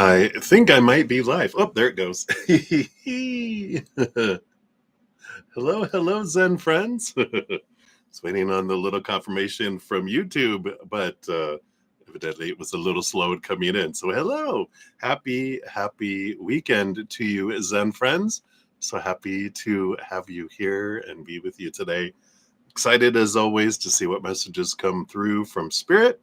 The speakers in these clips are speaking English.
I think I might be live. Oh, there it goes. Hello, hello, Zen friends. It's waiting on the little confirmation from YouTube, but evidently it was a little slow in coming in. So hello, happy weekend to you, Zen friends. So happy to have you here and be with you today. Excited as always to see what messages come through from Spirit.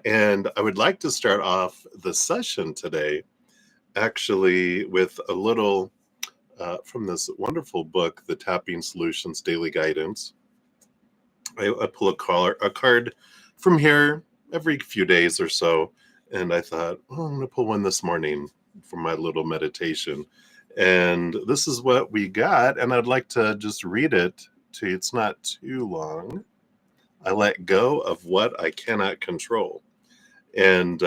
And I would like to start off the session today actually with a little from this wonderful book, The Tapping Solutions Daily Guidance. I pull a card from here every few days or so, and I thought, oh, I'm going to pull one this morning for my little meditation. And this is what we got, and I'd like to just read it to you. It's not too long. I let go of what I cannot control. And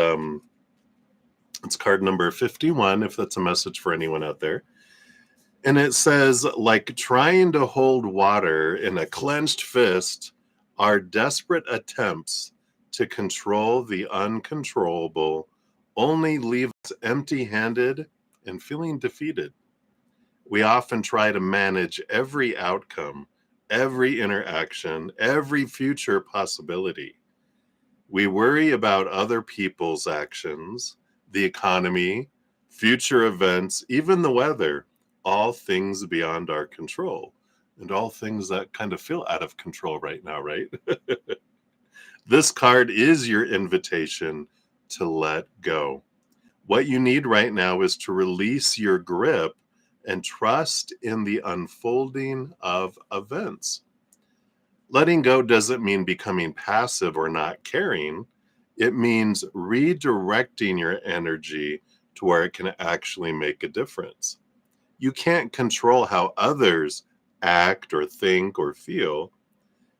it's card number 51, if that's a message for anyone out there. And it says, like trying to hold water in a clenched fist, our desperate attempts to control the uncontrollable only leave us empty-handed and feeling defeated. We often try to manage every outcome, every interaction, every future possibility. We worry about other people's actions, the economy, future events, even the weather, all things beyond our control, and all things that kind of feel out of control right now, right? This card is your invitation to let go. What you need right now is to release your grip and trust in the unfolding of events. Letting go doesn't mean becoming passive or not caring. It means redirecting your energy to where it can actually make a difference. You can't control how others act or think or feel.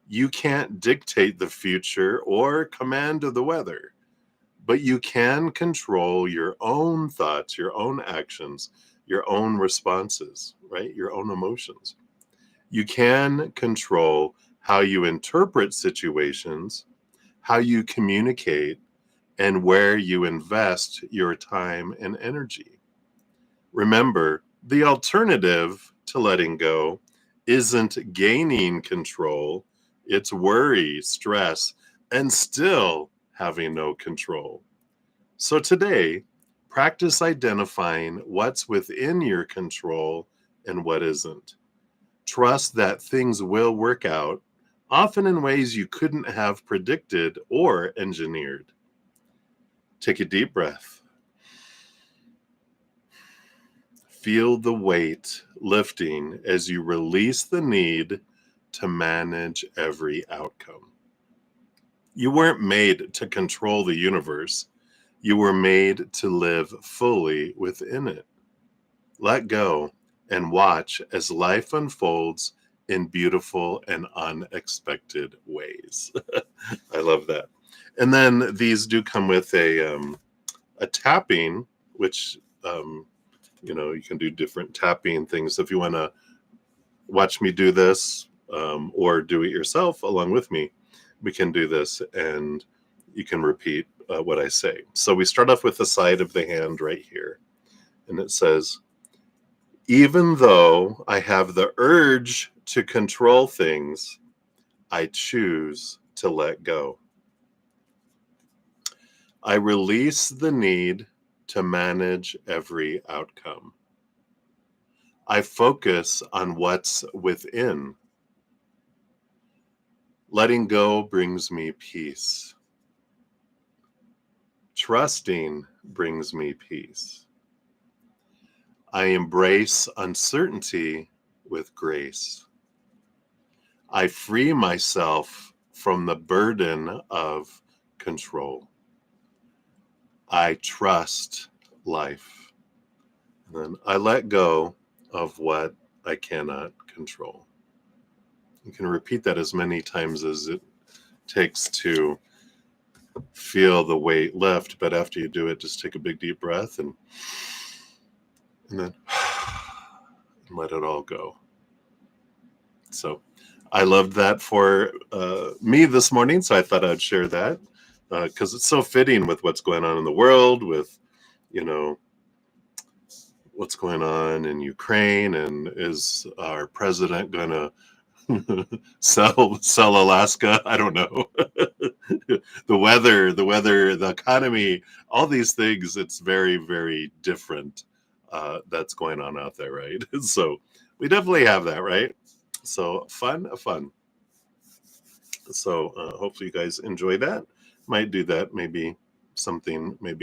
You can't dictate the future or command the weather, but you can control your own thoughts, your own actions, your own responses, right? Your own emotions. You can control how you interpret situations, how you communicate, and where you invest your time and energy. Remember, the alternative to letting go isn't gaining control, it's worry, stress, and still having no control. So today, practice identifying what's within your control and what isn't. Trust that things will work out, often in ways you couldn't have predicted or engineered. Take a deep breath. Feel the weight lifting as you release the need to manage every outcome. You weren't made to control the universe. You were made to live fully within it. Let go and watch as life unfolds in beautiful and unexpected ways. I love that. And then these do come with a tapping, which you can do different tapping things. If you want to watch me do this or do it yourself along with me, we can do this and you can repeat what I say. So we start off with the side of the hand right here. And it says, even though I have the urge to control things, I choose to let go. I release the need to manage every outcome. I focus on what's within. Letting go brings me peace. Trusting brings me peace. I embrace uncertainty with grace. I free myself from the burden of control. I trust life. And then I let go of what I cannot control. You can repeat that as many times as it takes to feel the weight lift, but after you do it, just take a big deep breath and then let it all go. So I loved that for me this morning, so I thought I'd share that because it's so fitting with what's going on in the world, with you know, what's going on in Ukraine, and is our president gonna sell Alaska? I don't know. The economy, all these things. It's very, very different. That's going on out there, right? So we definitely have that, right? So fun. So hopefully you guys enjoy that. Might do that maybe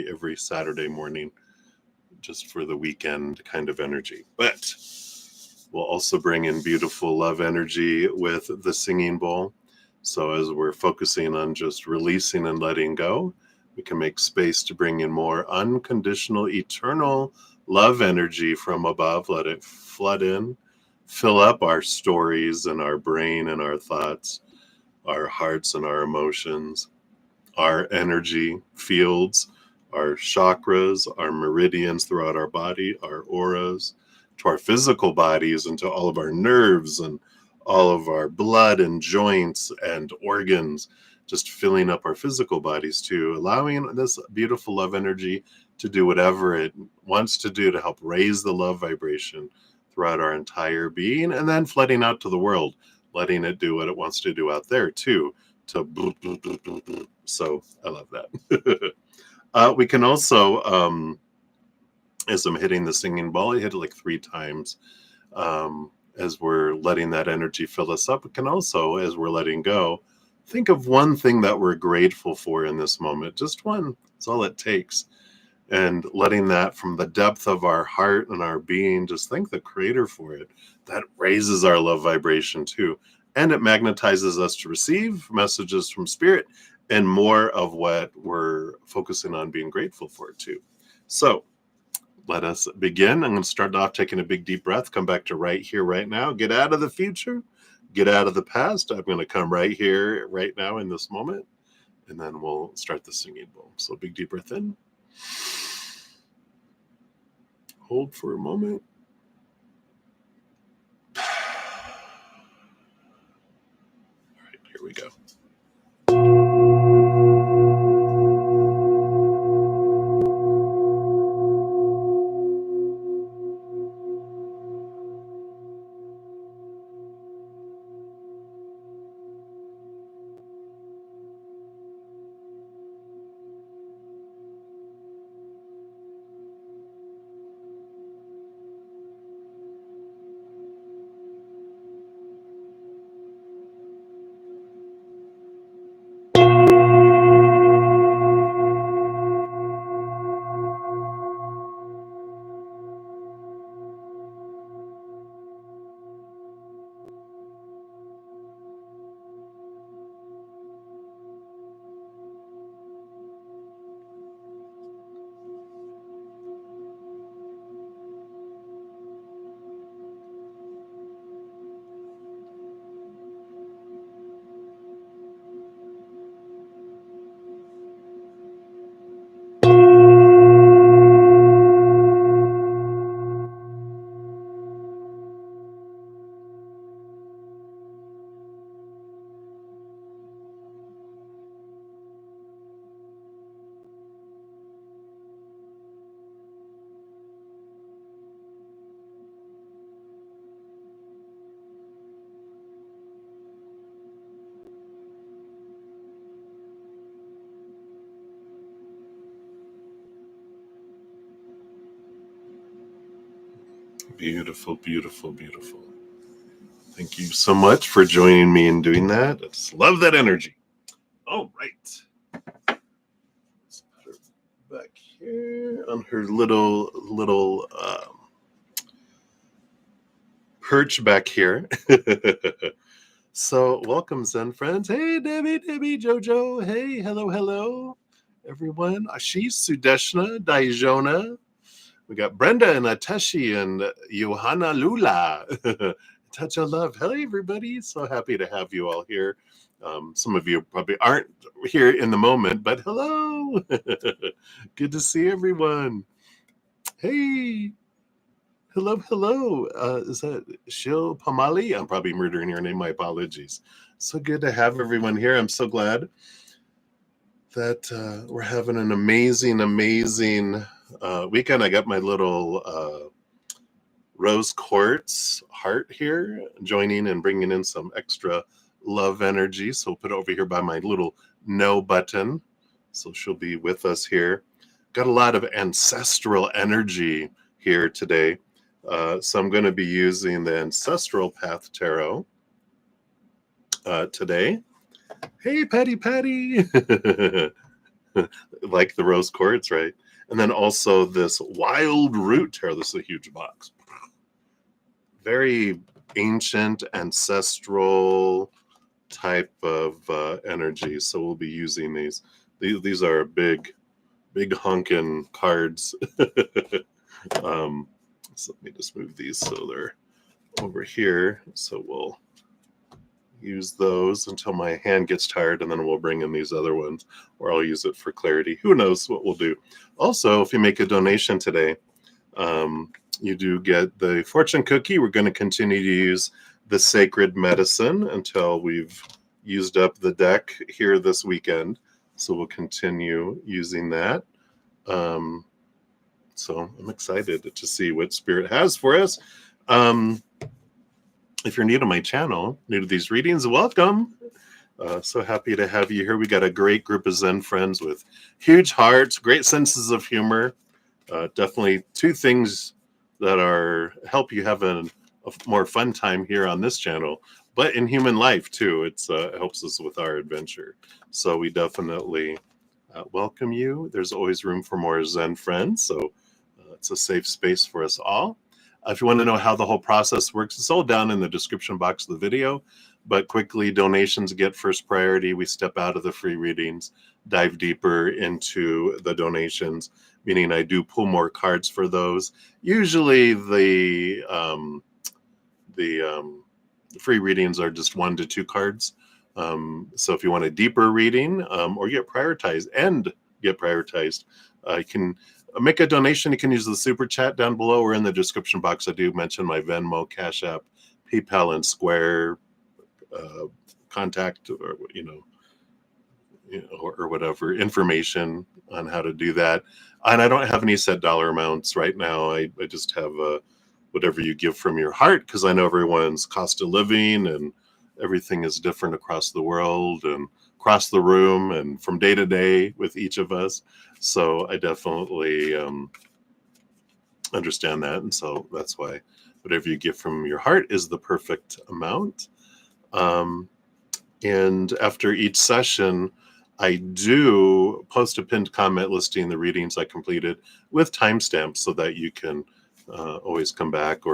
every Saturday morning, just for the weekend kind of energy. But we'll also bring in beautiful love energy with the singing bowl. So as we're focusing on just releasing and letting go, we can make space to bring in more unconditional, eternal love energy from above. Let it flood in, fill up our stories and our brain and our thoughts, our hearts and our emotions, our energy fields, our chakras, our meridians throughout our body, our auras, to our physical bodies, and to all of our nerves and all of our blood and joints and organs, just filling up our physical bodies too, allowing this beautiful love energy to do whatever it wants to do to help raise the love vibration throughout our entire being, and then flooding out to the world, letting it do what it wants to do out there too. So I love that. We can also, as I'm hitting the singing ball, I hit it like 3 times. As we're letting that energy fill us up, we can also, as we're letting go, think of one thing that we're grateful for in this moment. Just one. That's all it takes. And letting that from the depth of our heart and our being, just thank the Creator for it. That raises our love vibration too. And it magnetizes us to receive messages from Spirit and more of what we're focusing on being grateful for too. So let us begin. I'm going to start off taking a big deep breath, come back to right here, right now, get out of the future, get out of the past. I'm going to come right here, right now in this moment, and then we'll start the singing bowl. So big deep breath in. Hold for a moment. All right, here we go. Beautiful, beautiful, beautiful. Thank you so much for joining me in doing that. I just love that energy. All right. Let's put her back here on her little perch back here. So welcome, Zen friends. Hey, Debbie, Jojo. Hey, hello, everyone. Ashish, Sudeshna, Daijona. We got Brenda and Ateshi and Johanna Lula. Touch of love. Hey, everybody. So happy to have you all here. Some of you probably aren't here in the moment, but hello. Good to see everyone. Hey. Hello. Is that Shil Pamali? I'm probably murdering your name. My apologies. So good to have everyone here. I'm so glad that we're having an amazing weekend, I got my little rose quartz heart here, joining and bringing in some extra love energy. So we'll put it over here by my little no button. So she'll be with us here. Got a lot of ancestral energy here today. So I'm going to be using the Ancestral Path Tarot today. Hey, Patty. Like the rose quartz, right? And then also this Wild Root Tarot. This is a huge box. Very ancient, ancestral type of energy. So we'll be using these. These are big honking cards. So let me just move these so they're over here. So we'll use those until my hand gets tired, and then we'll bring in these other ones, or I'll use it for clarity. Who knows what we'll do. Also, if you make a donation today, you do get the fortune cookie. We're going to continue to use the sacred medicine until we've used up the deck here this weekend. So we'll continue using that. So I'm excited to see what Spirit has for us. If you're new to my channel, new to these readings, welcome. So happy to have you here. We got a great group of Zen friends with huge hearts, great senses of humor. Definitely two things that help you have a more fun time here on this channel, but in human life too. It helps us with our adventure. So we definitely welcome you. There's always room for more Zen friends. So it's a safe space for us all. If you want to know how the whole process works, it's all down in the description box of the video. But quickly, donations get first priority. We step out of the free readings, dive deeper into the donations, meaning I do pull more cards for those. Usually the free readings are just 1 to 2 cards. So if you want a deeper reading or get prioritized, you can make a donation. You can use the super chat down below or in the description box. I do mention my Venmo, CashApp, PayPal, and Square contact, or or whatever information on how to do that. And I don't have any set dollar amounts right now. I just have whatever you give from your heart, because I know everyone's cost of living and everything is different across the world and across the room and from day to day with each of us. So I definitely understand that. And so that's why whatever you give from your heart is the perfect amount. And after each session, I do post a pinned comment listing the readings I completed with timestamps so that you can always come back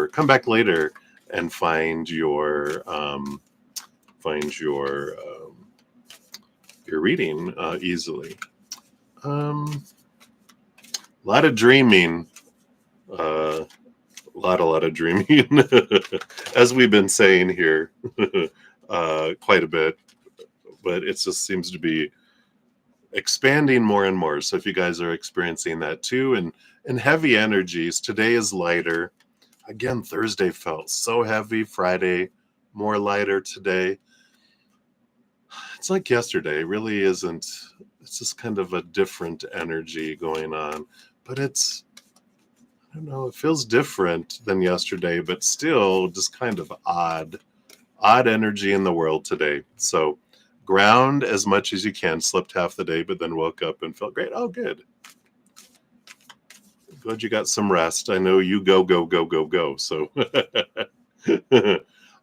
later and find your reading easily. A lot of dreaming, a lot of dreaming, as we've been saying here, quite a bit, but it just seems to be expanding more and more. So if you guys are experiencing that too, and heavy energies, today is lighter. Again, Thursday felt so heavy. Friday, more lighter today. It's like yesterday. It really isn't. It's just kind of a different energy going on, but I don't know, it feels different than yesterday, but still just kind of odd energy in the world today. So ground as much as you can. Slept half the day, but then woke up and felt great. Oh, good. Glad you got some rest. I know you go. So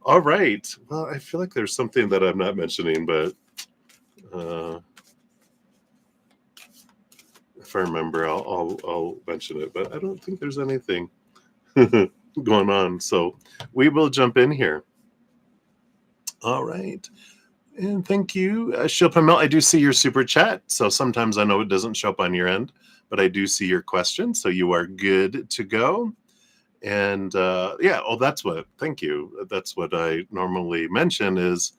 all right. Well, I feel like there's something that I'm not mentioning, but if I remember, I'll mention it. But I don't think there's anything going on. So we will jump in here. All right. And thank you, Shilpa Mel. I do see your super chat. So sometimes I know it doesn't show up on your end, but I do see your question. So you are good to go. And yeah, thank you. That's what I normally mention is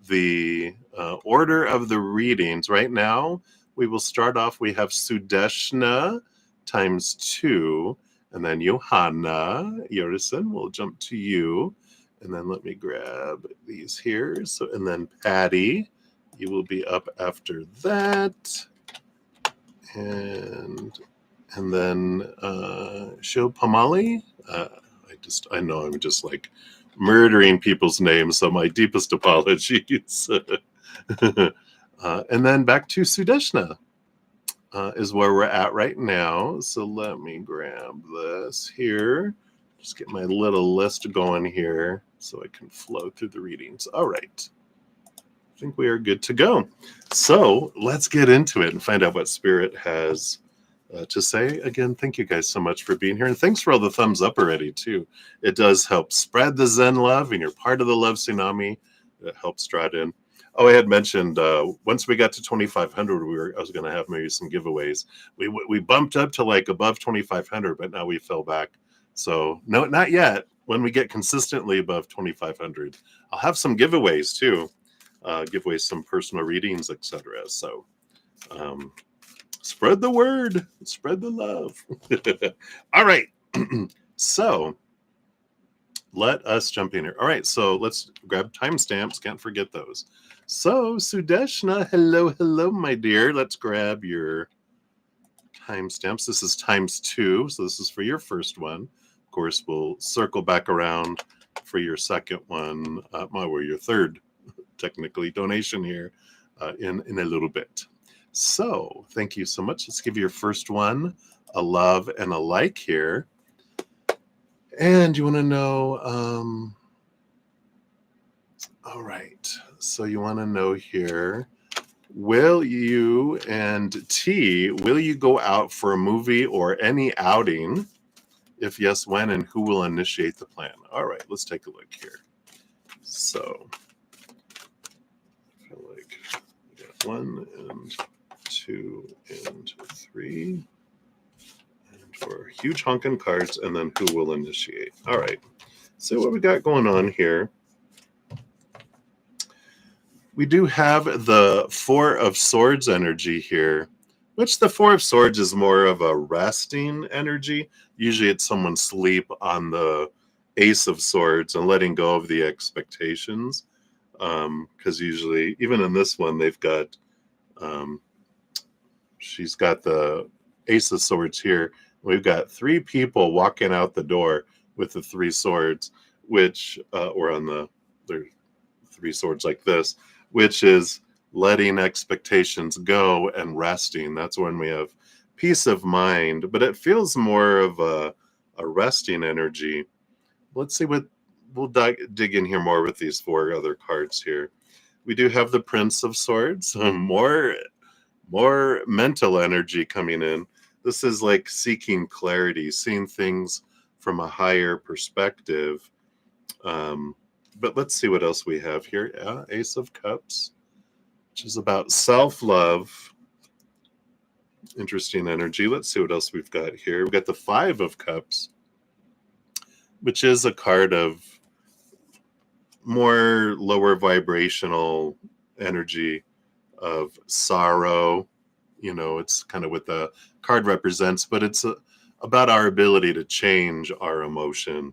the order of the readings. Right now, we will start off. We have Sudeshna times 2, and then Johanna Yorison will jump to you. And then let me grab these here. So, and then Patty, you will be up after that. And And then Sho Pamali. I know I'm just like murdering people's names, so my deepest apologies. And then back to Sudeshna is where we're at right now. So let me grab this here. Just get my little list going here so I can flow through the readings. All right. I think we are good to go. So let's get into it and find out what Spirit has to say. Again, thank you guys so much for being here. And thanks for all the thumbs up already, too. It does help spread the Zen love, and you're part of the love tsunami. It helps draw it in. Oh, I had mentioned once we got to 2,500, I was going to have maybe some giveaways. We bumped up to like above 2,500, but now we fell back. So no, not yet. When we get consistently above 2,500, I'll have some giveaways too. Give away some personal readings, etc. So spread the word, spread the love. All right. So let us jump in here. All right, so let's grab timestamps. Can't forget those. So Sudeshna, hello, my dear. Let's grab your timestamps. This is ×2, so this is for your first one. Of course, we'll circle back around for your second one, or your third, technically, donation here in a little bit. So thank you so much. Let's give your first one a love and a like here. And you want to know, all right, so you want to know here, will you and T, will you go out for a movie or any outing? If yes, when, and who will initiate the plan? All right, let's take a look here. So, I feel like we got 1 and 2 and 3. For huge honking cards, and then who will initiate. All right, so what we got going on here, we do have the 4 of Swords energy here, which the 4 of Swords is more of a resting energy. Usually it's someone sleep on the Ace of Swords and letting go of the expectations, because usually, even in this one, they've got, she's got the Ace of Swords here. We've got 3 people walking out the door with the 3 swords, which, or on their 3 swords like this, which is letting expectations go and resting. That's when we have peace of mind, but it feels more of a resting energy. Let's see what, we'll dig in here more with these 4 other cards here. We do have the Prince of Swords, more mental energy coming in. This is like seeking clarity, seeing things from a higher perspective. But let's see what else we have here. Ace of Cups, which is about self-love. Interesting energy. Let's see what else we've got here. We've got the 5 of Cups, which is a card of more lower vibrational energy of sorrow. You know, it's kind of what the card represents, but it's about our ability to change our emotion.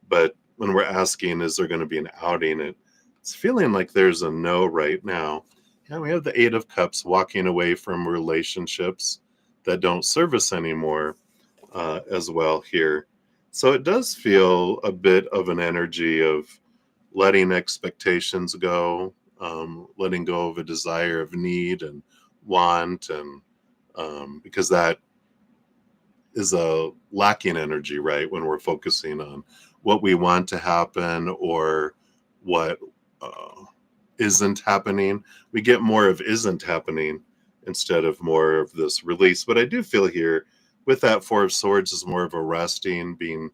But when we're asking, is there going to be an outing? It's feeling like there's a no right now. Yeah, we have the 8 of Cups, walking away from relationships that don't serve us anymore as well here. So it does feel a bit of an energy of letting expectations go, letting go of a desire of need and want, and because that is a lacking energy, right? When we're focusing on what we want to happen or what isn't happening, we get more of isn't happening instead of more of this release. But I do feel here with that 4 of Swords is more of a resting being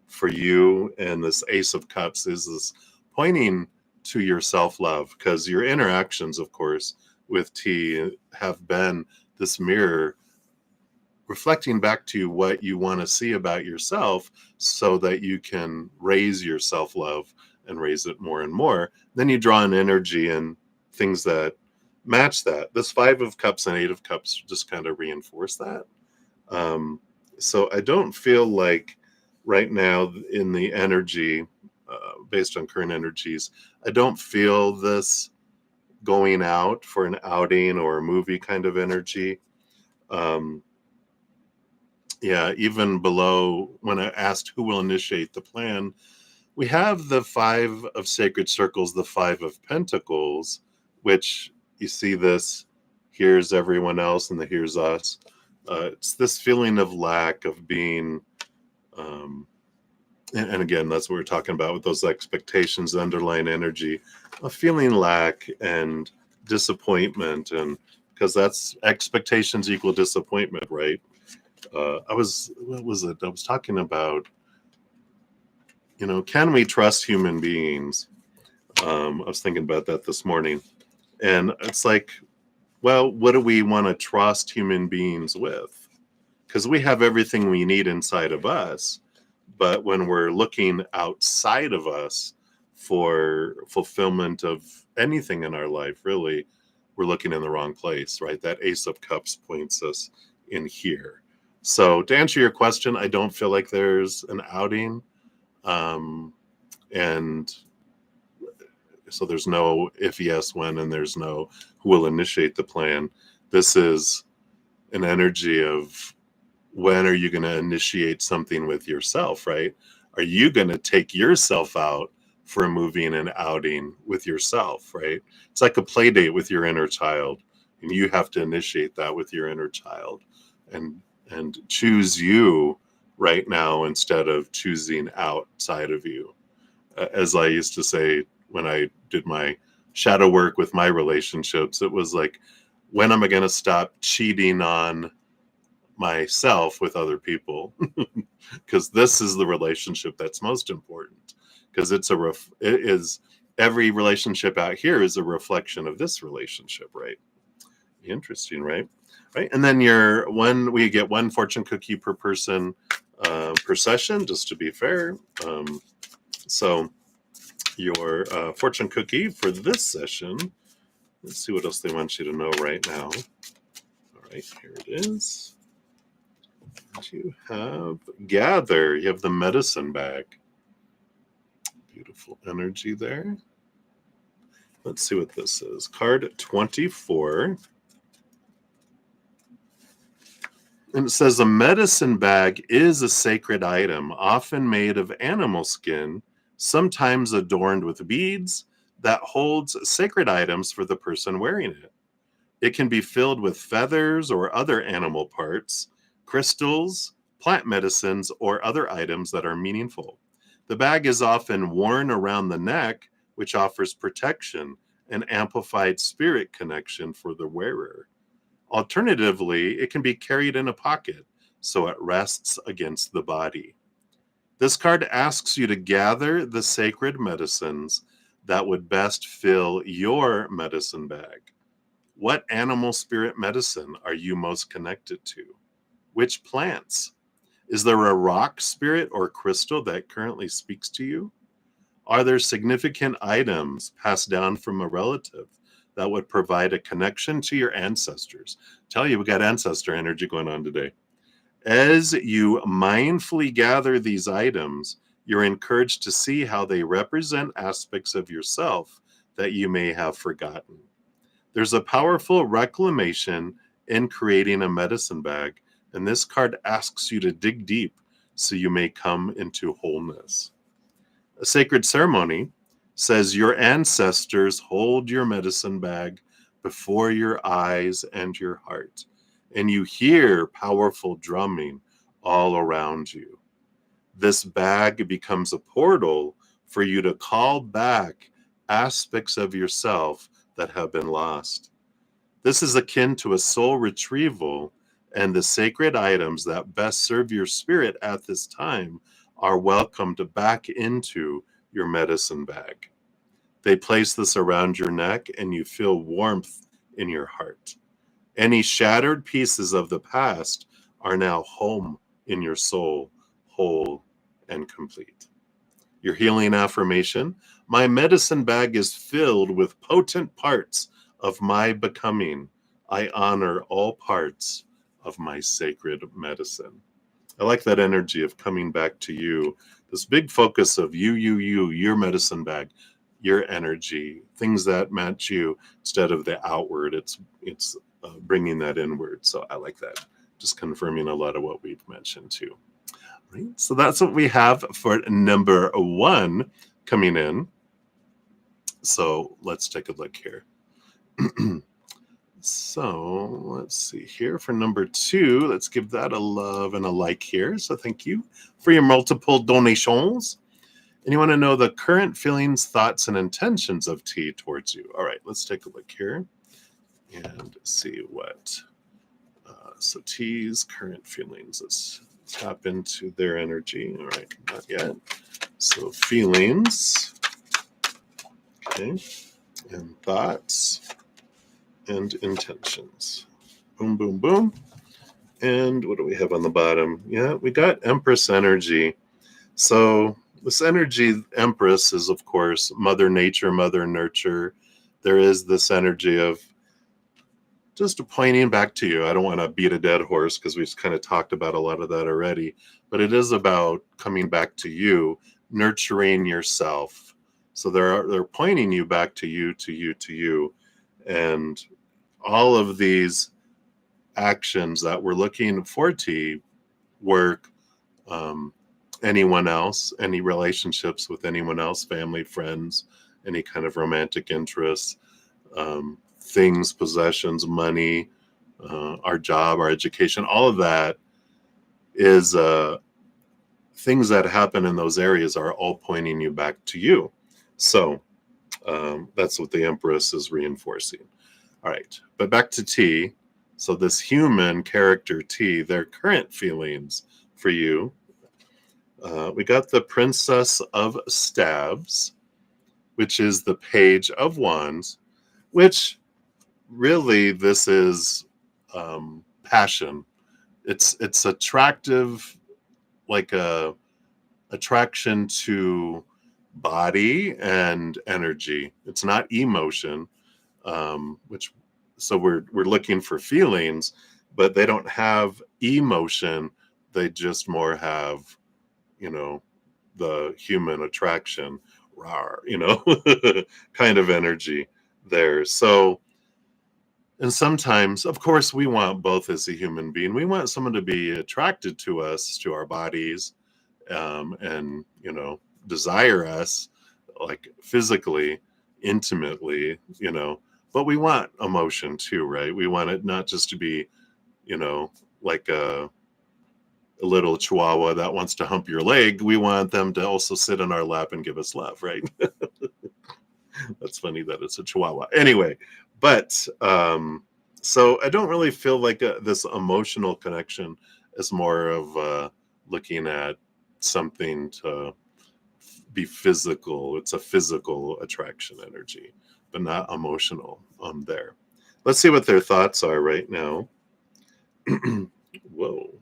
for you, and this Ace of Cups is this pointing to your self-love, because your interactions, of course, with T have been this mirror reflecting back to you what you want to see about yourself so that you can raise your self-love and raise it more and more. Then you draw an energy and things that match that. This 5 of Cups and 8 of Cups just kind of reinforce that. So I don't feel like right now in the energy, based on current energies, I don't feel this going out for an outing or a movie kind of energy. Yeah, even below, when I asked who will initiate the plan, we have the Five of Sacred Circles, the Five of Pentacles, which you see this, here's everyone else, and the here's us. It's this feeling of lack of being, um, and again, that's what we're talking about with those expectations, the underlying energy, of feeling lack and disappointment, and because that's expectations equal disappointment, right? What was it? I was talking about, can we trust human beings? I was thinking about that this morning. And it's like, well, what do we want to trust human beings with? Because we have everything we need inside of us. But when we're looking outside of us for fulfillment of anything in our life, really, we're looking in the wrong place, right? That Ace of Cups points us in here. So to answer your question, I don't feel like there's an outing. And so there's no if, yes, when, and there's no who will initiate the plan. This is an energy of when are you going to initiate something with yourself, right? Are you going to take yourself out for a movie and an outing with yourself, right? It's like a play date with your inner child, and you have to initiate that with your inner child and choose you right now instead of choosing outside of you. As I used to say when I did my shadow work with my relationships, it was like, when am I going to stop cheating on myself with other people? Because this is the relationship that's most important, because it is, every relationship out here is a reflection of this relationship, right? Interesting, right? And then we get one fortune cookie per person per session, just to be fair. So your fortune cookie for this session, let's see what else they want you to know right now. All right, here it is. You have gather. You have the medicine bag. Beautiful energy there. Let's see what this is. Card 24. And it says a medicine bag is a sacred item, often made of animal skin, sometimes adorned with beads, that holds sacred items for the person wearing it. It can be filled with feathers or other animal parts, crystals, plant medicines, or other items that are meaningful. The bag is often worn around the neck, which offers protection and amplified spirit connection for the wearer. Alternatively, it can be carried in a pocket, so it rests against the body. This card asks you to gather the sacred medicines that would best fill your medicine bag. What animal spirit medicine are you most connected to? Which plants? Is there a rock spirit or crystal that currently speaks to you? Are there significant items passed down from a relative that would provide a connection to your ancestors? Tell you, we got ancestor energy going on today. As you mindfully gather these items, you're encouraged to see how they represent aspects of yourself that you may have forgotten. There's a powerful reclamation in creating a medicine bag, and this card asks you to dig deep so you may come into wholeness. A sacred ceremony says your ancestors hold your medicine bag before your eyes and your heart, and you hear powerful drumming all around you. This bag becomes a portal for you to call back aspects of yourself that have been lost. This is akin to a soul retrieval, and the sacred items that best serve your spirit at this time are welcomed back into your medicine bag. They place this around your neck, and you feel warmth in your heart. Any shattered pieces of the past are now home in your soul, whole and complete. Your healing affirmation: my medicine bag is filled with potent parts of my becoming. I honor all parts of my sacred medicine. I like that energy of coming back to you. This big focus of you, your medicine bag, your energy, things that match you instead of the outward. It's bringing that inward. So I like that. just confirming a lot of what we've mentioned too. Right? So that's what we have for number 1 coming in. So let's take a look here. So let's see here for number 2. Let's give that a love and a like here. So thank you for your multiple donations. And you want to know the current feelings, thoughts, and intentions of T towards you. All right, let's take a look here and see what. So T's current feelings. Let's tap into their energy. All right, not yet. So feelings, okay, and thoughts and intentions. Boom, boom, boom. And what do we have on the bottom? Yeah, we got Empress energy. So this energy, Empress, is of course Mother Nature, Mother Nurture. There is this energy of just pointing back to you. I don't want to beat a dead horse because we've kind of talked about a lot of that already, but it is about coming back to you, nurturing yourself. So they're pointing you back to you, to you, to you. And all of these actions that we're looking for T work, anyone else, any relationships with anyone else, family, friends, any kind of romantic interests, things, possessions, money, our job, our education, all of that is things that happen in those areas are all pointing you back to you. So that's what the Empress is reinforcing. All right, but back to T. So this human character T, their current feelings for you. We got the Princess of Staves, which is the Page of Wands, which really this is passion. It's attractive, like a attraction to body and energy. It's not emotion, which so we're looking for feelings, but they don't have emotion. They just more have, the human attraction, rawr, kind of energy there. So, and sometimes, of course, we want both as a human being. We want someone to be attracted to us, to our bodies, and, desire us like physically, intimately, but we want emotion too, right? We want it not just to be, like a little chihuahua that wants to hump your leg. We want them to also sit in our lap and give us love, right? That's funny that it's a chihuahua. Anyway, but so I don't really feel like this emotional connection is more of looking at something to be physical. It's a physical attraction energy, but not emotional there. Let's see what their thoughts are right now. Whoa.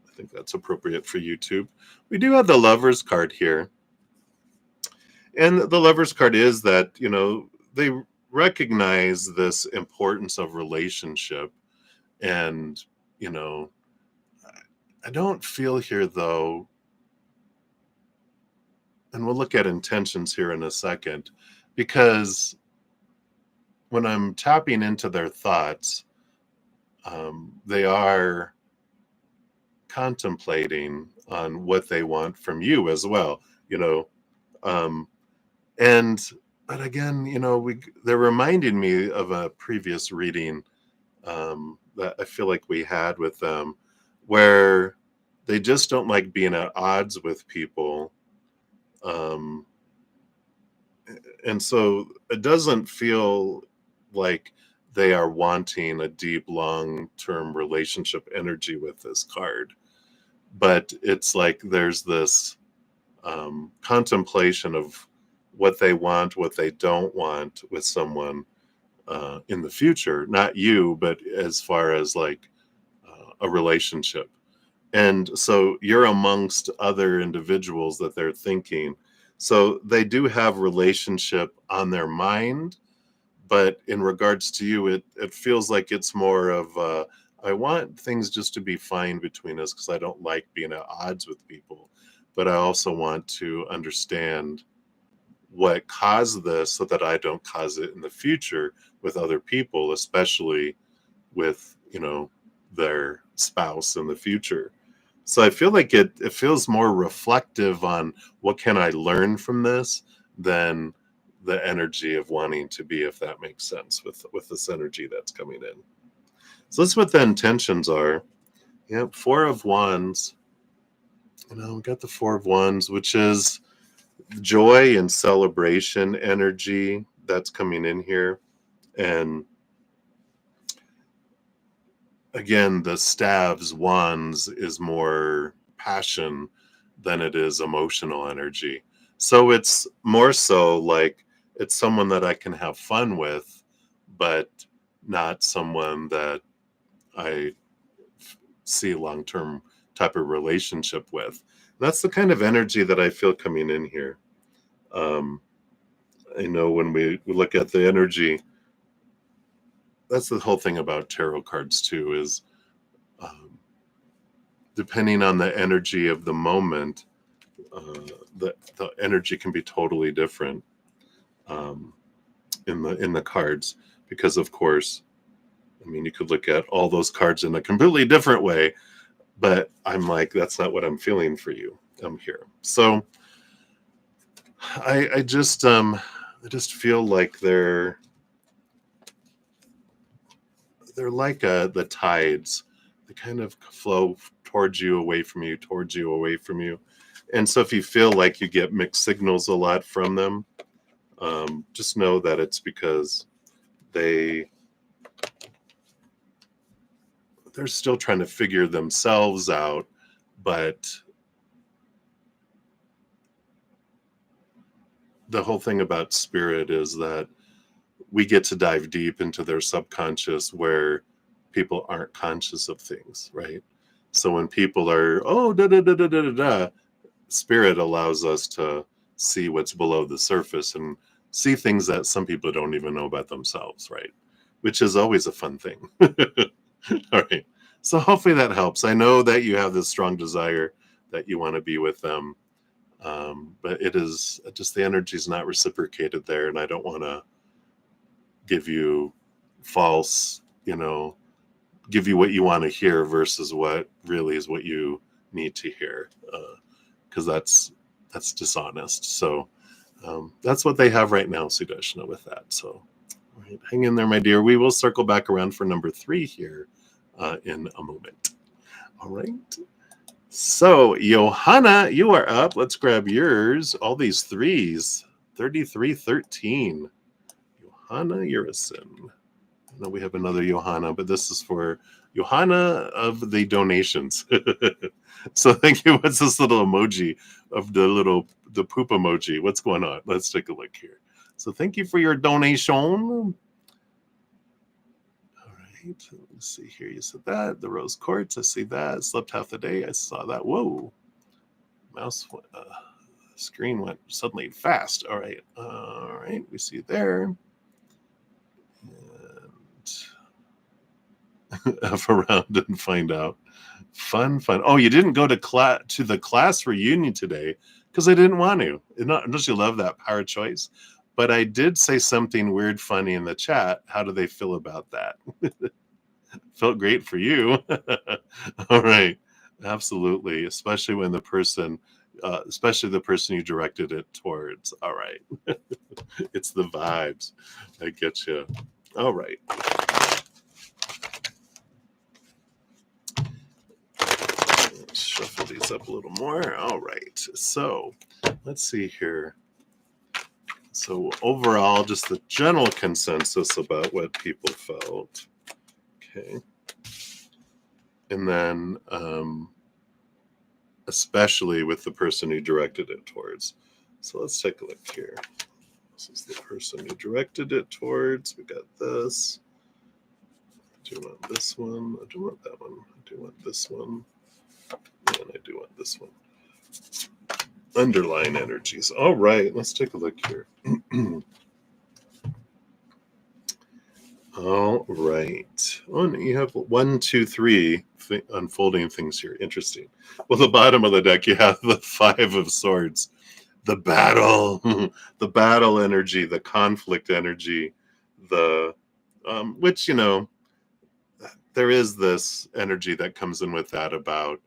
I think that's appropriate for YouTube. We do have the Lover's card here. And the Lover's card is that, they recognize this importance of relationship. And, I don't feel here, though, and we'll look at intentions here in a second, because when I'm tapping into their thoughts, they are contemplating on what they want from you as well, and but again, they're reminding me of a previous reading that I feel like we had with them, where they just don't like being at odds with people, um, and so it doesn't feel like they are wanting a deep, long-term relationship energy with this card. But it's like there's this contemplation of what they want, what they don't want with someone in the future. Not you, but as far as like a relationship. And so you're amongst other individuals that they're thinking. So they do have relationship on their mind, but in regards to you, it feels like it's more of I want things just to be fine between us because I don't like being at odds with people, but I also want to understand what caused this so that I don't cause it in the future with other people, especially with their spouse in the future. So I feel like it feels more reflective on what can I learn from this than the energy of wanting to be, if that makes sense, with this energy that's coming in. So that's what the intentions are. Yep, Four of Wands. We got the Four of Wands, which is joy and celebration energy that's coming in here. And again, the staves, wands, is more passion than it is emotional energy. So it's more so like it's someone that I can have fun with, but not someone that I see a long-term type of relationship with. That's the kind of energy that I feel coming in here. I know when we look at the energy, that's the whole thing about tarot cards too, is depending on the energy of the moment, the energy can be totally different in the cards, because of course, I mean, you could look at all those cards in a completely different way, but I'm like, that's not what I'm feeling for you. I'm here. So I just feel like they're like the tides. They kind of flow towards you, away from you, towards you, away from you. And so if you feel like you get mixed signals a lot from them, just know that it's because they're still trying to figure themselves out, but the whole thing about spirit is that we get to dive deep into their subconscious where people aren't conscious of things, right? So when people are, oh, da da da da da da, spirit allows us to see what's below the surface and see things that some people don't even know about themselves, right? Which is always a fun thing. All right. So hopefully that helps. I know that you have this strong desire that you want to be with them. But it is just the energy is not reciprocated there. And I don't want to give you false, give you what you want to hear versus what really is what you need to hear. Because that's dishonest. So that's what they have right now, Sudarshana, with that. So right, hang in there, my dear. We will circle back around for number 3 here in a moment. All right. So, Johanna, you are up. Let's grab yours. All these threes. 3313. Johanna Urison. I know we have another Johanna, but this is for Johanna of the donations. So thank you. What's this little emoji of the poop emoji? What's going on? Let's take a look here. So thank you for your donation. All right. Let's see here. You said that. The rose quartz. I see that. Slept half the day. I saw that. Whoa. Mouse screen went suddenly fast. All right. All right. We see there. And F around and find out. Fun. Oh, you didn't go to the class reunion today because I didn't want to. Don't you love that power choice? But I did say something weird, funny in the chat. How do they feel about that? Felt great for you. All right. Absolutely. Especially when especially the person you directed it towards. All right. It's the vibes. I get you. All right. Shuffle these up a little more. All right. So let's see here. So overall, just the general consensus about what people felt. Okay. And then especially with the person who directed it towards. So let's take a look here. This is the person who directed it towards. We got this. I do want this one. I do want that one. I do want this one. And I do want this one. Underlying energies. All right, let's take a look here. All right. Oh, you have 1, 2, 3 unfolding things here. Interesting. Well, the bottom of the deck, you have the 5 of Swords. The battle, the battle energy, the conflict energy, the which there is this energy that comes in with that about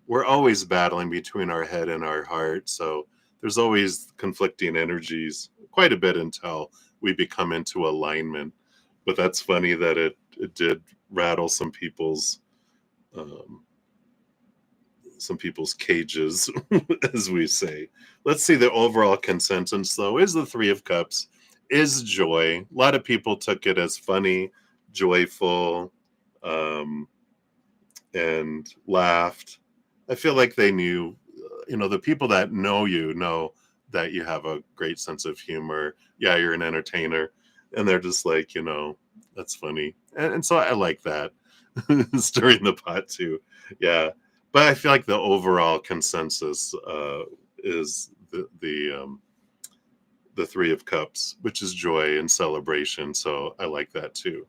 we're always battling between our head and our heart. So there's always conflicting energies quite a bit until we become into alignment. But that's funny that it did rattle um, some people's cages, as we say. Let's see the overall consensus, though, is the Three of Cups, is joy. A lot of people took it as funny, joyful, um, and laughed. I feel like they knew, the people that know you know that you have a great sense of humor. Yeah, you're an entertainer. And they're just like, that's funny. And so I like that. Stirring the pot too. Yeah. But I feel like the overall consensus is the Three of Cups, which is joy and celebration. So I like that too.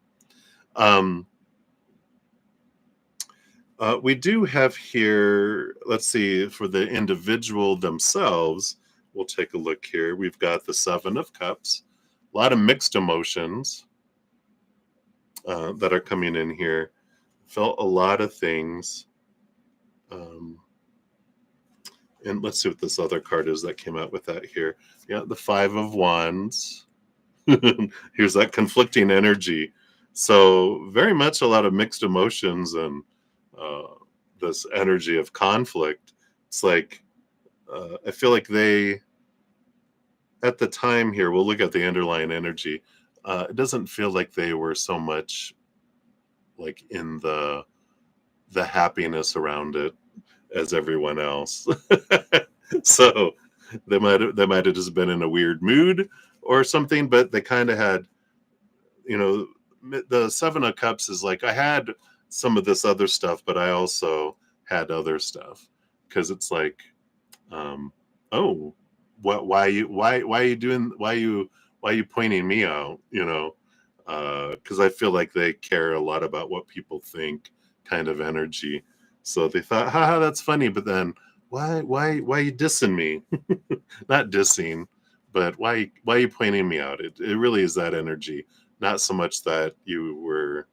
Um, we do have here, let's see, for the individual themselves, we'll take a look here. We've got the Seven of Cups, a lot of mixed emotions that are coming in here. Felt a lot of things. Um, and let's see what this other card is that came out with that here. Yeah, the Five of Wands. Here's that conflicting energy. So very much a lot of mixed emotions and uh, this energy of conflict. It's like I feel like they, at the time here, we'll look at the underlying energy. It doesn't feel like they were so much like in the happiness around it as everyone else. So they might have just been in a weird mood or something, but they kind of had, you know, the Seven of Cups is like I had some of this other stuff, but I also had other stuff because it's like, um, oh, why are you doing why are you pointing me out? Because I feel like they care a lot about what people think, kind of energy. So they thought, haha, that's funny, but then why are you dissing me? Not dissing, but why are you pointing me out? It really is that energy, not so much that you were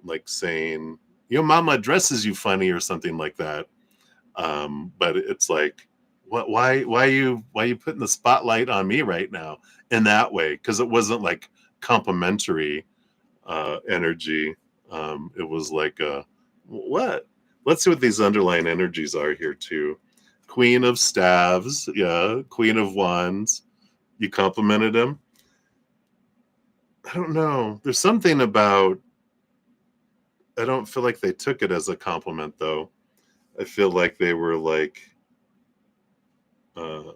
like saying your mama dresses you funny or something like that. But it's like, why are you putting the spotlight on me right now in that way? Because it wasn't like complimentary energy. It was like what? Let's see what these underlying energies are here too. Queen of Staves, yeah. Queen of Wands. You complimented him. I don't know. There's something about. I don't feel like they took it as a compliment though. I feel like they were like uh,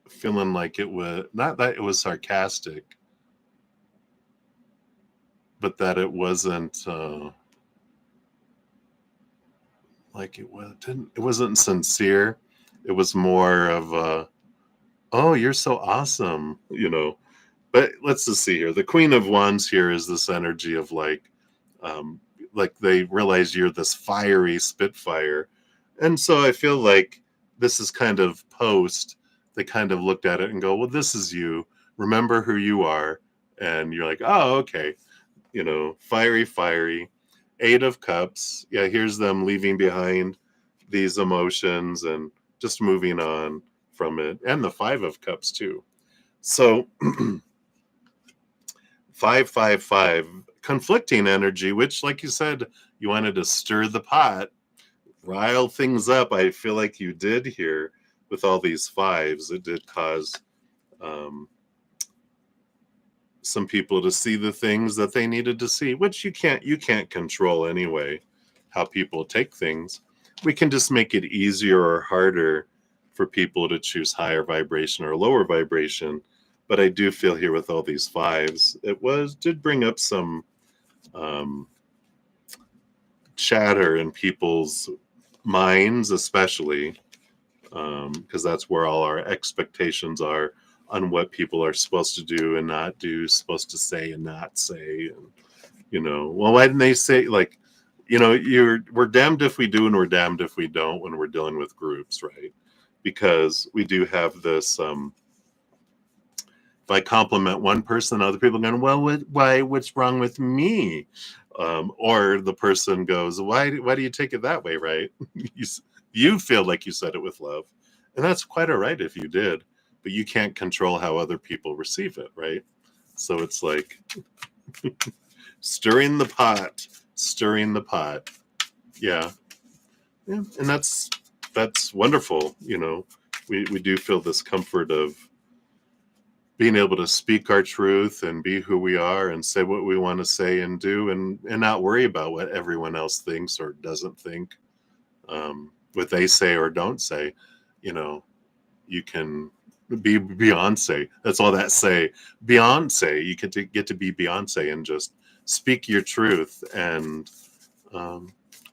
feeling like it was not that it was sarcastic, but that it wasn't like it wasn't sincere. It was more of a, oh, you're so awesome. But let's just see here. The Queen of Wands here is this energy of um, like they realize you're this fiery spitfire, and so I feel like this is kind of post. They kind of looked at it and go, well, this is you. Remember who you are, and you're like, oh, okay. Fiery, fiery. Eight of Cups. Yeah, here's them leaving behind these emotions and just moving on from it. And the Five of Cups, too. So, 555, conflicting energy, which, like you said, you wanted to stir the pot, rile things up. I feel like you did here with all these fives. It did cause um, some people to see the things that they needed to see, which you can't control anyway, how people take things. We can just make it easier or harder for people to choose higher vibration or lower vibration. But I do feel here with all these fives, did bring up some um, chatter in people's minds, especially because that's where all our expectations are on what people are supposed to do and not do, supposed to say and not say. And, well, why didn't they say, like, we're damned if we do and we're damned if we don't when we're dealing with groups, right? Because we do have this If I compliment one person, other people are going, well, why? What's wrong with me? Or the person goes, why do you take it that way, right? You feel like you said it with love. And that's quite all right if you did, but you can't control how other people receive it, right? So it's like stirring the pot, stirring the pot. Yeah. Yeah. And that's wonderful. We do feel this comfort of being able to speak our truth and be who we are and say what we want to say and do, and not worry about what everyone else thinks or doesn't think, what they say or don't say. You can be Beyonce. That's all that say. Beyonce. You get to be Beyonce and just speak your truth, and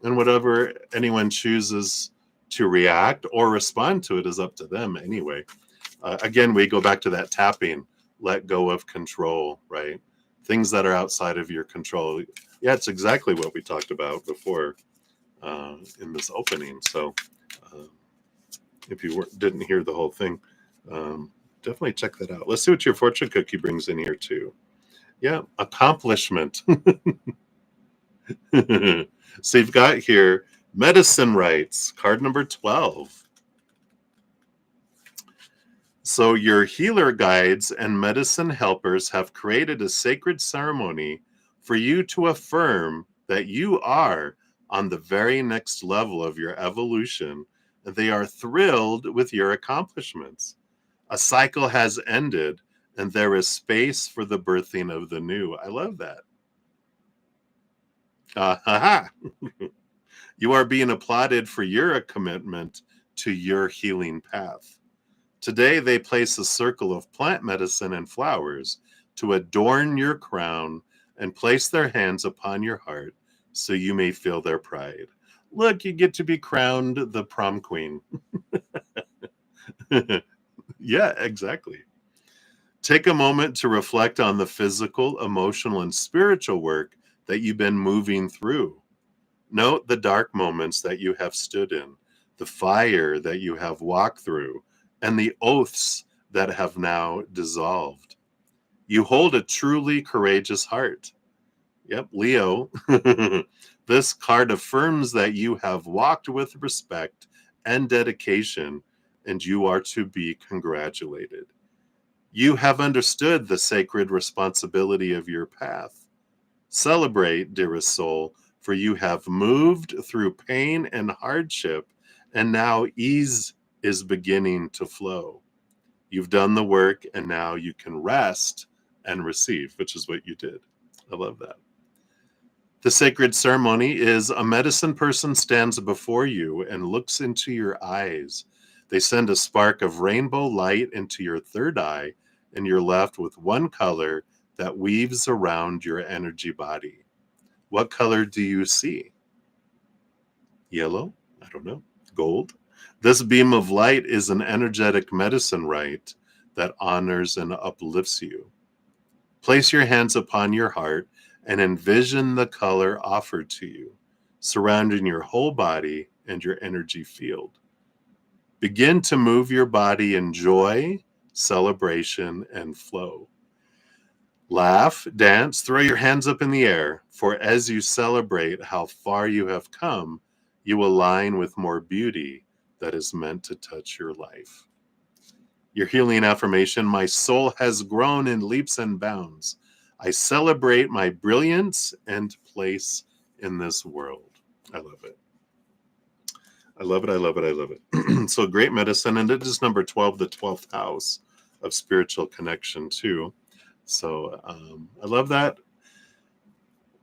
whatever anyone chooses to react or respond to it is up to them anyway. Again, we go back to that tapping, let go of control, right? Things that are outside of your control. Yeah, it's exactly what we talked about before in this opening. So if you didn't hear the whole thing, definitely check that out. Let's see what your fortune cookie brings in here too. Yeah, accomplishment. So you've got here medicine rights, card number 12. So your healer guides and medicine helpers have created a sacred ceremony for you to affirm that you are on the very next level of your evolution, and they are thrilled with your accomplishments. A cycle has ended, and there is space for the birthing of the new. I love that. You are being applauded for your commitment to your healing path. Today, they place a circle of plant medicine and flowers to adorn your crown and place their hands upon your heart so you may feel their pride. Look, you get to be crowned the prom queen. Yeah, exactly. Take a moment to reflect on the physical, emotional, and spiritual work that you've been moving through. Note the dark moments that you have stood in, the fire that you have walked through, and the oaths that have now dissolved. You hold a truly courageous heart. Yep, Leo. This card affirms that you have walked with respect and dedication, and you are to be congratulated. You have understood the sacred responsibility of your path. Celebrate, dearest soul, for you have moved through pain and hardship, and now ease is beginning to flow. You've done the work, and now you can rest and receive, which is what you did. I love that. The sacred ceremony is a medicine person stands before you and looks into your eyes. They send a spark of rainbow light into your third eye, and you're left with one color that weaves around your energy body. What color do you see? Yellow? I don't know. Gold? This beam of light is an energetic medicine right that honors and uplifts you. Place your hands upon your heart and envision the color offered to you, surrounding your whole body and your energy field. Begin to move your body in joy, celebration, and flow. Laugh, dance, throw your hands up in the air, for as you celebrate how far you have come, you align with more beauty that is meant to touch your life. Your healing affirmation: my soul has grown in leaps and bounds. I celebrate my brilliance and place in this world. I love it. I love it. I love it. I love it. So great medicine. And it is number 12, the 12th house of spiritual connection too. So I love that.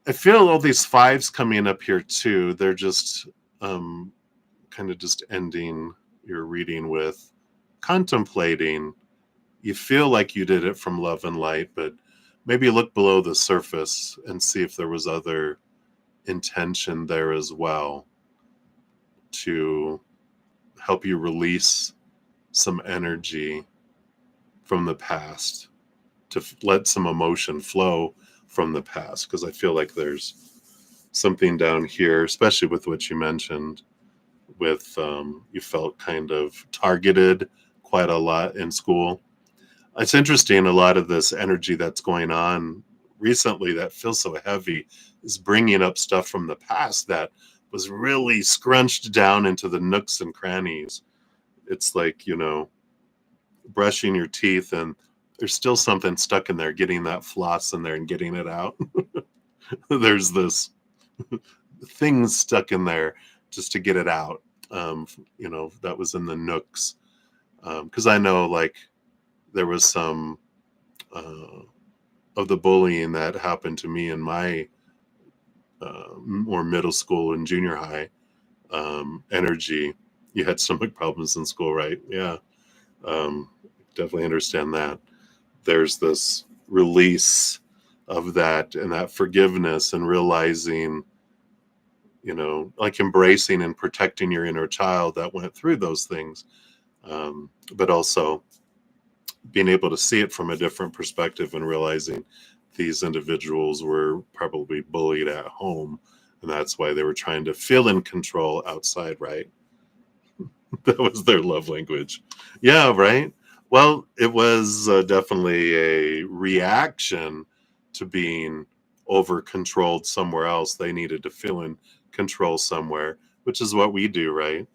I feel all these fives coming up here too. They're just kind of just ending your reading with contemplating. You feel like you did it from love and light, but maybe look below the surface and see if there was other intention there as well to help you release some energy from the past, to let some emotion flow from the past. Because I feel like there's something down here, especially with what you mentioned, with you felt kind of targeted quite a lot in school. It's interesting. A lot of this energy that's going on recently that feels so heavy is bringing up stuff from the past that was really scrunched down into the nooks and crannies. It's like, brushing your teeth and there's still something stuck in there, getting that floss in there and getting it out. There's this thing stuck in there just to get it out. That was in the nooks. Because I know, like, there was some of the bullying that happened to me in my more middle school and junior high energy. You had stomach problems in school, right? Yeah. Definitely understand that. There's this release of that and that forgiveness and realizing, like embracing and protecting your inner child that went through those things, but also being able to see it from a different perspective and realizing these individuals were probably bullied at home, and that's why they were trying to feel in control outside, right? That was their love language. Yeah, right. Well, it was definitely a reaction to being over controlled somewhere else. They needed to feel in control somewhere, which is what we do, right?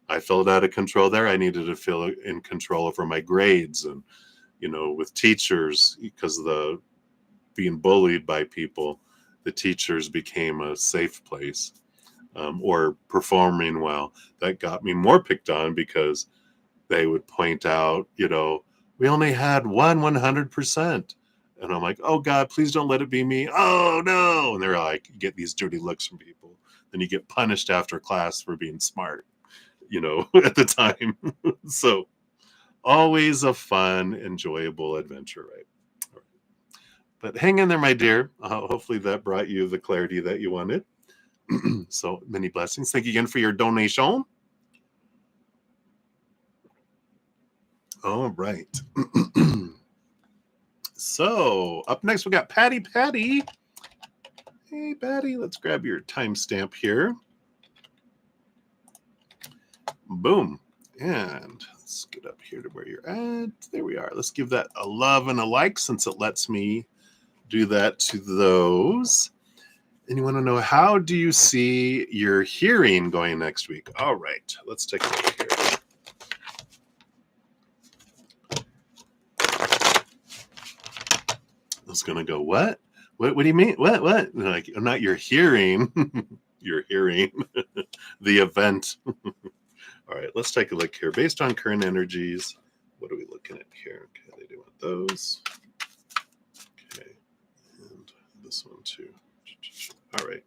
I felt out of control there. I needed to feel in control over my grades and, with teachers, because the being bullied by people, the teachers became a safe place. Or performing well, that got me more picked on because they would point out, we only had 100%. And I'm like, oh God, please don't let it be me. Oh no. And they're like, you get these dirty looks from people. Then you get punished after class for being smart, at the time. So always a fun, enjoyable adventure, right? But hang in there, my dear. Hopefully that brought you the clarity that you wanted. So many blessings. Thank you again for your donation. All right. So up next, we got Patty. Patty. Hey, Patty, let's grab your timestamp here. Boom. And let's get up here to where you're at. There we are. Let's give that a love and a like since it lets me do that to those. And you want to know, how do you see your hearing going next week? All right, let's take a look here. I was going to go, what? What do you mean? What? Like, not your hearing, your hearing, the event. All right, let's take a look here. Based on current energies, what are we looking at here? Okay, they do want those. Okay, and this one too. All right.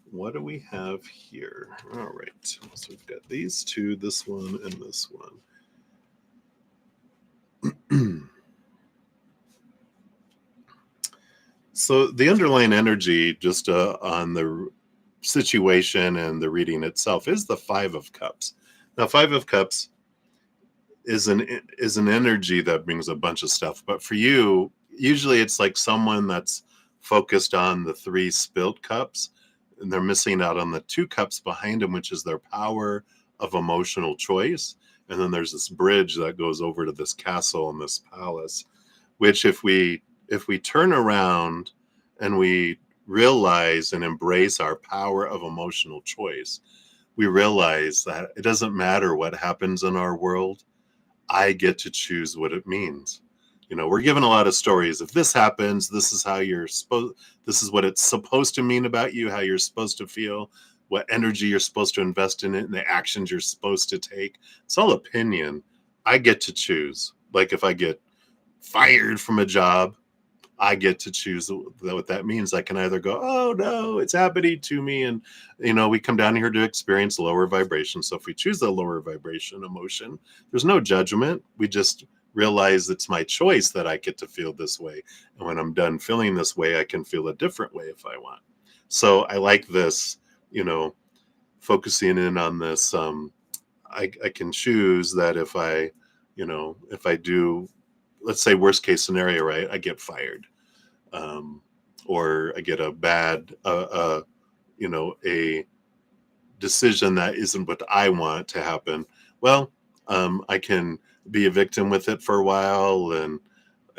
What do we have here? All right, so we've got these two, this one, and this one. So the underlying energy just on the situation and the reading itself is the Five of Cups. Now, Five of Cups is an energy that brings a bunch of stuff, but for you, usually it's like someone that's focused on the three spilled cups, and they're missing out on the two cups behind them, which is their power of emotional choice. And then there's this bridge that goes over to this castle and this palace, which if we turn around and we realize and embrace our power of emotional choice, we realize that it doesn't matter what happens in our world. I get to choose what it means. We're given a lot of stories. If this happens, this is how this is what it's supposed to mean about you, how you're supposed to feel, what energy you're supposed to invest in it, and the actions you're supposed to take. It's all opinion. I get to choose. Like if I get fired from a job, I get to choose what that means. I can either go, oh no, it's happening to me. And, we come down here to experience lower vibration. So if we choose the lower vibration emotion, there's no judgment. We just realize it's my choice that I get to feel this way. And when I'm done feeling this way, I can feel a different way if I want. So I like this, focusing in on this. I can choose that if I do, let's say worst case scenario, right? I get fired. Or I get a bad, a decision that isn't what I want to happen. Well, I can be a victim with it for a while, and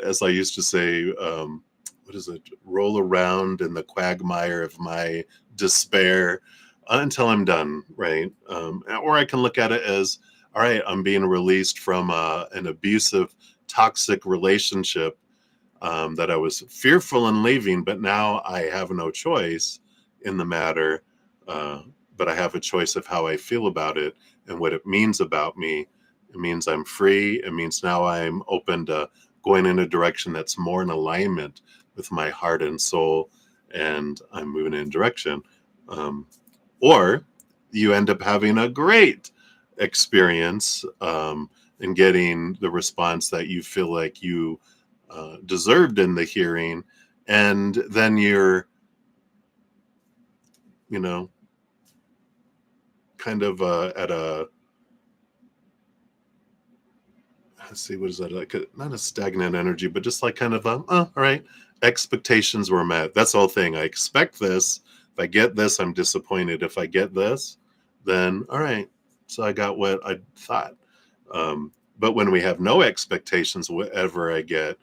as I used to say, what is it? Roll around in the quagmire of my despair until I'm done, right? Or I can look at it as, all right, I'm being released from an abusive, toxic relationship that I was fearful in leaving, but now I have no choice in the matter. Uh, but I have a choice of how I feel about it and what it means about me. It means I'm free. It means now I'm open to going in a direction that's more in alignment with my heart and soul, and I'm moving in a direction. Um, or you end up having a great experience and getting the response that you feel like you deserved in the hearing, and then you're, you know, kind of at a, let's see, what is that, like not a stagnant energy, but just like kind of a, oh, all right, expectations were met. That's the whole thing. I expect this. If I get this, I'm disappointed. If I get this, then all right, so I got what I thought. But when we have no expectations, whatever I get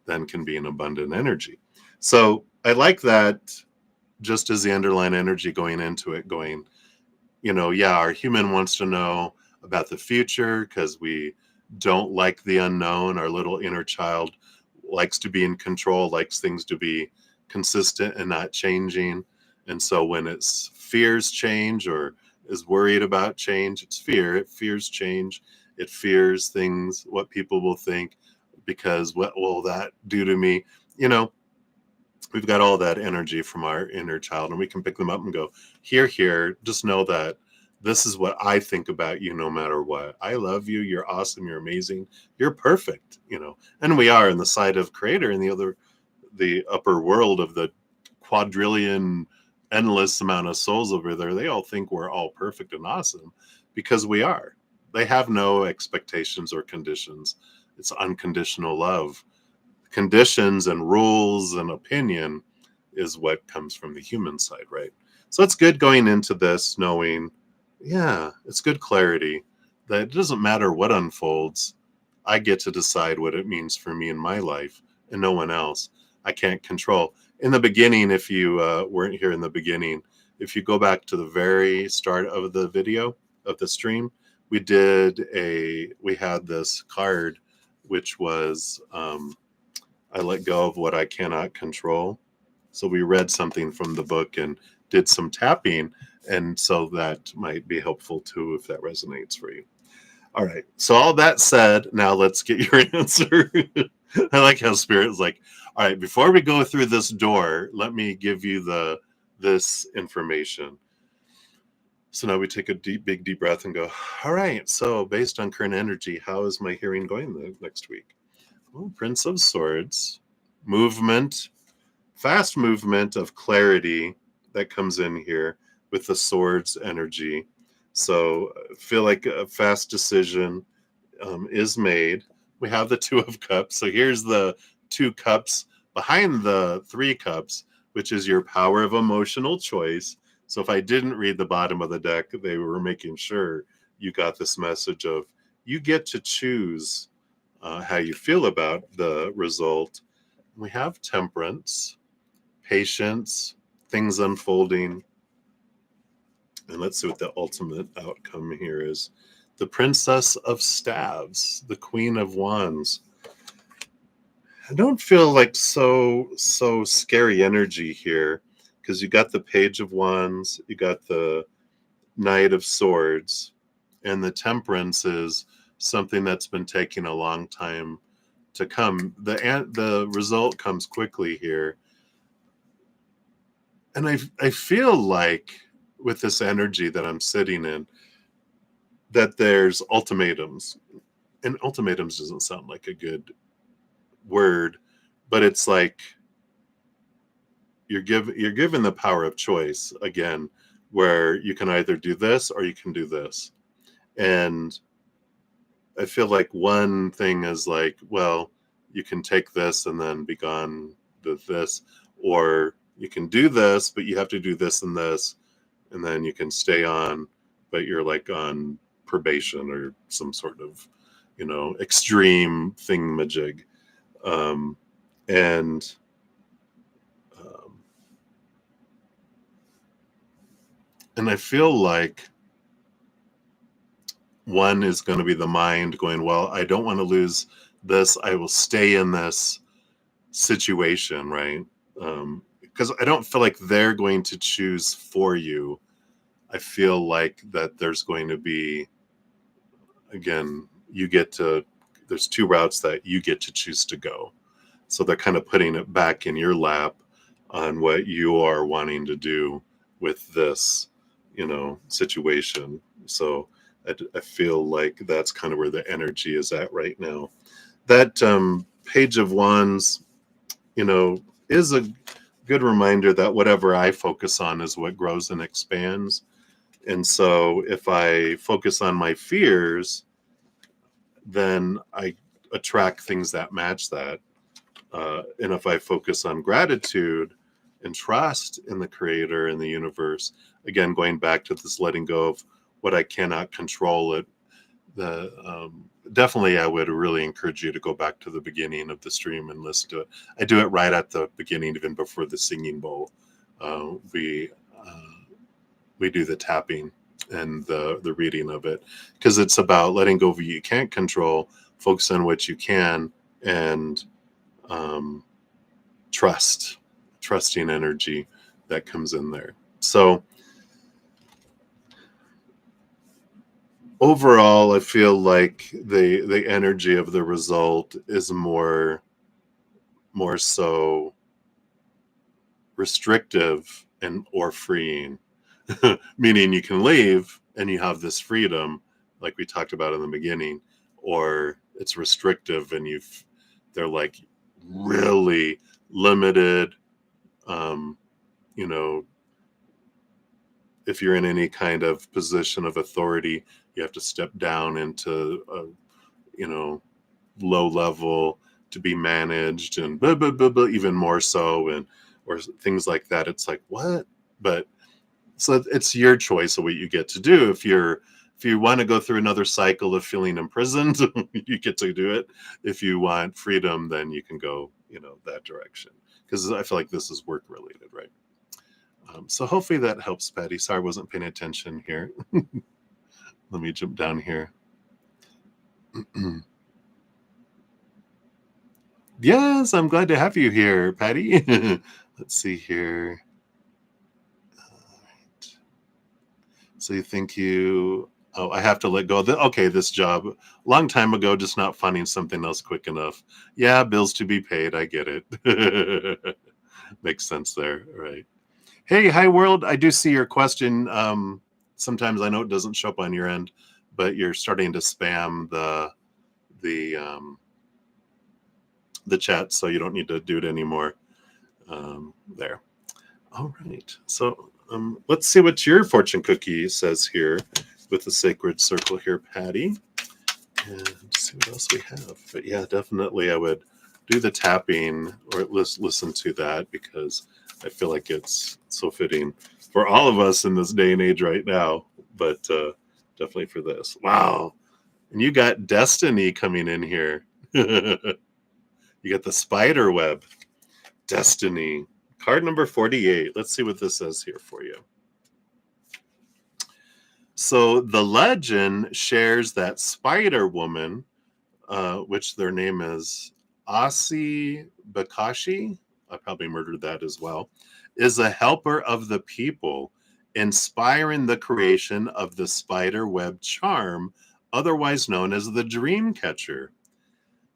then can be an abundant energy. So I like that, just as the underlying energy going into it, going, yeah, our human wants to know about the future because we don't like the unknown. Our little inner child likes to be in control, likes things to be consistent and not changing. And so when it's fears change or is worried about change, it's fear. It fears change. It fears things, what people will think, because what will that do to me? You know, we've got all that energy from our inner child, and we can pick them up and go, here, just know that this is what I think about you no matter what. I love you. You're awesome. You're amazing. You're perfect. And we are in the side of creator, in the upper world of the quadrillion endless amount of souls over there. They all think we're all perfect and awesome because we are. They have no expectations or conditions. It's unconditional love. Conditions and rules and opinion is what comes from the human side, right? So it's good going into this knowing, yeah, it's good clarity that it doesn't matter what unfolds. I get to decide what it means for me in my life and no one else. I can't control. In the beginning, if you weren't here in the beginning, if you go back to the very start of the video of the stream, we had this card, which was, I let go of what I cannot control. So we read something from the book and did some tapping. And so that might be helpful too, if that resonates for you. All right. So all that said, now let's get your answer. I like how Spirit is like, all right, before we go through this door, let me give you this information. So now we take a big deep breath and go, all right, so based on current energy, how is my hearing going the next week? Well, Prince of Swords, movement, fast movement of clarity that comes in here with the swords energy. So I feel like a fast decision is made. We have the Two of Cups. So here's the Two Cups behind the Three Cups, which is your power of emotional choice. So if I didn't read the bottom of the deck, they were making sure you got this message of you get to choose how you feel about the result. We have Temperance, patience, things unfolding. And let's see what the ultimate outcome here is. The Princess of Staves, the Queen of Wands. I don't feel like so scary energy here, because you got the Page of Wands, you got the Knight of Swords, and the Temperance is something that's been taking a long time to come. The result comes quickly here. And I feel like with this energy that I'm sitting in, that there's ultimatums. And ultimatums doesn't sound like a good word, but it's like you're given the power of choice again, where you can either do this or you can do this. And I feel like one thing is like, well, you can take this and then be gone with this, or you can do this, but you have to do this, and then you can stay on, but you're like on probation or some sort of, extreme thingamajig. And um, and I feel like one is going to be the mind going, well, I don't want to lose this. I will stay in this situation, right? Because I don't feel like they're going to choose for you. I feel like that there's going to be, again, there's two routes that you get to choose to go. So they're kind of putting it back in your lap on what you are wanting to do with this, situation. So I feel like that's kind of where the energy is at right now. That Page of Wands, is a good reminder that whatever I focus on is what grows and expands. And so if I focus on my fears, then I attract things that match that. And if I focus on gratitude and trust in the creator and the universe, again, going back to this letting go of what I cannot control, definitely I would really encourage you to go back to the beginning of the stream and listen to it. I do it right at the beginning, even before the singing bowl. We do the tapping and the reading of it, because it's about letting go of what you can't control, focus on what you can, and trusting energy that comes in there. So overall, I feel like the energy of the result is more so restrictive and or freeing. Meaning you can leave and you have this freedom, like we talked about in the beginning, or it's restrictive and they're like really limited. You know, if you're in any kind of position of authority, you have to step down into a, low level to be managed, and blah, blah, blah, blah, even more so, and or things like that. It's like, what? But so it's your choice of what you get to do. If you want to go through another cycle of feeling imprisoned, you get to do it. If you want freedom, then you can go, that direction. Because I feel like this is work related, right? So hopefully that helps, Patty. Sorry, I wasn't paying attention here. Let me jump down here. Yes, I'm glad to have you here, Patty. Let's see here. All right. So you think I have to let go of this job. Long time ago, just not finding something else quick enough. Yeah, bills to be paid. I get it. Makes sense there. Right. Hey, hi world. I do see your question. Sometimes I know it doesn't show up on your end, but you're starting to spam the chat, so you don't need to do it anymore. There. All right. So let's see what your fortune cookie says here with the sacred circle here, Patty. And see what else we have. But yeah, definitely I would do the tapping or listen to that, because I feel like it's so fitting for all of us in this day and age right now, but definitely for this. Wow. And you got destiny coming in here. You got the spider web. Destiny. Card number 48. Let's see what this says here for you. So the legend shares that Spider Woman, which their name is Asi Bakashi, I probably murdered that as well, is a helper of the people, inspiring the creation of the spider web charm, otherwise known as the dream catcher.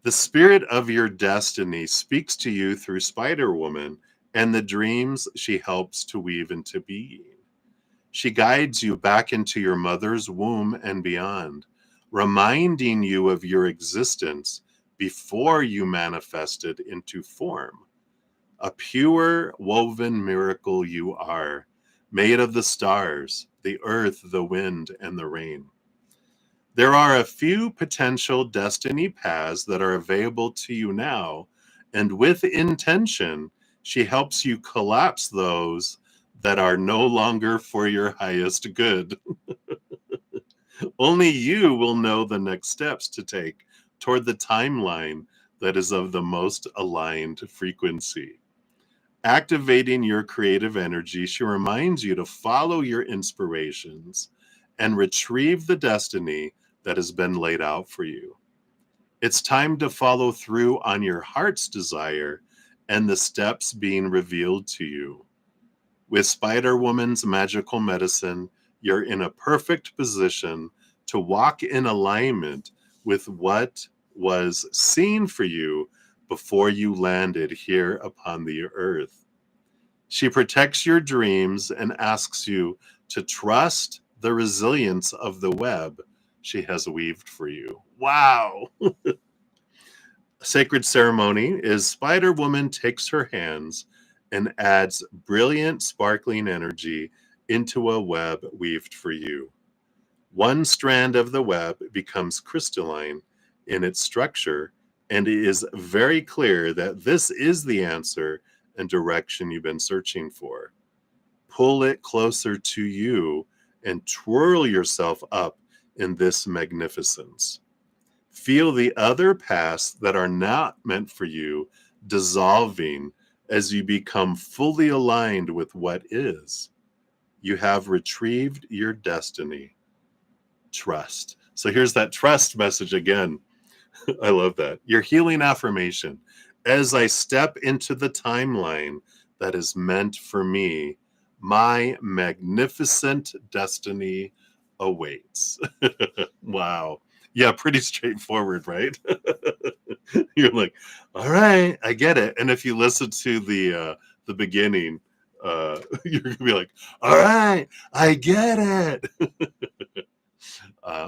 The spirit of your destiny speaks to you through Spider Woman and the dreams she helps to weave into being. She guides you back into your mother's womb and beyond, reminding you of your existence before you manifested into form. A pure woven miracle you are, made of the stars, the earth, the wind, and the rain. There are a few potential destiny paths that are available to you now, and with intention, she helps you collapse those that are no longer for your highest good. Only you will know the next steps to take toward the timeline that is of the most aligned frequency. Activating your creative energy, she reminds you to follow your inspirations and retrieve the destiny that has been laid out for you. It's time to follow through on your heart's desire and the steps being revealed to you. With Spider Woman's magical medicine, you're in a perfect position to walk in alignment with what was seen for you before you landed here upon the earth. She protects your dreams and asks you to trust the resilience of the web she has weaved for you. Wow. Sacred ceremony is Spider Woman takes her hands and adds brilliant, sparkling energy into a web weaved for you. One strand of the web becomes crystalline in its structure, and it is very clear that this is the answer and direction you've been searching for. Pull it closer to you and twirl yourself up in this magnificence. Feel the other paths that are not meant for you dissolving as you become fully aligned with what is. You have retrieved your destiny. Trust. So here's that trust message again. I love that. Your healing affirmation. As I step into the timeline that is meant for me, my magnificent destiny awaits. Wow. Yeah, pretty straightforward, right? You're like, all right, I get it. And if you listen to the beginning, you're gonna be like, all right, I get it.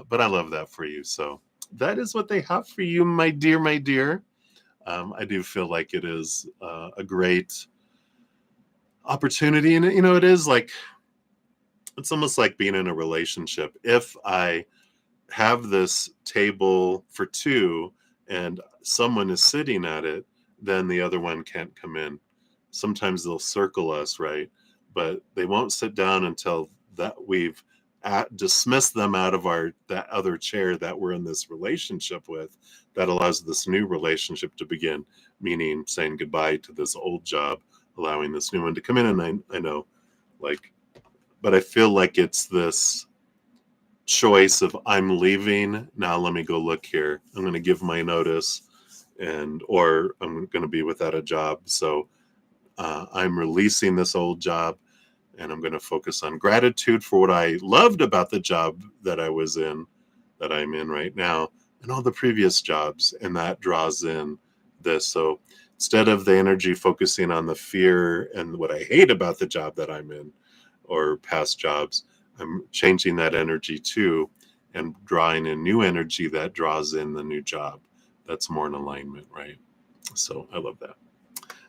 But I love that for you. So that is what they have for you, my dear, my dear. I do feel like it is a great opportunity, and it is like it's almost like being in a relationship. If I have this table for two and someone is sitting at it, then the other one can't come in. Sometimes they'll circle us, right? But they won't sit down until that we've dismissed them out of that other chair that we're in this relationship with. That allows this new relationship to begin, meaning saying goodbye to this old job, allowing this new one to come in. And I know, like, but I feel like it's this choice of I'm leaving now, let me go look here, I'm going to give my notice, or I'm going to be without a job, so I'm releasing this old job and I'm going to focus on gratitude for what I loved about the job that I'm in right now, and all the previous jobs, and that draws in this. So instead of the energy focusing on the fear and what I hate about the job that I'm in or past jobs, I'm changing that energy too and drawing in new energy that draws in the new job. That's more in alignment, right? So I love that.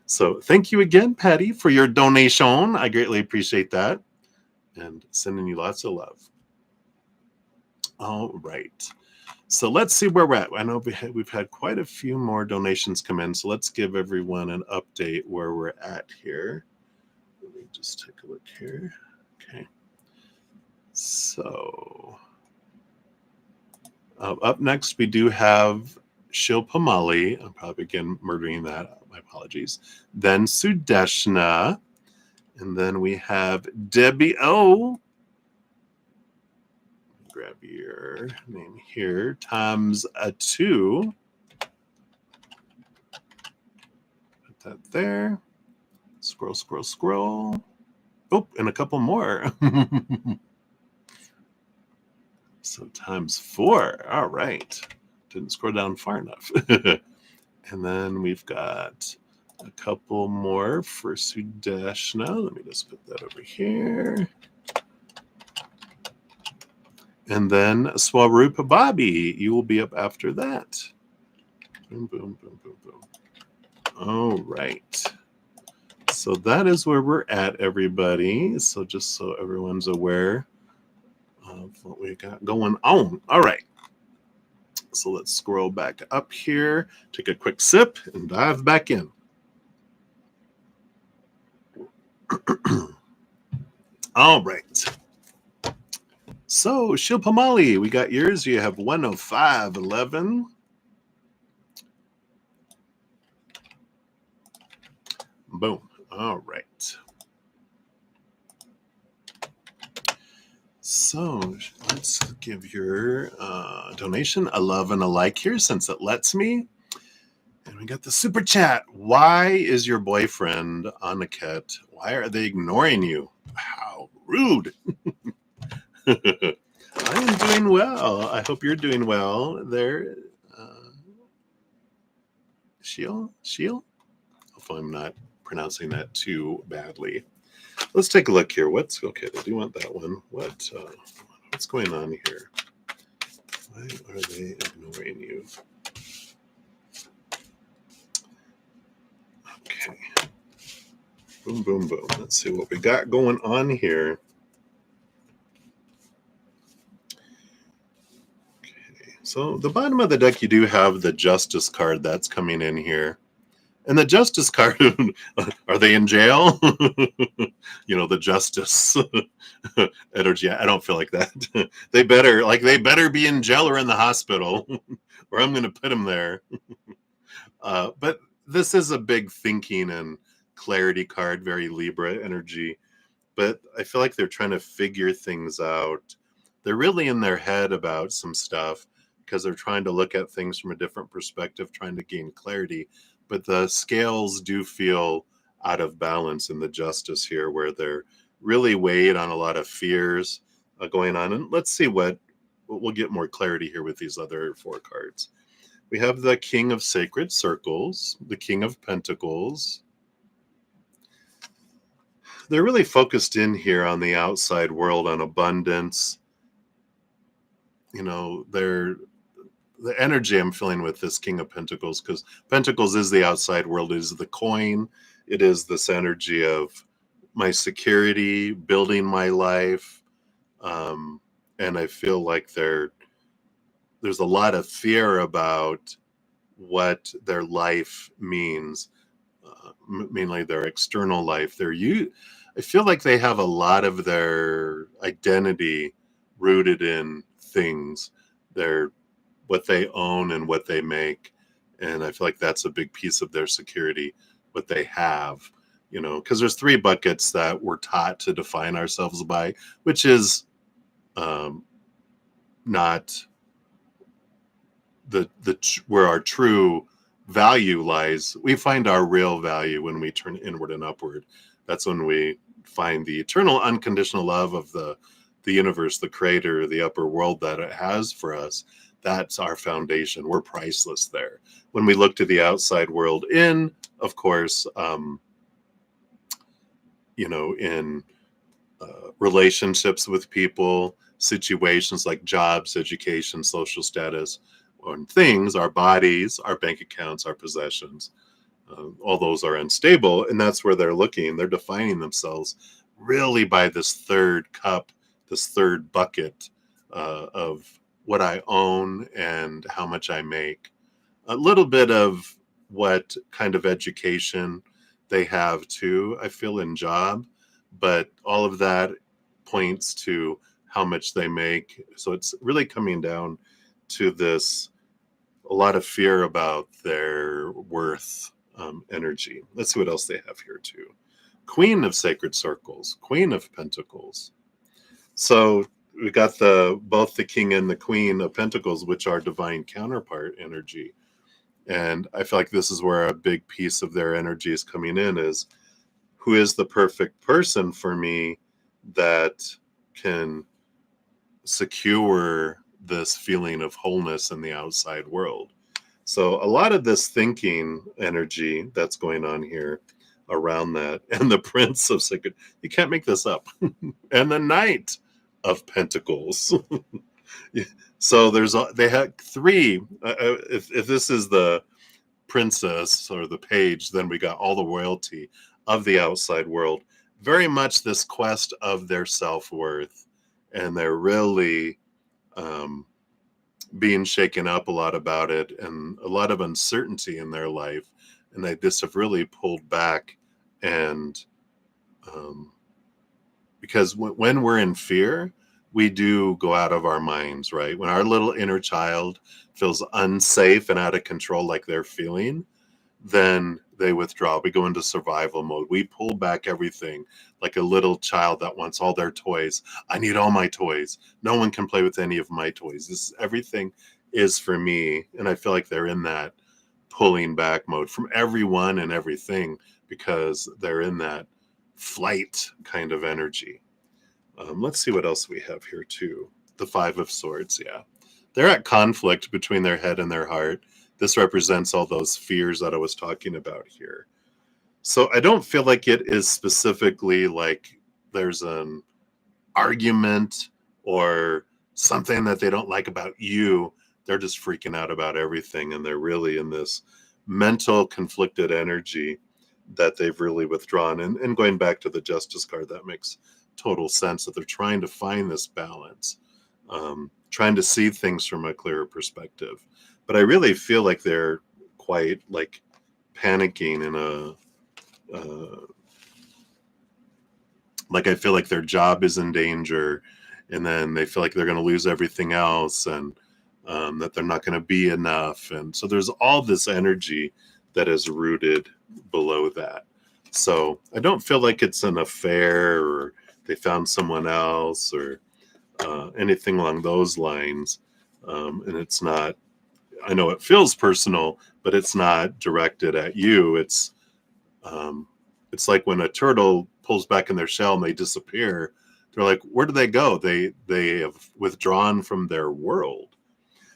So thank you again, Patty, for your donation. I greatly appreciate that. And sending you lots of love. All right. So let's see where we're at. I know we've had quite a few more donations come in. So let's give everyone an update where we're at here. Let me just take a look here. Okay. So up next, we do have Shilpamali. I'm probably again murdering that. My apologies. Then Sudeshna. And then we have Debbie O. Grab your name here. Times a 2. Put that there. Scroll, scroll, scroll. Oh, and a couple more. So times 4. All right. Didn't scroll down far enough. And then we've got a couple more for Sudeshna. Let me just put that over here. And then Swarupa Bobby, you will be up after that. Boom, boom, boom, boom, boom. All right. So that is where we're at, everybody. So just so everyone's aware of what we got going on. All right. So let's scroll back up here, take a quick sip, and dive back in. All right. So, Shilpamali, we got yours. You have 105.11. Boom. All right. So, let's give your donation a love and a like here since it lets me. And we got the super chat. Why is your boyfriend on the cat? Why are they ignoring you? How rude. I am doing well. I hope you're doing well there. Sheil? Hopefully I'm not pronouncing that too badly. Let's take a look here. What's okay? I do want that one. What's going on here? Why are they ignoring you? Okay. Boom, boom, boom. Let's see what we got going on here. Okay. So the bottom of the deck, you do have the Justice card that's coming in here. And the Justice card, are they in jail? The Justice energy. I don't feel like that. They better be in jail or in the hospital, or I'm going to put them there. But this is a big thinking and clarity card, very Libra energy. But I feel like they're trying to figure things out. They're really in their head about some stuff because they're trying to look at things from a different perspective, trying to gain clarity. But the scales do feel out of balance in the Justice here, where they're really weighed on a lot of fears going on. And let's see what we'll get more clarity here with these other four cards. We have the King of Sacred Circles, the King of Pentacles. They're really focused in here on the outside world, on abundance. The energy I'm feeling with this King of Pentacles, because Pentacles is the outside world, it is the coin. It is this energy of my security, building my life. And I feel like there's a lot of fear about what their life means, mainly their external life. I feel like they have a lot of their identity rooted in things. They're what they own and what they make. And I feel like that's a big piece of their security, what they have, because there's three buckets that we're taught to define ourselves by, which is not where our true value lies. We find our real value when we turn inward and upward. That's when we find the eternal unconditional love of the universe, the creator, the upper world that it has for us. That's our foundation. We're priceless there. When we look to the outside world of course, in relationships with people, situations like jobs, education, social status, on things, our bodies, our bank accounts, our possessions, all those are unstable. And that's where they're looking. They're defining themselves really by this third cup, this third bucket of what I own and how much I make. A little bit of what kind of education they have too, I feel, in job, but all of that points to how much they make. So it's really coming down to a lot of fear about their worth energy. Let's see what else they have here too. Queen of Sacred Circles, Queen of Pentacles. So we got both the King and the Queen of Pentacles, which are divine counterpart energy. And I feel like this is where a big piece of their energy is coming in, is who is the perfect person for me that can secure this feeling of wholeness in the outside world. So a lot of this thinking energy that's going on here around that, and the Prince of Sacred, you can't make this up, and the Knight of Pentacles. So they have three. If this is the princess or the page, then we got all the royalty of the outside world. Very much this quest of their self-worth, and they're really being shaken up a lot about it, and a lot of uncertainty in their life, and they just have really pulled back. And because when we're in fear, we do go out of our minds, right? When our little inner child feels unsafe and out of control, like they're feeling, then they withdraw. We go into survival mode. We pull back everything like a little child that wants all their toys. I need all my toys. No one can play with any of my toys. This everything is for me. And I feel like they're in that pulling back mode from everyone and everything because they're in that flight kind of energy. Let's see what else we have here too. The Five of Swords, yeah. They're at conflict between their head and their heart. This represents all those fears that I was talking about here. So I don't feel like it is specifically like there's an argument or something that they don't like about you. They're just freaking out about everything, and they're really in this mental conflicted energy that they've really withdrawn. And going back to the Justice card, that makes total sense that they're trying to find this balance, trying to see things from a clearer perspective. But I really feel like they're quite like panicking in like I feel like their job is in danger, and then they feel like they're going to lose everything else, and that they're not going to be enough. And so there's all this energy that is rooted below that. So I don't feel like it's an affair or they found someone else or anything along those lines. And it's not, I know it feels personal, but it's not directed at you. It's like when a turtle pulls back in their shell and they disappear. They're like, where do they go? They have withdrawn from their world.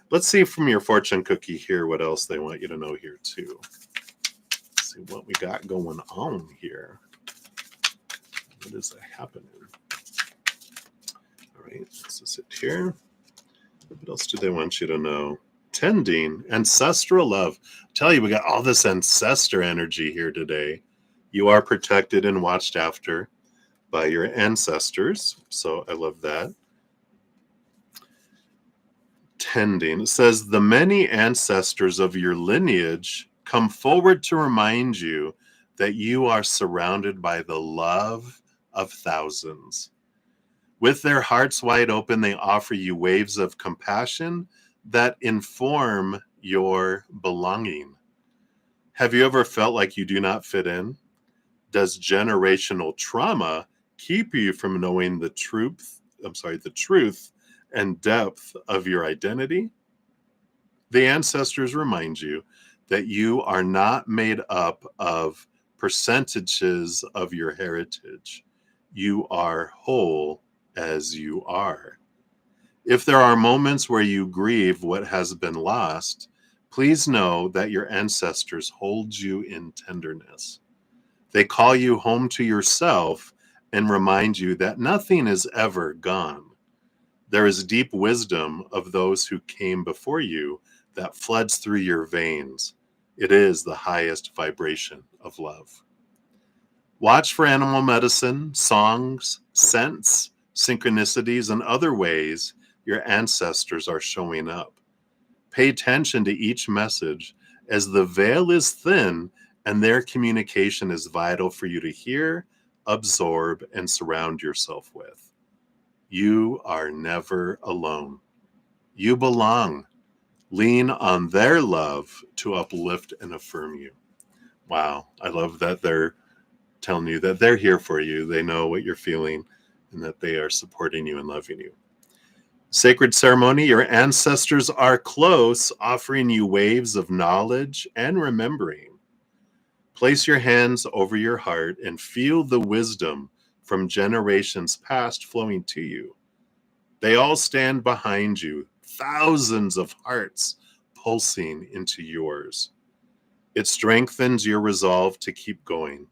Let's see from your fortune cookie here what else they want you to know here too. Let's see what we got going on here. What is happening? All right, let's just sit here. What else do they want you to know? Tending, ancestral love. I tell you, we got all this ancestor energy here today. You are protected and watched after by your ancestors. So I love that. Tending. It says, the many ancestors of your lineage come forward to remind you that you are surrounded by the love of thousands. With their hearts wide open, they offer you waves of compassion that inform your belonging. Have you ever felt like you do not fit in? Does generational trauma keep you from knowing the truth and depth of your identity? The ancestors remind you that you are not made up of percentages of your heritage. You are whole as you are. If there are moments where you grieve what has been lost, please know that your ancestors hold you in tenderness. They call you home to yourself and remind you that nothing is ever gone. There is deep wisdom of those who came before you that floods through your veins. It is the highest vibration of love. Watch for animal medicine, songs, scents, synchronicities, and other ways your ancestors are showing up. Pay attention to each message as the veil is thin and their communication is vital for you to hear, absorb, and surround yourself with. You are never alone. You belong. Lean on their love to uplift and affirm you. Wow, I love that they're telling you that they're here for you. They know what you're feeling and that they are supporting you and loving you. Sacred ceremony, your ancestors are close, offering you waves of knowledge and remembering. Place your hands over your heart and feel the wisdom from generations past flowing to you. They all stand behind you, thousands of hearts pulsing into yours. It strengthens your resolve to keep going.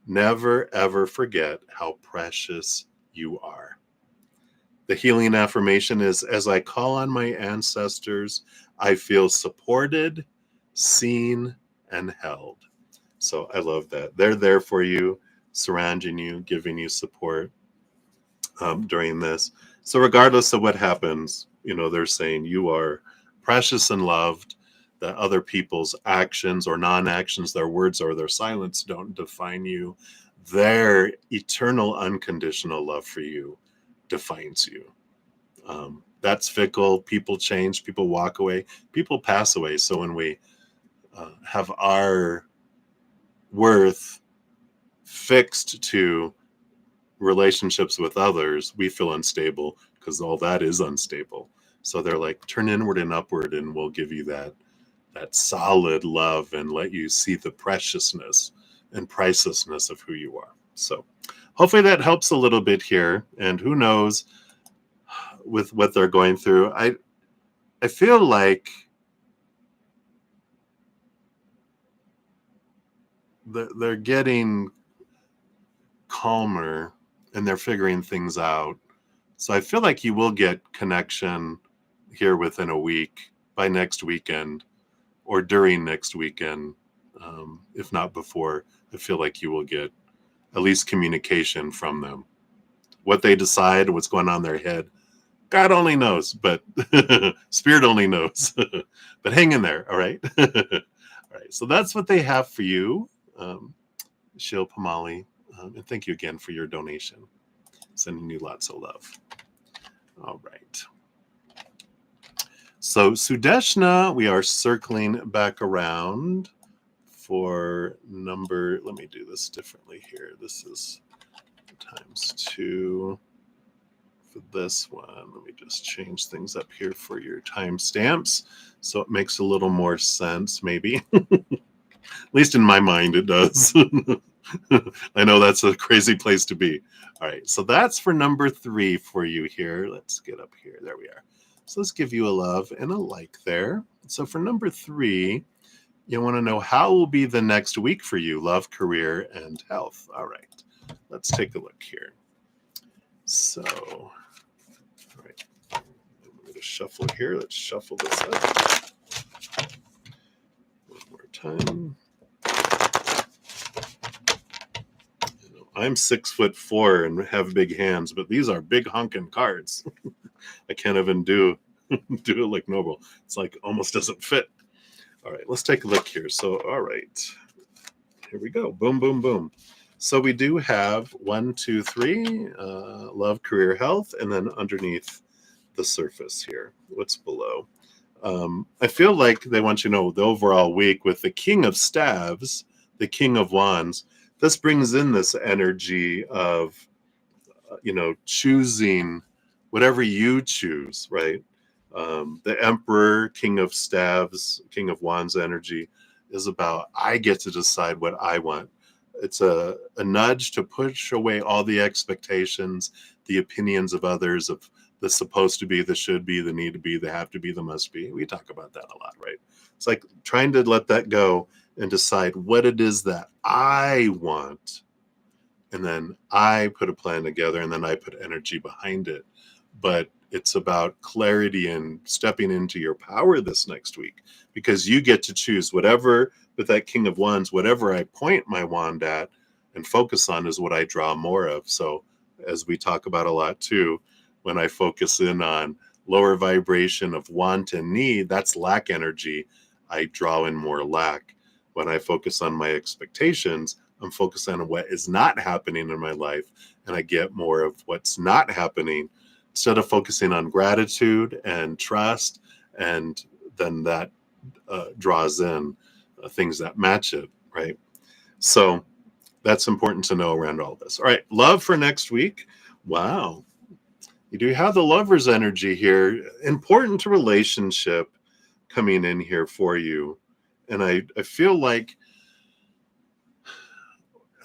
Never, ever forget how precious you are. The healing affirmation is, as I call on my ancestors, I feel supported, seen, and held. So I love that. They're there for you, surrounding you, giving you support during this. So regardless of what happens, they're saying you are precious and loved, that other people's actions or non-actions, their words or their silence don't define you. Their eternal unconditional love for you defines you. That's fickle. People change, people walk away, people pass away. So when we have our worth fixed to relationships with others, we feel unstable because all that is unstable. So they're like, turn inward and upward, and we'll give you that solid love and let you see the preciousness and pricelessness of who you are. So hopefully that helps a little bit here. And who knows, with what they're going through, I feel like they're getting calmer and they're figuring things out. So I feel like you will get connection here within a week, by next weekend, or during next weekend, if not before. I feel like you will get at least communication from them. What they decide, what's going on in their head, God only knows, but Spirit only knows. But hang in there, all right? All right, so that's what they have for you, Shil Pamali. And thank you again for your donation. Sending you lots of love. All right. So Sudeshna, we are circling back around for number, let me do this differently here. This is ×2 for this one. Let me just change things up here for your timestamps so it makes a little more sense, maybe. At least in my mind, it does. I know that's a crazy place to be. All right, so that's for number 3 for you here. Let's get up here. There we are. So let's give you a love and a like there. So for number 3, you want to know how will be the next week for you, love, career, and health. All right, let's take a look here. So, all right, I'm going to shuffle here. Let's shuffle this up. One more time. I'm 6'4" and have big hands, but these are big honking cards. I can't even do it like normal. It's like almost doesn't fit. All right, let's take a look here. So, all right, here we go. Boom, boom, boom. So we do have 1, 2, 3, love, career, health, and then underneath the surface here, what's below. I feel like they want you to know the overall week with the King of Staves, the King of Wands. This brings in this energy of, choosing whatever you choose, right? The Emperor, King of Staves, King of Wands energy is about, I get to decide what I want. It's a nudge to push away all the expectations, the opinions of others, of the supposed to be, the should be, the need to be, the have to be, the must be. We talk about that a lot, right? It's like trying to let that go and decide what it is that I want. And then I put a plan together and then I put energy behind it. But it's about clarity and stepping into your power this next week, because you get to choose whatever, with that King of Wands, whatever I point my wand at and focus on is what I draw more of. So as we talk about a lot too, when I focus in on lower vibration of want and need, that's lack energy. I draw in more lack. When I focus on my expectations, I'm focused on what is not happening in my life, and I get more of what's not happening instead of focusing on gratitude and trust, and then that draws in things that match it, right? So that's important to know around all this. All right, love for next week. Wow. You do have the lover's energy here. Important to relationship coming in here for you. And I feel like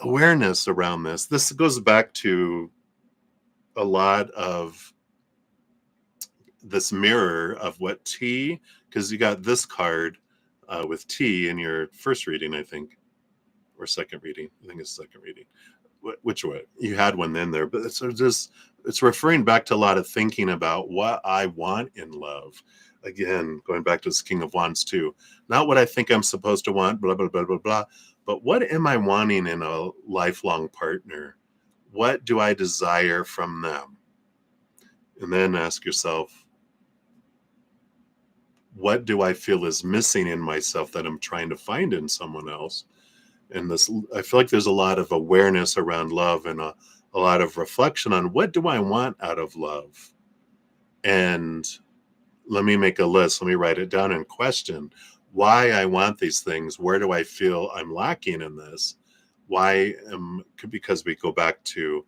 awareness around this. This goes back to a lot of this mirror of what T, because you got this card with T in your first reading, I think, or second reading. I think it's second reading. Which way? You had one in there, but it's referring back to a lot of thinking about what I want in love. Again, going back to this King of Wands too. Not what I think I'm supposed to want, blah, blah, blah, blah, blah, but what am I wanting in a lifelong partner? What do I desire from them? And then ask yourself, what do I feel is missing in myself that I'm trying to find in someone else? And this, I feel like there's a lot of awareness around love and a lot of reflection on what do I want out of love? And let me make a list. Let me write it down and question why I want these things. Where do I feel I'm lacking in this? Because we go back to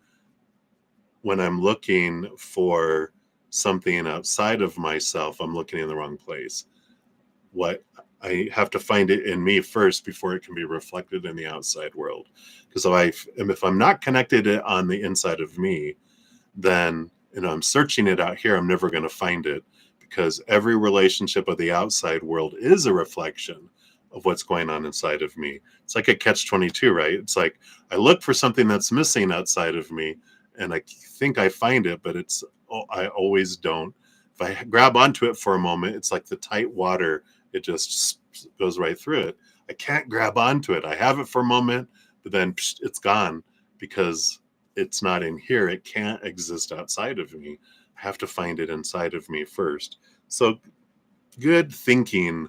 when I'm looking for something outside of myself, I'm looking in the wrong place. What I have to find it in me first before it can be reflected in the outside world. Because if I'm not connected on the inside of me, then I'm searching it out here, I'm never going to find it, because every relationship of the outside world is a reflection of what's going on inside of me. It's like a catch-22, right? It's like I look for something that's missing outside of me and I think I find it, but I always don't. If I grab onto it for a moment, it's like the tight water, it just goes right through it. I can't grab onto it. I have it for a moment, but then it's gone because it's not in here. It can't exist outside of me. I have to find it inside of me first. So good thinking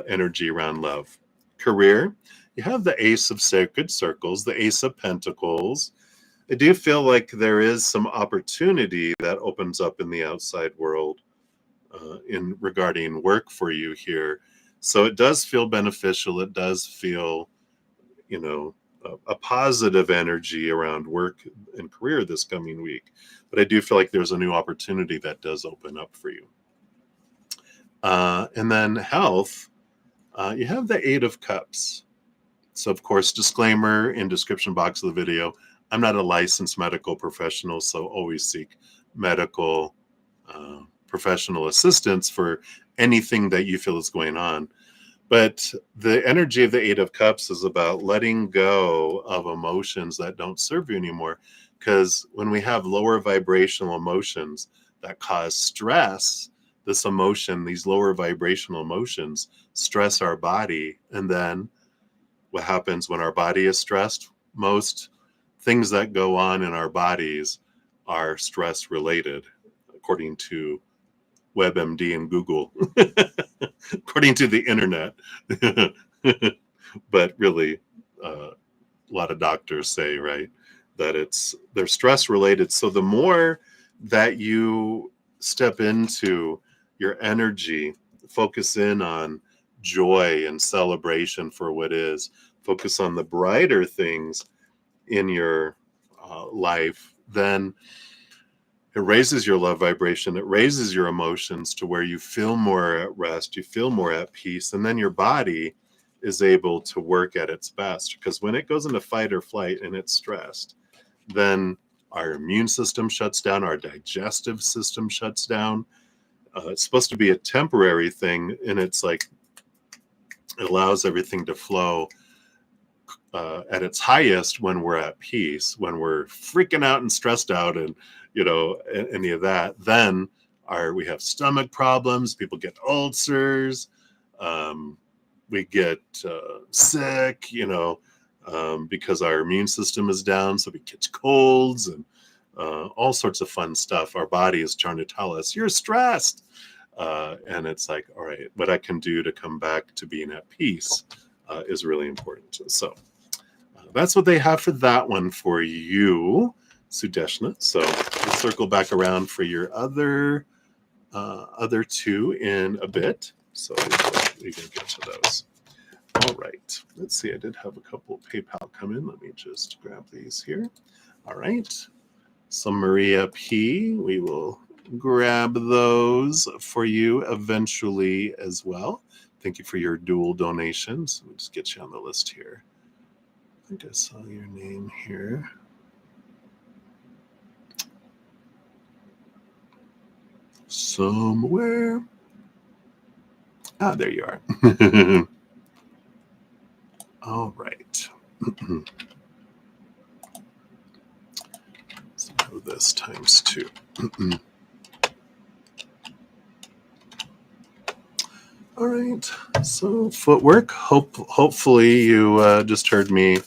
energy around love. Career, you have the Ace of Sacred Circles, the Ace of Pentacles. I do feel like there is some opportunity that opens up in the outside world in regarding work for you here. So it does feel beneficial. It does feel, a positive energy around work and career this coming week. But I do feel like there's a new opportunity that does open up for you. And then health, you have the Eight of Cups. So, of course, disclaimer in description box of the video, I'm not a licensed medical professional, so always seek medical professional assistance for anything that you feel is going on. But the energy of the Eight of Cups is about letting go of emotions that don't serve you anymore. Because when we have lower vibrational emotions that cause stress, these lower vibrational emotions stress our body. And then what happens when our body is stressed? Most things that go on in our bodies are stress related, according to WebMD and Google, according to the internet. But really, a lot of doctors say, right, that they're stress related. So the more that you step into your energy, focus in on joy and celebration for what is, focus on the brighter things in your life, then it raises your love vibration. It raises your emotions to where you feel more at rest, you feel more at peace, and then your body is able to work at its best. Because when it goes into fight or flight and it's stressed, then our immune system shuts down, our digestive system shuts down. It's supposed to be a temporary thing, and it's like it allows everything to flow at its highest when we're at peace. When we're freaking out and stressed out and any of that, then we have stomach problems, people get ulcers, we get sick, because our immune system is down, so we catch colds and all sorts of fun stuff. Our body is trying to tell us you're stressed, and it's like, all right, what I can do to come back to being at peace is really important. So that's what they have for that one for you, Sudeshna. So we'll circle back around for your other two in a bit. So we can get to those. All right. Let's see. I did have a couple of PayPal come in. Let me just grab these here. All right. So Maria P, we will grab those for you eventually as well. Thank you for your dual donations. Let me just get you on the list here. I think I saw your name here. Somewhere. Ah, there you are. All right. So this times 2. All right. So footwork. Hopefully you just heard me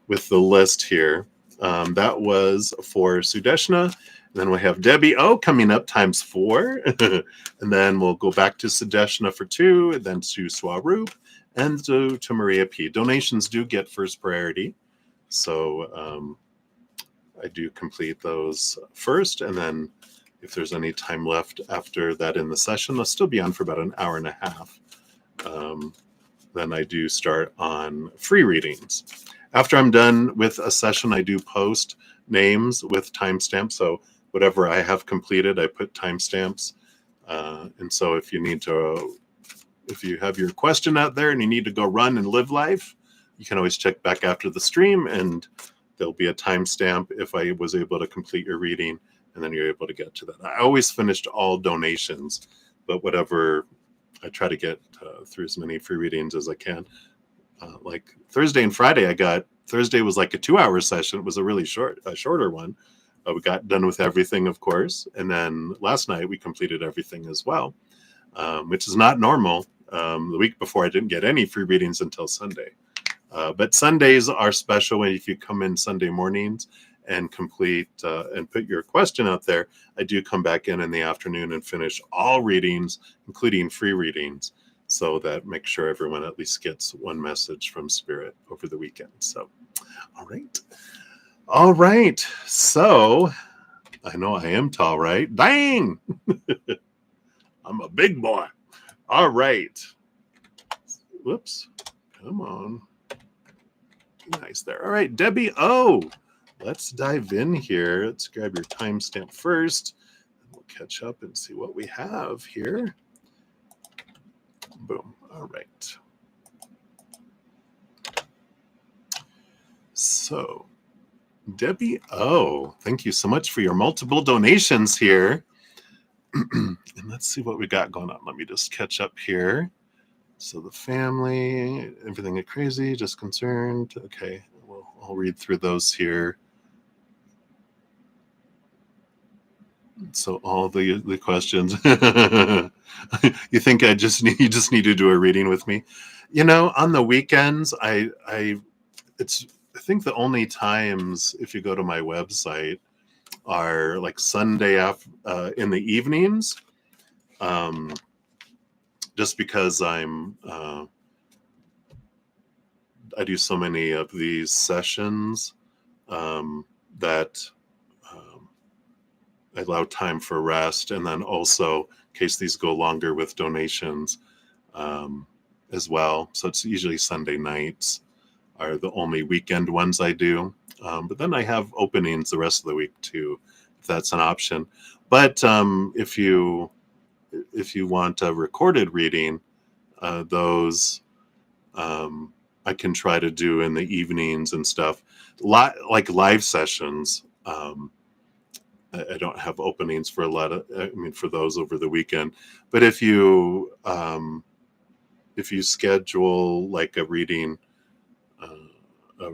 with the list here. That was for Sudeshna. And then we have Debbie O coming up times 4. And then we'll go back to Sudeshna for 2, and then to Swaroop, and to Maria P. Donations do get first priority. So I do complete those first, and then if there's any time left after that in the session, I'll still be on for about an hour and a half. Then I do start on free readings. After I'm done with a session, I do post names with timestamps. So whatever I have completed, I put timestamps. And so if you have your question out there and you need to go run and live life, you can always check back after the stream and there'll be a timestamp if I was able to complete your reading, and then you're able to get to that. I always finished all donations, but whatever, I try to get through as many free readings as I can. Like Thursday and Friday, Thursday was like a 2-hour session. It was a shorter one. We got done with everything, of course. And then last night we completed everything as well, which is not normal. The week before I didn't get any free readings until Sunday. But Sundays are special if you come in Sunday mornings and complete and put your question out there. I do come back in the afternoon and finish all readings, including free readings, so that make sure everyone at least gets one message from Spirit over the weekend. So, all right. So I know I am tall, right? Dang! I'm a big boy. All right. Whoops. Come on. Nice there. All right, Debbie O. Let's dive in here. Let's grab your timestamp first. We'll catch up and see what we have here. Boom. All right. So, Debbie O, thank you so much for your multiple donations here. And let's see what we got going on. Let me just catch up here. So the family, everything crazy, just concerned. Okay, well, I'll read through those here. So all the questions. You think you just need to do a reading with me? On the weekends, I think the only times, if you go to my website, are like Sunday in the evenings. Just because I do so many of these sessions that I allow time for rest, and then also in case these go longer with donations as well. So it's usually Sunday nights are the only weekend ones I do. But then I have openings the rest of the week too, if that's an option. But if you want a recorded reading, those I can try to do in the evenings and stuff. Like live sessions, I don't have openings for for those over the weekend. But if you schedule like a reading, a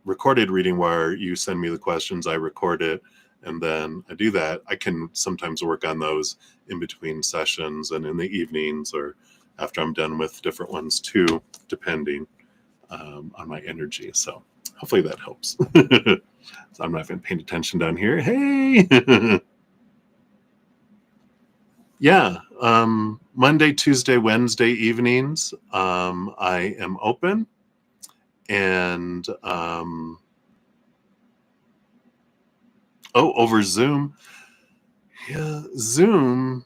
recorded reading where you send me the questions, I record it, and then I do that, I can sometimes work on those in between sessions and in the evenings or after I'm done with different ones too, depending on my energy. So hopefully that helps. So I'm not even paying attention down here. Hey! Yeah. Monday, Tuesday, Wednesday evenings, I am open. And over Zoom. Yeah, Zoom.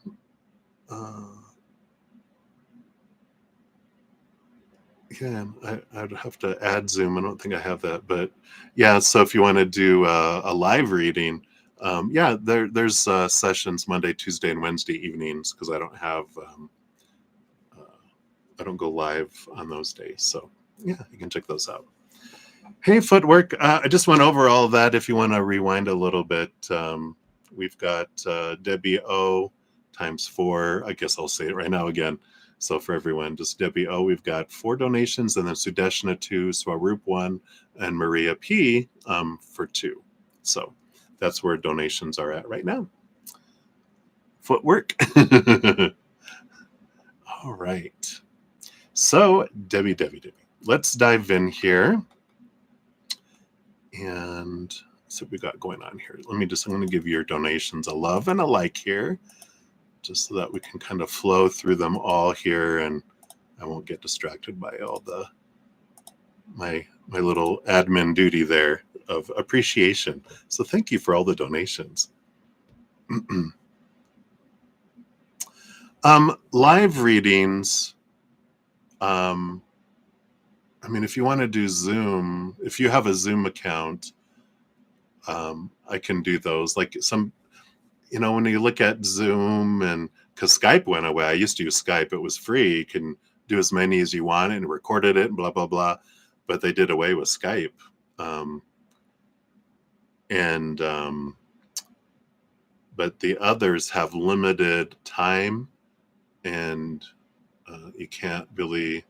Yeah, I'd have to add Zoom. I don't think I have that, but yeah. So if you want to do a live reading, yeah, there's sessions Monday, Tuesday, and Wednesday evenings because I don't have, I don't go live on those days. So yeah, you can check those out. Hey, Footwork. I just went over all of that. If you want to rewind a little bit, we've got Debbie O times 4. I guess I'll say it right now again. So for everyone, just Debbie O, we've got 4 donations, and then Sudeshna 2, Swaroop 1, and Maria P for 2. So that's where donations are at right now. Footwork. All right. So Debbie, let's dive in here. And so we got going on here. I'm going to give your donations a love and a like here, just so that we can kind of flow through them all here, and I won't get distracted by all my little admin duty there of appreciation. So thank you for all the donations. Live readings. I mean, if you want to do Zoom, if you have a Zoom account, I can do those. Like when you look at Zoom, and because Skype went away, I used to use Skype. It was free. You can do as many as you want and recorded it and blah, blah, blah. But they did away with Skype. But the others have limited time, and you can't really,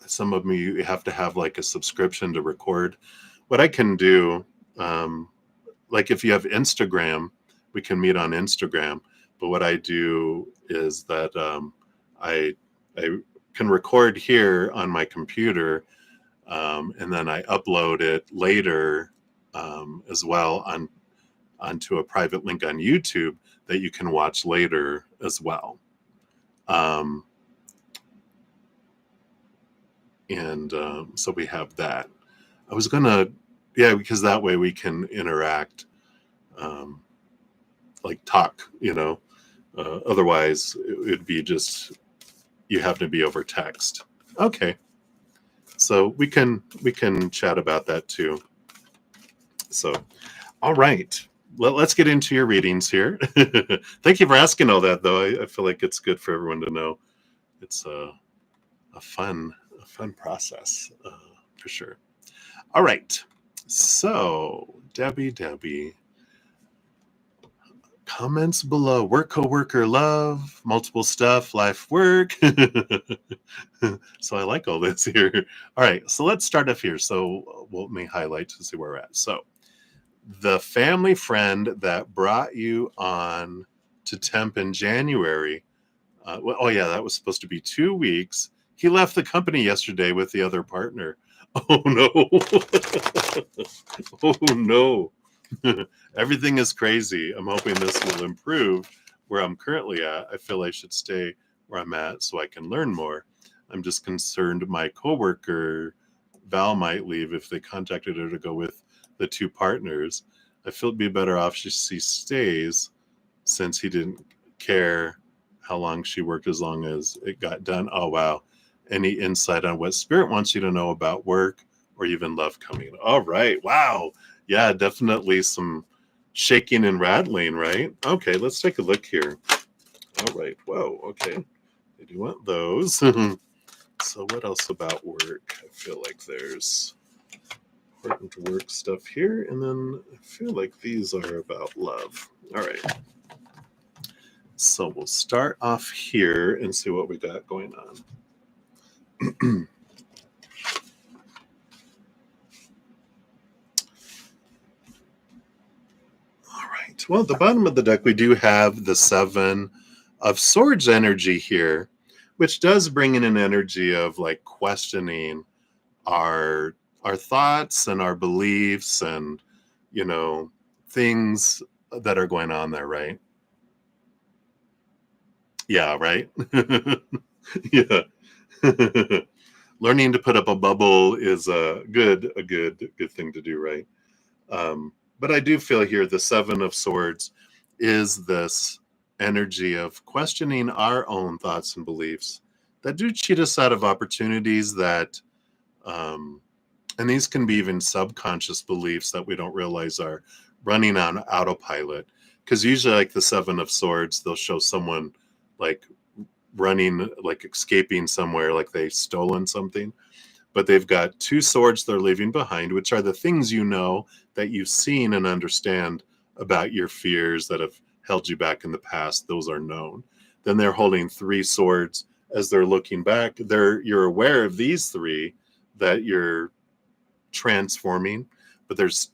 some of them you have to have like a subscription to record. What I can do, like if you have Instagram, we can meet on Instagram. But what I do is that I can record here on my computer, and then I upload it later as well onto a private link on YouTube that you can watch later as well. So we have that. I was gonna, because that way we can interact, like talk, otherwise it would be just, you have to be over text. Okay. So we can chat about that too. So, all right. Let's get into your readings here. Thank you for asking all that, though. I feel like it's good for everyone to know. It's a fun process, for sure. All right. So, Debbie, comments below. Work, coworker, love, multiple stuff, life, work. So I like all this here. All right. So let's start off here. So let me highlight to see where we're at. So the family friend that brought you on to temp in January. That was supposed to be 2 weeks. He left the company yesterday with the other partner. Oh no. Oh no. Everything is crazy. I'm hoping this will improve where I'm currently at. I feel I should stay where I'm at so I can learn more. I'm just concerned my coworker Val might leave if they contacted her to go with the two partners. I feel it'd be better off she stays, since he didn't care how long she worked as long as it got done. Oh, wow. Any insight on what spirit wants you to know about work or even love coming? All right. Wow. Yeah, definitely some shaking and rattling, right? Okay, let's take a look here. All right. Whoa. Okay. I do want those. So what else about work? I feel like there's important work stuff here. And then I feel like these are about love. All right. So we'll start off here and see what we got going on. All right. Well, at the bottom of the deck, we do have the 7 of Swords energy here, which does bring in an energy of like questioning our thoughts and our beliefs and, things that are going on there, right? Yeah, right? Yeah. Learning to put up a bubble is a good thing to do, right? But I do feel here the 7 of Swords is this energy of questioning our own thoughts and beliefs that do cheat us out of opportunities that, and these can be even subconscious beliefs that we don't realize are running on autopilot. Because usually, like the 7 of Swords, they'll show someone like running, like escaping somewhere, like they've stolen something. But they've got 2 swords they're leaving behind, which are the things that you've seen and understand about your fears that have held you back in the past. Those are known. Then they're holding 3 swords as they're looking back. You're aware of these 3 that you're transforming, but there's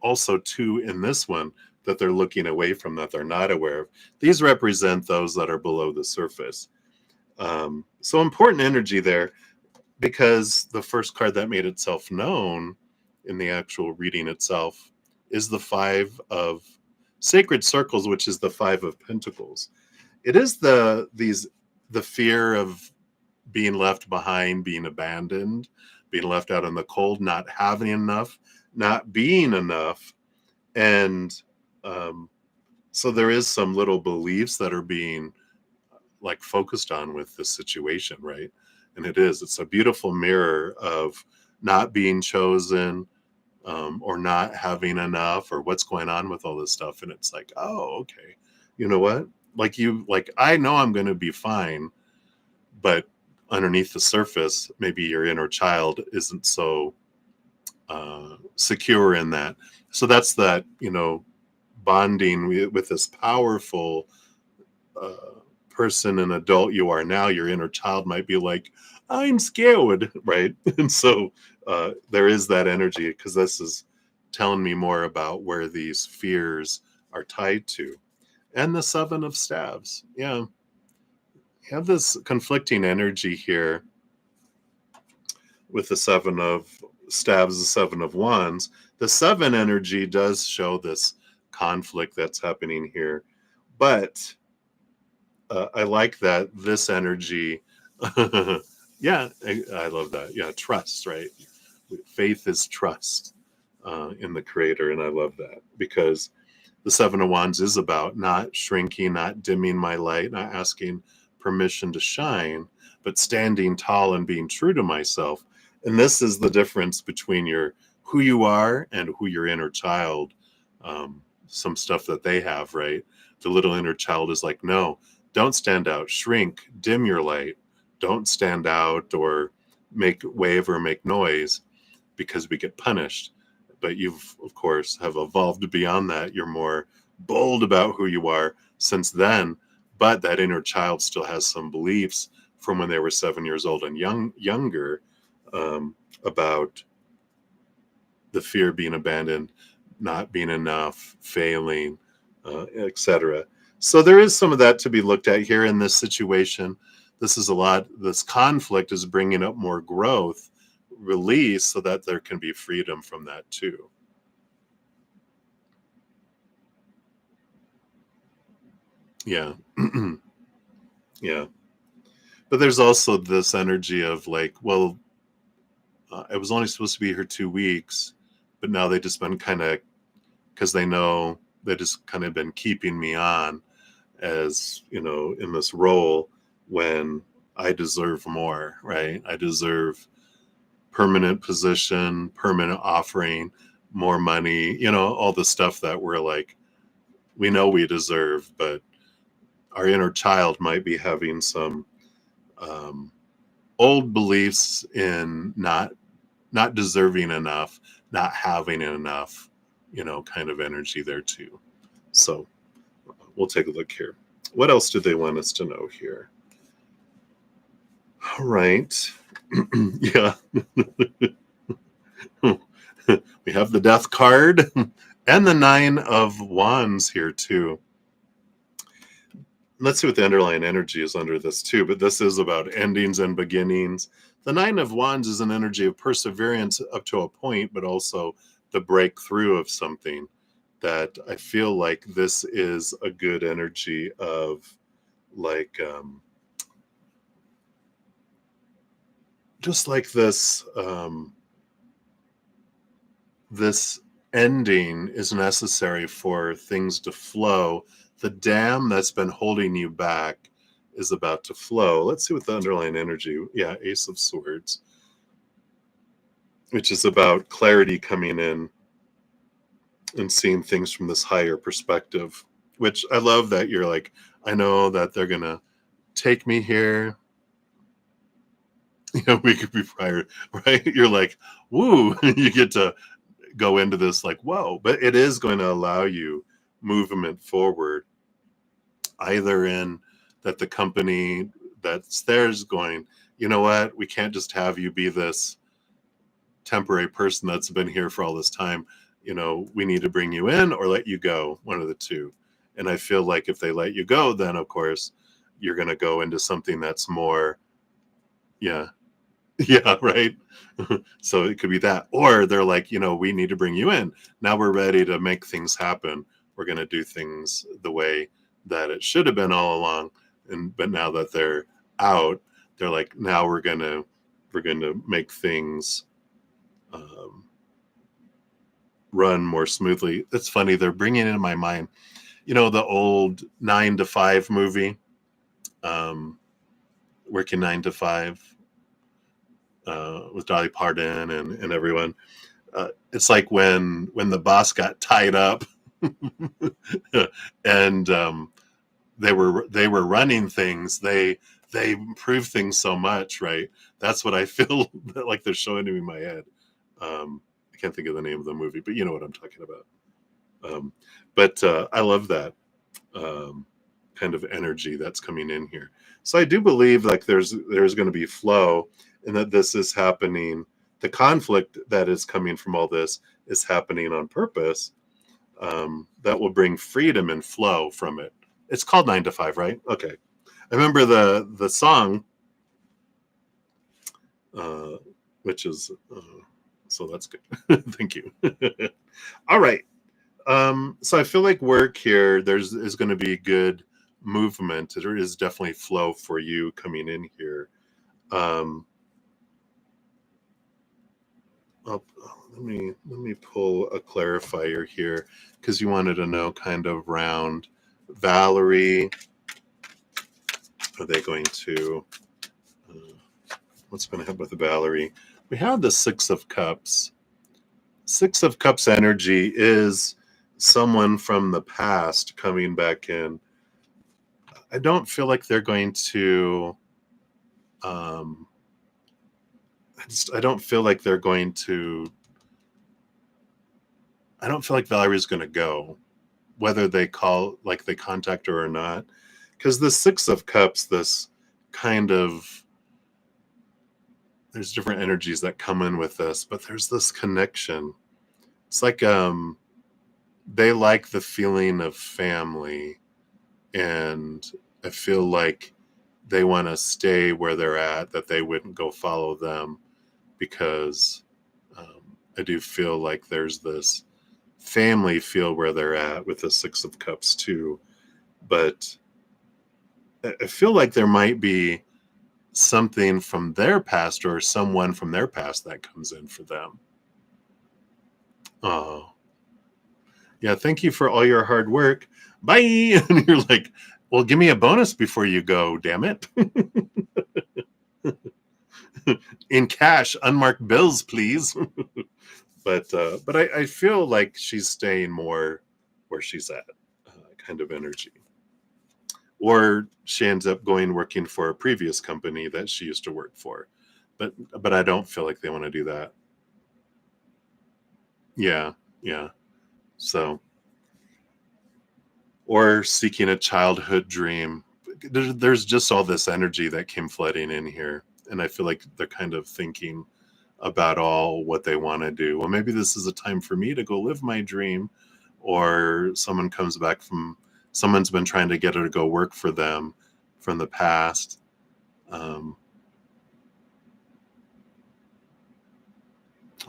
also 2 in this one that they're looking away from that they're not aware of. These represent those that are below the surface. So important energy there, because the first card that made itself known in the actual reading itself is the 5 of Sacred Circles, which is the 5 of Pentacles. It is the fear of being left behind, being abandoned, being left out in the cold, not having enough, not being enough, and So there is some little beliefs that are being like focused on with this situation, right? And it's a beautiful mirror of not being chosen, or not having enough, or what's going on with all this stuff. And it's like, oh, okay, you know what? Like I know I'm going to be fine, but underneath the surface, maybe your inner child isn't so secure in that. So that's that, bonding with this powerful person and adult you are now. Your inner child might be like, I'm scared, right? And so there is that energy, because this is telling me more about where these fears are tied to. And the Seven of Staves. Yeah. You have this conflicting energy here with the Seven of Staves, the Seven of Wands. The Seven energy does show this conflict that's happening here. But I like that this energy. Yeah, I love that. Yeah, trust, right? Faith is trust in the Creator. And I love that, because the Seven of Wands is about not shrinking, not dimming my light, not asking permission to shine, but standing tall and being true to myself. And this is the difference between who you are and who your inner child, some stuff that they have, right? The little inner child is like, no, don't stand out, shrink, dim your light. Don't stand out or make wave or make noise, because we get punished. But you've, of course, have evolved beyond that. You're more bold about who you are since then, but that inner child still has some beliefs from when they were 7 years old and younger, about the fear of being abandoned, not being enough, failing, etc. So there is some of that to be looked at here in this situation. This conflict is bringing up more growth, release, so that there can be freedom from that too. Yeah. Yeah. But there's also this energy of like, well, I was only supposed to be here 2 weeks, but now they just been kind of, because they know they just kind of been keeping me on as, in this role, when I deserve more, right? I deserve permanent position, permanent offering, more money, all the stuff that we're like, we know we deserve, but our inner child might be having some um, old beliefs in not deserving enough, not having enough, kind of energy there too. So we'll take a look here. What else do they want us to know here? All right. Yeah. We have the Death card and the Nine of Wands here too. Let's see what the underlying energy is under this too, but this is about endings and beginnings. The Nine of Wands is an energy of perseverance up to a point, but also the breakthrough of something. That I feel like this is a good energy of like, just like this ending is necessary for things to flow. The dam that's been holding you back is about to flow. Let's see what the underlying energy. Yeah, Ace of Swords, which is about clarity coming in and seeing things from this higher perspective. Which I love that you're like, I know that they're gonna take me here. We could be prior, right? You're like, woo, you get to go into this like, whoa, but it is going to allow you movement forward, either in that the company that's there's going, you know what, we can't just have you be this temporary person that's been here for all this time. We need to bring you in or let you go, one of the two. And I feel like if they let you go, then of course you're going to go into something that's more, yeah. Yeah, right. So it could be that. Or they're like, we need to bring you in. Now we're ready to make things happen. We're going to do things the way that it should have been all along. But now that they're out, they're like, now we're going to make things run more smoothly. It's funny. They're bringing in my mind. You know, the old 9 to 5 movie, Working 9 to 5, with Dolly Parton and everyone. It's like when the boss got tied up and they were running things. They improved things so much, right? That's what I feel like they're showing to me in my head. I can't think of the name of the movie, but you know what I'm talking about. But I love that kind of energy that's coming in here. So I do believe like there's going to be flow, and that this is happening. The conflict that is coming from all this is happening on purpose. That will bring freedom and flow from it. It's called 9 to 5, right? Okay. I remember the song, uh, which is so that's good. Thank you. All right. So I feel like work here, is going to be good movement. There is definitely flow for you coming in here. Let me pull a clarifier here, because you wanted to know kind of round Valerie. Are they going to? What's going to happen with Valerie? We have the 6 of Cups. 6 of Cups energy is someone from the past coming back in. I don't feel like they're going to. I don't feel like they're going to. I don't feel like Valerie's going to go, whether they contact her or not, because the 6 of Cups, this kind of, there's different energies that come in with this, but there's this connection. It's like they like the feeling of family, and I feel like they want to stay where they're at, that they wouldn't go follow them, because I do feel like there's this family feel where they're at with the 6 of Cups too. But I feel like there might be something from their past, or someone from their past that comes in for them. Oh, yeah. Thank you for all your hard work. Bye. And you're like, well, give me a bonus before you go, damn it. In cash, unmarked bills, please. But I feel like she's staying more where she's at, kind of energy. Or she ends up working for a previous company that she used to work for. But I don't feel like they want to do that. Yeah, yeah. So, or seeking a childhood dream. There's just all this energy that came flooding in here. And I feel like they're kind of thinking about all what they want to do. Well, maybe this is a time for me to go live my dream. Or someone's been trying to get her to go work for them from the past.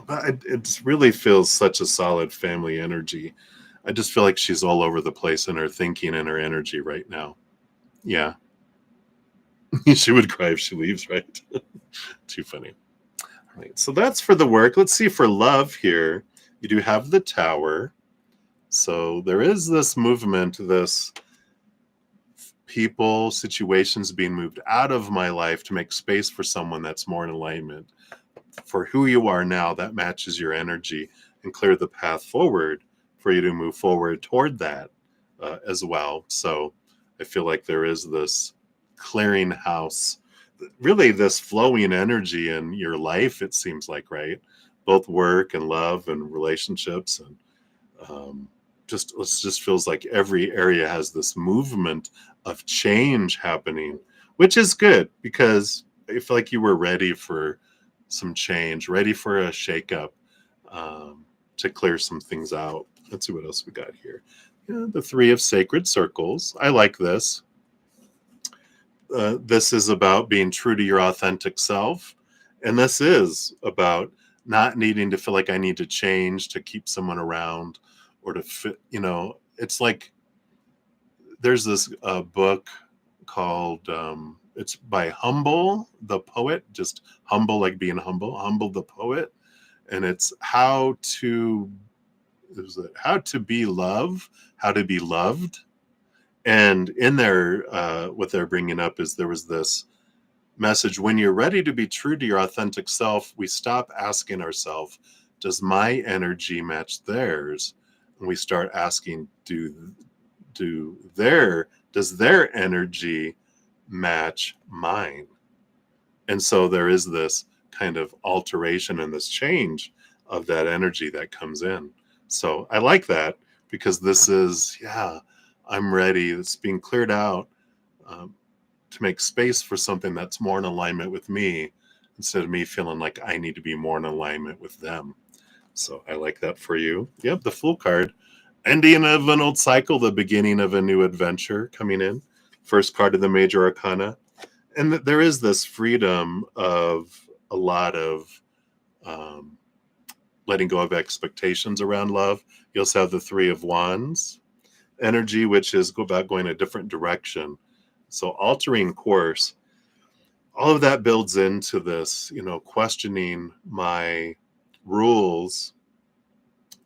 But it really feels such a solid family energy. I just feel like she's all over the place in her thinking and her energy right now. Yeah. She would cry if she leaves, right? Too funny. All right. So that's for the work. Let's see for love here. You do have the Tower. So there is this movement, this people, situations being moved out of my life to make space for someone that's more in alignment for who you are now, that matches your energy, and clear the path forward for you to move forward toward that as well. So I feel like there is this clearinghouse, really this flowing energy in your life, it seems like, right? Both work and love and relationships, and it just feels like every area has this movement of change happening, which is good, because I feel like you were ready for some change, ready for a shakeup, to clear some things out. Let's see what else we got here. Yeah, the 3 of Sacred Circles. I like this. This is about being true to your authentic self. And this is about not needing to feel like I need to change to keep someone around, or to fit, it's like there's this book called, it's by Humble the Poet, just Humble, like being humble, Humble the Poet. And it's how to is it how to be love, how to be loved. And in there, what they're bringing up is there was this message: when you're ready to be true to your authentic self, we stop asking ourselves, does my energy match theirs? And we start asking, does their energy match mine? And so there is this kind of alteration and this change of that energy that comes in. So I like that, because this is, yeah, I'm ready. It's being cleared out, um, to make space for something that's more in alignment with me, instead of me feeling like I need to be more in alignment with them. So I like that for you. Yep, the Fool card. Ending of an old cycle, the beginning of a new adventure coming in. First card of the major arcana. And there is this freedom of a lot of um, letting go of expectations around love. You also have the Three of Wands energy, which is about going a different direction. So altering course, all of that builds into this, questioning my rules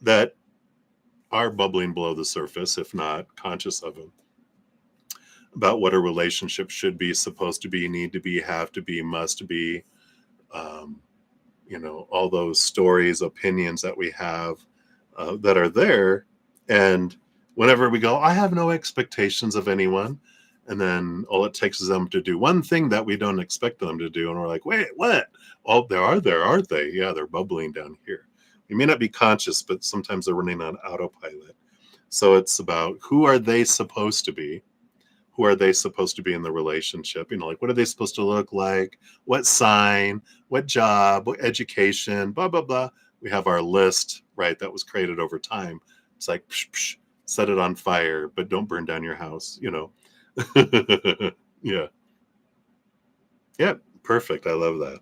that are bubbling below the surface, if not conscious of them, about what a relationship should be, supposed to be, need to be, have to be, must be. Um, all those stories, opinions that we have, that are there. And whenever we go, I have no expectations of anyone. And then all it takes is them to do one thing that we don't expect them to do. And we're like, wait, what? Oh, there, aren't they? Yeah, they're bubbling down here. We may not be conscious, but sometimes they're running on autopilot. So it's about, who are they supposed to be? Who are they supposed to be in the relationship? Like, what are they supposed to look like? What sign? What job? What education? Blah, blah, blah. We have our list, right? That was created over time. It's like, psh, psh, set it on fire, but don't burn down your house, Yeah. Yeah. Perfect. I love that.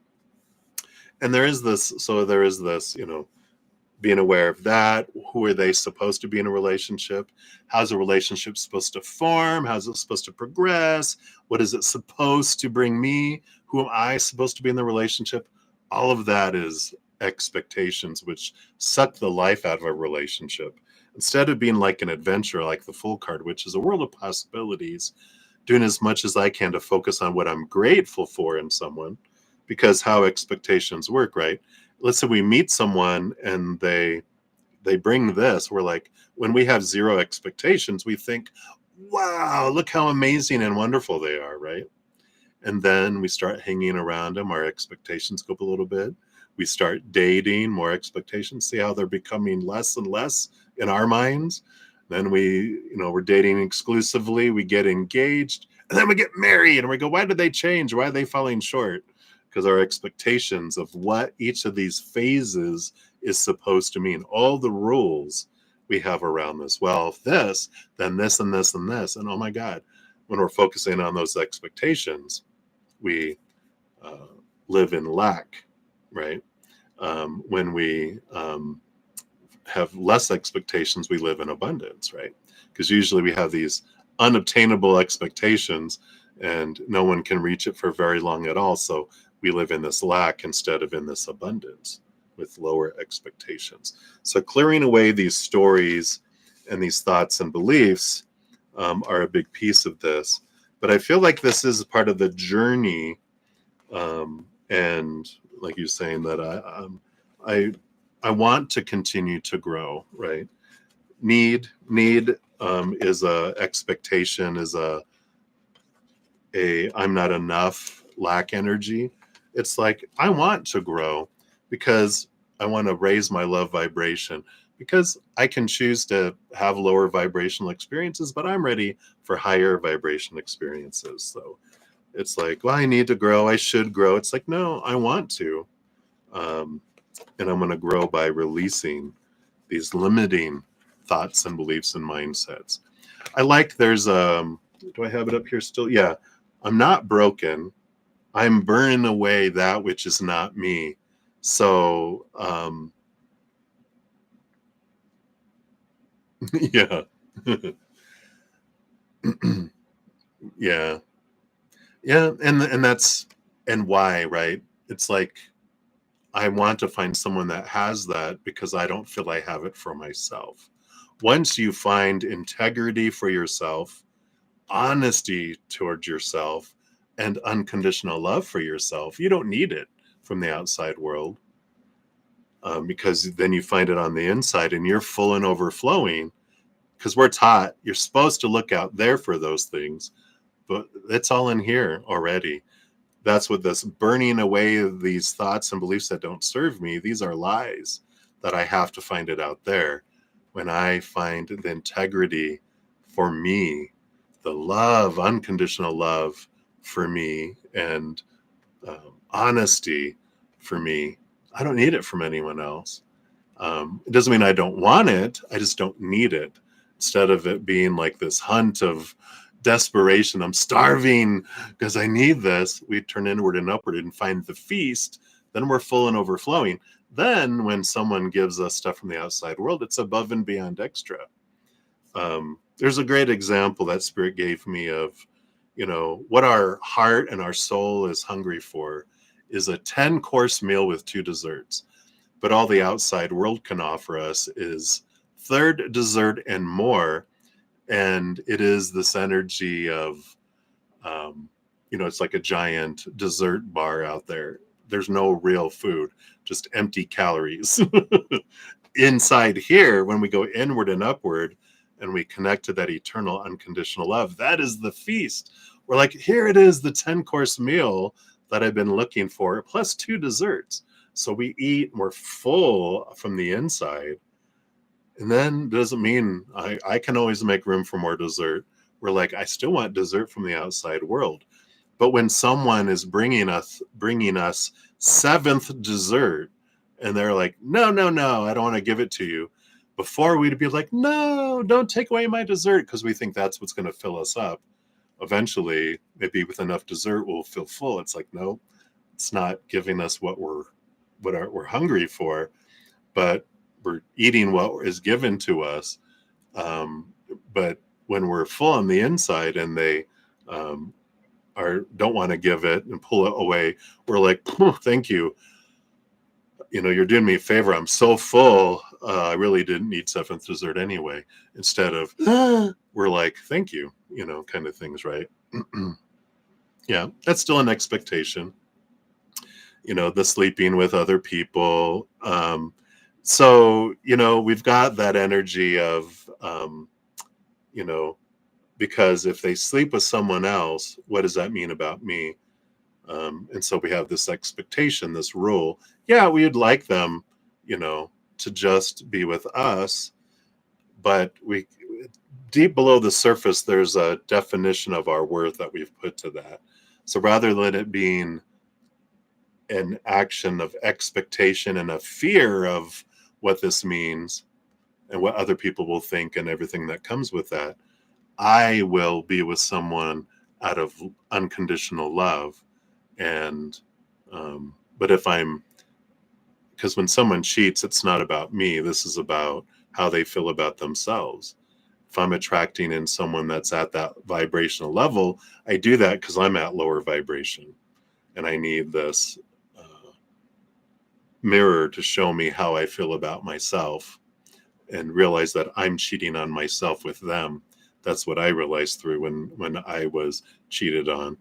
And there is this, being aware of that. Who are they supposed to be in a relationship? How's a relationship supposed to form? How's it supposed to progress? What is it supposed to bring me? Who am I supposed to be in the relationship? All of that is expectations, which suck the life out of a relationship. Instead of being like an adventure, like the Fool card, which is a world of possibilities, doing as much as I can to focus on what I'm grateful for in someone, because how expectations work, right? Let's say we meet someone and they bring this. We're like, when we have zero expectations, we think, wow, look how amazing and wonderful they are, right? And then we start hanging around them, our expectations go up a little bit. We start dating, more expectations, see how they're becoming less and less in our minds. Then we're dating exclusively, we get engaged, and then we get married, and we go, why did they change? Why are they falling short? Because our expectations of what each of these phases is supposed to mean, all the rules we have around this. Well, if this, then this and this and this. And oh my God, when we're focusing on those expectations, we uh, live in lack, right? When we have less expectations, we live in abundance, right? Because usually we have these unobtainable expectations and no one can reach it for very long at all. So we live in this lack instead of in this abundance with lower expectations. So clearing away these stories and these thoughts and beliefs are a big piece of this. But I feel like this is part of the journey, and like you're saying, that I want to continue to grow, right? Need is a expectation, is a I'm not enough, lack energy. It's like, I want to grow because I want to raise my love vibration, because I can choose to have lower vibrational experiences, but I'm ready for higher vibration experiences. So it's like, well, I need to grow, I should grow. It's like, no, I want to. Um, and I'm going to grow by releasing these limiting thoughts and beliefs and mindsets. I like, do I have it up here still? Yeah. I'm not broken. I'm burning away that which is not me. So, yeah. Yeah. Yeah. And that's, and why, right? It's like, I want to find someone that has that because I don't feel I have it for myself. Once you find integrity for yourself, honesty towards yourself, and unconditional love for yourself, you don't need it from the outside world, because then you find it on the inside and you're full and overflowing, because we're taught you're supposed to look out there for those things, but it's all in here already. That's what this burning away of these thoughts and beliefs that don't serve me, these are lies that I have to find it out there. When I find the integrity for me, the love, unconditional love for me, and honesty for me, I don't need it from anyone else. It doesn't mean I don't want it, I just don't need it. Instead of it being like this hunt of desperation, I'm starving because I need this, we turn inward and upward and find the feast. Then we're full and overflowing. Then when someone gives us stuff from the outside world, it's above and beyond extra. There's a great example that Spirit gave me of, what our heart and our soul is hungry for is a 10-course meal with 2 desserts. But all the outside world can offer us is third dessert and more. And it is this energy of, it's like a giant dessert bar out there. There's no real food, just empty calories. Inside here, when we go inward and upward and we connect to that eternal unconditional love, that is the feast. We're like, here it is, the 10-course meal that I've been looking for, plus 2 desserts. So we eat, we're full from the inside. And then doesn't mean I can always make room for more dessert. We're like, I still want dessert from the outside world. But when someone is bringing us 7th dessert, and they're like, no, I don't want to give it to you. Before we'd be like, no, don't take away my dessert, because we think that's what's going to fill us up. Eventually, maybe with enough dessert, we'll feel full. It's like, no, it's not giving us what we're hungry for, but we're eating what is given to us. But when we're full on the inside and they don't want to give it and pull it away, we're like, thank you. You're doing me a favor. I'm so full. I really didn't need 7th dessert anyway. Instead of, we're like, thank you, kind of things, right? Yeah, that's still an expectation. The sleeping with other people. So, we've got that energy of, because if they sleep with someone else, what does that mean about me? And so we have this expectation, this rule. Yeah, we'd like them, to just be with us, but deep below the surface, there's a definition of our worth that we've put to that. So rather than it being an action of expectation and a fear of what this means and what other people will think and everything that comes with that, I will be with someone out of unconditional love. And but because when someone cheats, it's not about me. This is about how they feel about themselves. If I'm attracting in someone that's at that vibrational level, I do that because I'm at lower vibration, and I need this mirror to show me how I feel about myself, and realize that I'm cheating on myself with them. That's what I realized through when I was cheated on.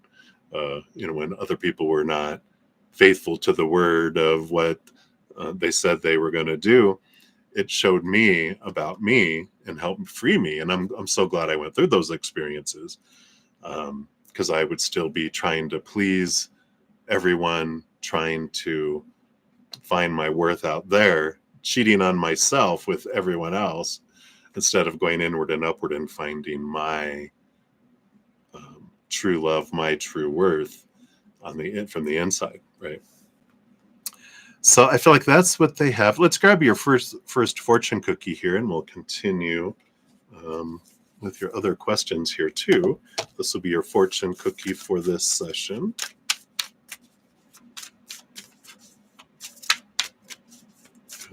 When other people were not faithful to the word of what they said they were going to do, it showed me about me and helped free me. And I'm so glad I went through those experiences, because I would still be trying to please everyone, trying to find my worth out there, cheating on myself with everyone else, instead of going inward and upward and finding my true love, my true worth from the inside, right? So I feel like that's what they have. Let's grab your first fortune cookie here, and we'll continue with your other questions here too. This will be your fortune cookie for this session.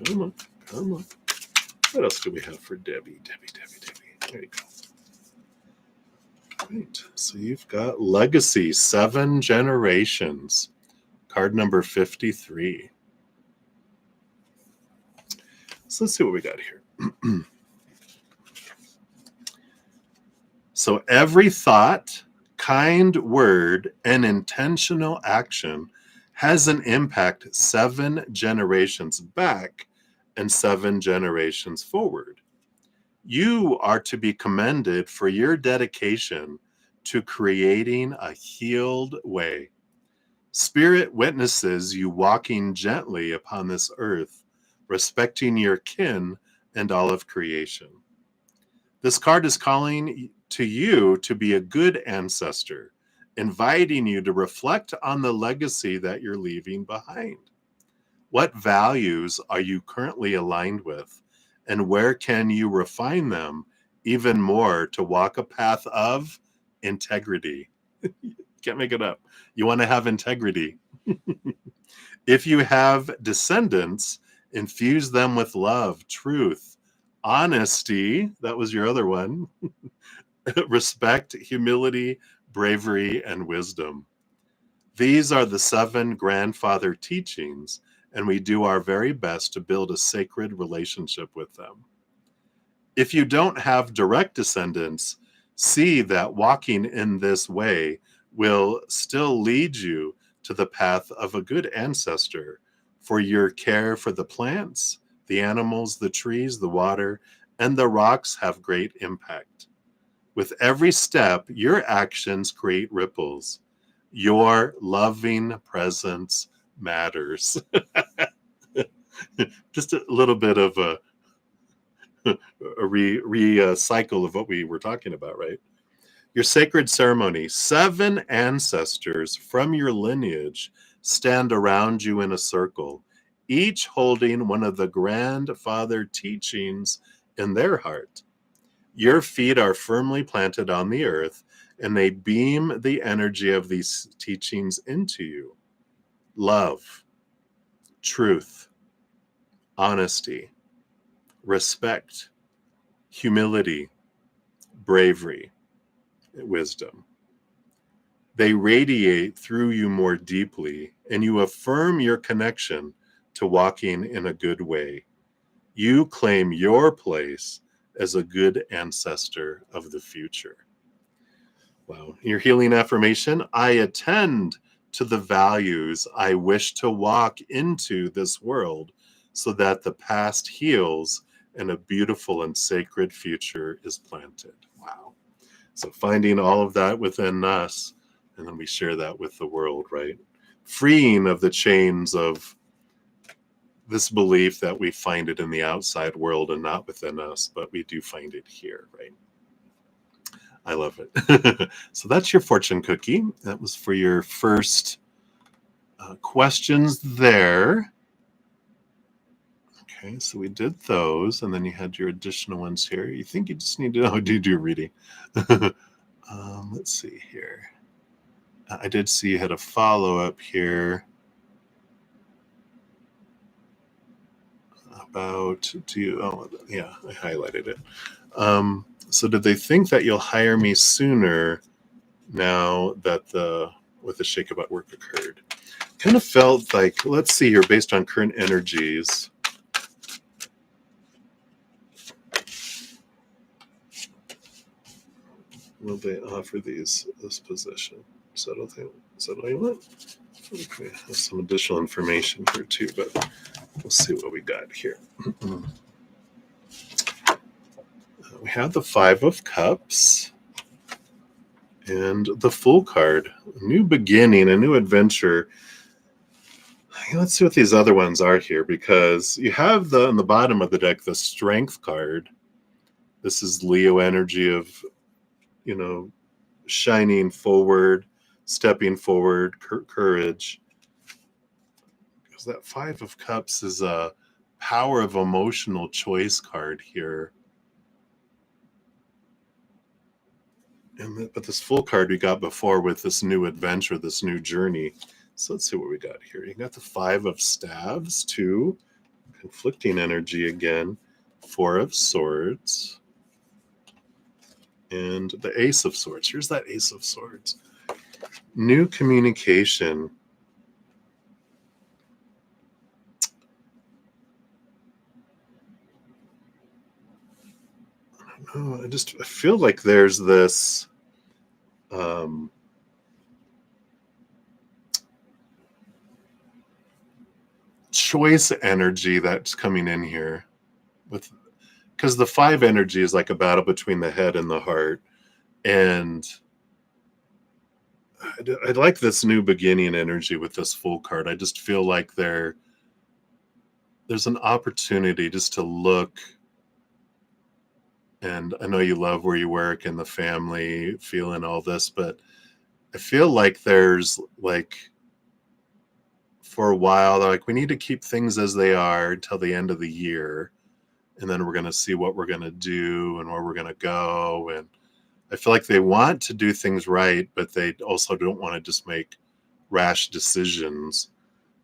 Come on. What else do we have for Debbie? There you go. Right. So you've got Legacy, 7 Generations, card number 53. So let's see what we got here. So every thought, kind word, and intentional action has an impact 7 generations back and 7 generations forward. You are to be commended for your dedication to creating a healed way. Spirit witnesses you walking gently upon this earth, respecting your kin and all of creation. This card is calling to you to be a good ancestor, inviting you to reflect on the legacy that you're leaving behind. What values are you currently aligned with, and where can you refine them even more to walk a path of integrity? Can't make it up. You want to have integrity. If you have descendants, infuse them with love, truth, honesty. That was your other one. Respect, humility, bravery, and wisdom. These are the 7 grandfather teachings, and we do our very best to build a sacred relationship with them. If you don't have direct descendants, see that walking in this way will still lead you to the path of a good ancestor, for your care for the plants, the animals, the trees, the water, and the rocks have great impact. With every step, your actions create ripples. Your loving presence matters. Just a little bit of a cycle of what we were talking about, right? Your sacred ceremony, 7 ancestors from your lineage stand around you in a circle, each holding one of the grandfather teachings in their heart. Your feet are firmly planted on the earth, and they beam the energy of these teachings into you. Love, truth, honesty, respect, humility, bravery, wisdom. They radiate through you more deeply, and you affirm your connection to walking in a good way. You claim your place as a good ancestor of the future. Wow. Your healing affirmation: I attend to the values I wish to walk into this world so that the past heals and a beautiful and sacred future is planted. Wow. So finding all of that within us, and then we share that with the world, right? Freeing of the chains of this belief that we find it in the outside world and not within us, but we do find it here, right? I love it. So that's your fortune cookie. That was for your first questions there. Okay, so we did those, and then you had your additional ones here. You think you just need to know, do your reading. Let's see here. I did see you had a follow-up here about, yeah, I highlighted it. So did they think that you'll hire me sooner now that with the shake-up at work occurred? Kind of felt like, let's see here, based on current energies. Will they offer this position? Is that all you want? Okay, have some additional information here too, but we'll see what we got here. We have the 5 of Cups and the Fool card. A new beginning, a new adventure. Let's see what these other ones are here, because you have on the bottom of the deck, the Strength card. This is Leo energy of, shining forward, stepping forward, courage. Because that 5 of Cups is a power of emotional choice card here. But this Fool card we got before with this new adventure, this new journey. So let's see what we got here. You got the 5 of Staves, too. Conflicting energy again. 4 of Swords. And the Ace of Swords. Here's that Ace of Swords. New communication. I just feel like there's this choice energy that's coming in here with, because the 5 energy is like a battle between the head and the heart. And I like this new beginning energy with this Fool card. I just feel like there's an opportunity just to look. And I know you love where you work and the family, feeling all this, but I feel like there's like, for a while, they're like, we need to keep things as they are until the end of the year. And then we're going to see what we're going to do and where we're going to go. And I feel like they want to do things right, but they also don't want to just make rash decisions.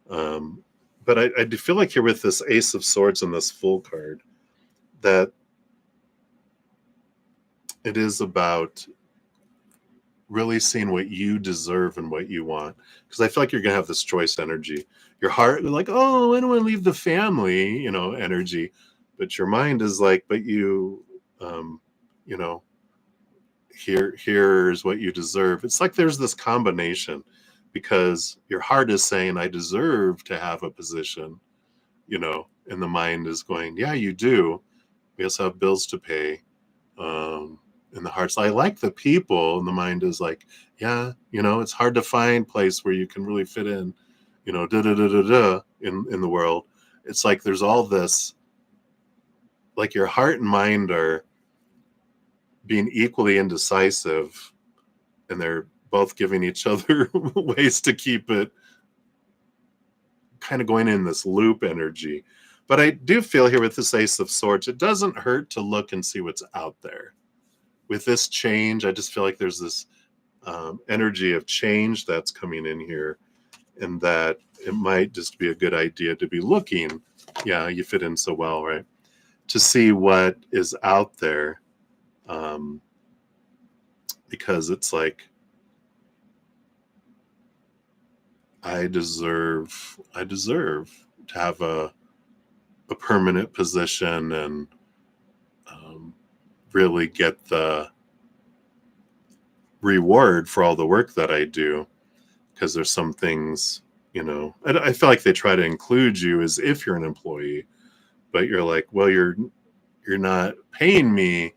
But I do feel like here with this Ace of Swords and this Fool card, that it is about really seeing what you deserve and what you want. Because I feel like you're going to have this choice energy. Your heart, like, oh, I don't want to leave the family, energy. But your mind is like, but you, you know, here's what you deserve. It's like there's this combination, because your heart is saying, I deserve to have a position, and the mind is going, yeah, you do. We also have bills to pay. And the heart's like, I like the people. And the mind is like, yeah, it's hard to find place where you can really fit in, da da da da da in the world. It's like there's all this, like your heart and mind are being equally indecisive, and they're both giving each other ways to keep it kind of going in this loop energy. But I do feel here with this Ace of Swords, it doesn't hurt to look and see what's out there. With this change, I just feel like there's this energy of change that's coming in here, and that it might just be a good idea to be looking. Yeah, you fit in so well, right? To see what is out there, because it's like, I deserve to have a permanent position, and really get the reward for all the work that I do. Because there's some things, I feel like they try to include you as if you're an employee, but you're like, well, you're not paying me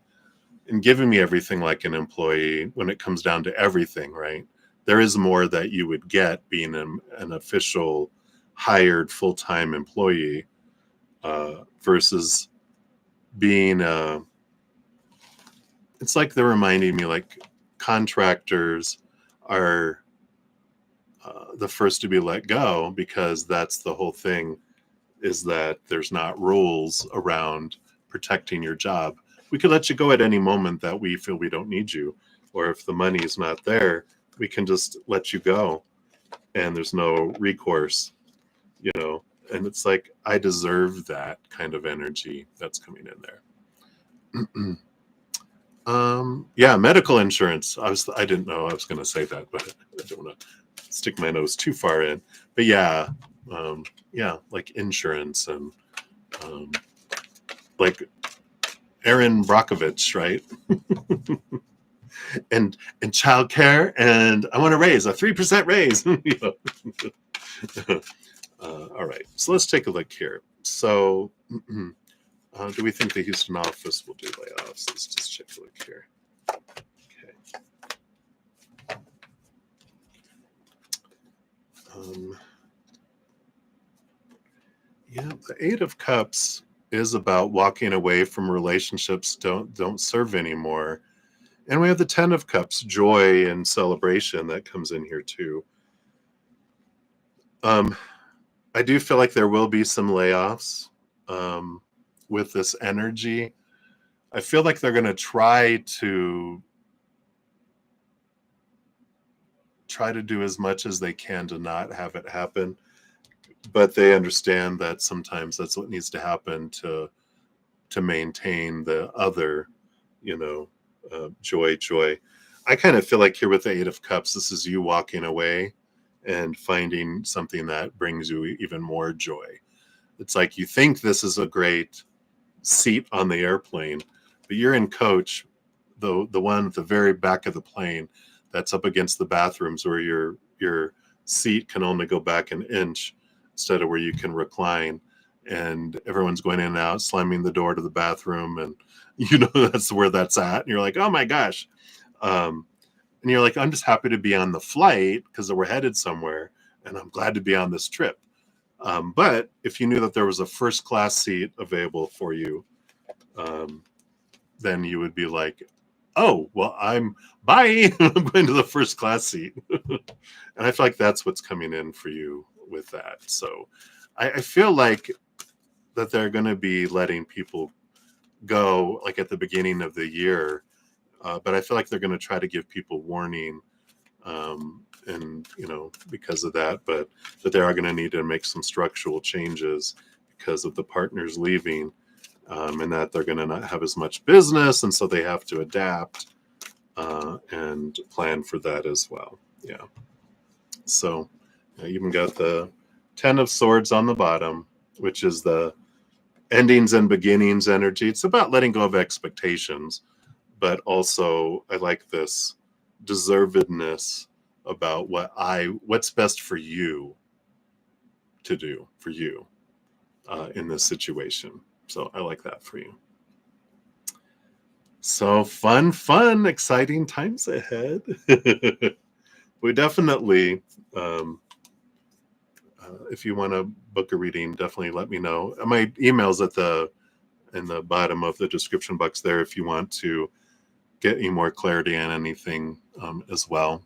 and giving me everything like an employee when it comes down to everything, right? There is more that you would get being an official hired full-time employee, versus being it's like they're reminding me, like, contractors are the first to be let go, because that's the whole thing, is that there's not rules around protecting your job. We could let you go at any moment that we feel we don't need you, or if the money is not there, we can just let you go, and there's no recourse, and it's like, I deserve that kind of energy that's coming in there. Yeah, medical insurance. I didn't know I was going to say that, but I don't want to stick my nose too far in. But yeah, like insurance, and like Aaron Brockovich, right? and childcare, and I want to raise a 3% raise. All right, so let's take a look here. So, do we think the Houston office will do layoffs? Let's just check a look here. Okay. Yeah, the Eight of Cups is about walking away from relationships don't serve anymore. And we have the 10 of Cups, joy and celebration, that comes in here too. I do feel like there will be some layoffs with this energy. I feel like they're going to try to do as much as they can to not have it happen, but they understand that sometimes that's what needs to happen to maintain the other, joy. I kind of feel like here with the Eight of Cups, this is you walking away and finding something that brings you even more joy. It's like you think this is a great seat on the airplane, but you're in coach, the one at the very back of the plane that's up against the bathrooms where your seat can only go back an inch instead of where you can recline, and everyone's going in and out, slamming the door to the bathroom, and that's where that's at, and you're like, oh my gosh. And you're like, I'm just happy to be on the flight because we're headed somewhere, and I'm glad to be on this trip. But if you knew that there was a first class seat available for you, then you would be like, oh, well, bye. I'm going to the first class seat. And I feel like that's what's coming in for you with that. So I feel like that they're going to be letting people go like at the beginning of the year. But I feel like they're going to try to give people warning, and because of that, but that they are going to need to make some structural changes because of the partners leaving, and that they're going to not have as much business, and so they have to adapt and plan for that as well. Yeah. So you even got the 10 of Swords on the bottom, which is the endings and beginnings energy. It's about letting go of expectations, but also I like this deservedness about what's best for you to do for you in this situation. So I like that for you. So fun, exciting times ahead. We definitely, if you want to book a reading, definitely let me know. My email's in the bottom of the description box there if you want to get any more clarity on anything as well.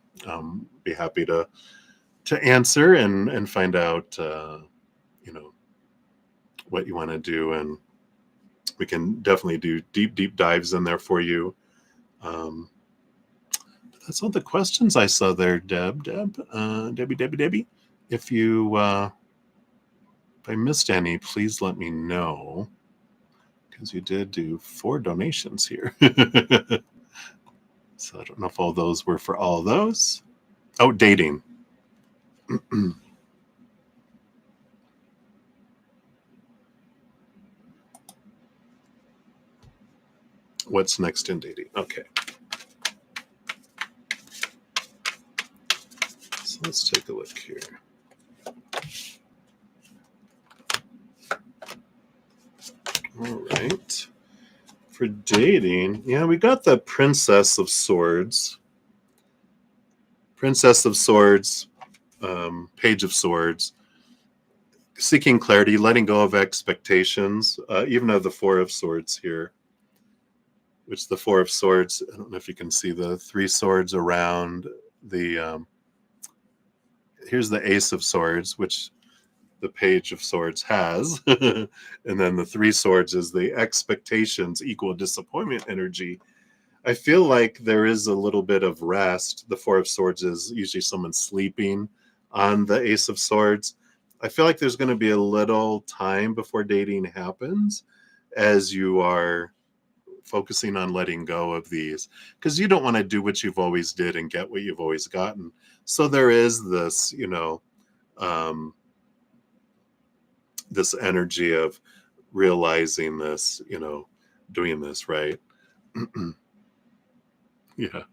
Be happy to answer and find out what you want to do, and we can definitely do deep dives in there for you. That's all the questions I saw there, Debbie. If I missed any, please let me know, because you did do 4 donations here. So I don't know if all those were for all of those. Oh, dating. What's next in dating? Okay. So let's take a look here. All right. For dating, yeah, we got the Princess of Swords. Princess of Swords, Page of Swords. Seeking clarity, letting go of expectations, even of the 4 of Swords here. Which the 4 of Swords, I don't know if you can see the 3 swords around the, here's the Ace of Swords, which the Page of Swords has. And then the 3 swords is the expectations equal disappointment energy. I feel like there is a little bit of rest. The 4 of Swords is usually someone sleeping on the Ace of Swords. I feel like there's going to be a little time before dating happens as you are focusing on letting go of these, because you don't want to do what you've always did and get what you've always gotten. So there is this, this energy of realizing this, doing this, right? Yeah.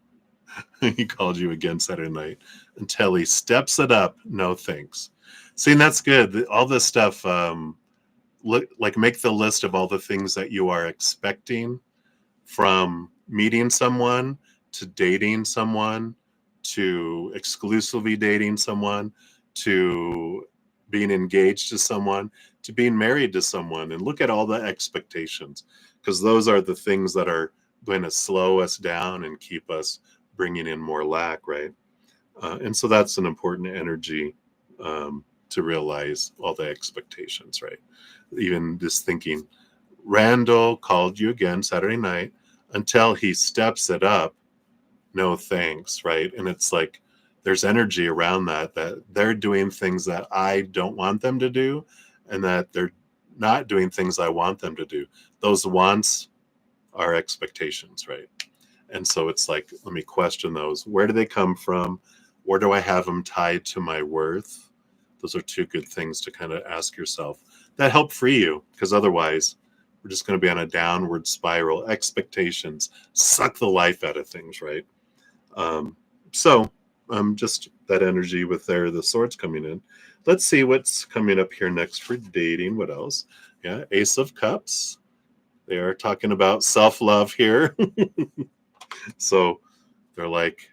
He called you again Saturday night until he steps it up. No thanks. See, and that's good. All this stuff, make the list of all the things that you are expecting from meeting someone to dating someone to exclusively dating someone to being engaged to someone to being married to someone, and look at all the expectations, because those are the things that are going to slow us down and keep us bringing in more lack, right? And so that's an important energy to realize all the expectations, right? Even just thinking, Randall called you again Saturday night until he steps it up. No thanks, right? And it's like there's energy around that they're doing things that I don't want them to do, and that they're not doing things I want them to do. Those wants are expectations, right? And so it's like, let me question those. Where do they come from? Where do I have them tied to my worth? Those are 2 good things to kind of ask yourself that help free you, because otherwise we're just going to be on a downward spiral. Expectations suck the life out of things, right? So just that energy with the swords coming in. Let's see what's coming up here next for dating. What else? Yeah, Ace of Cups. They are talking about self-love here. So they're like,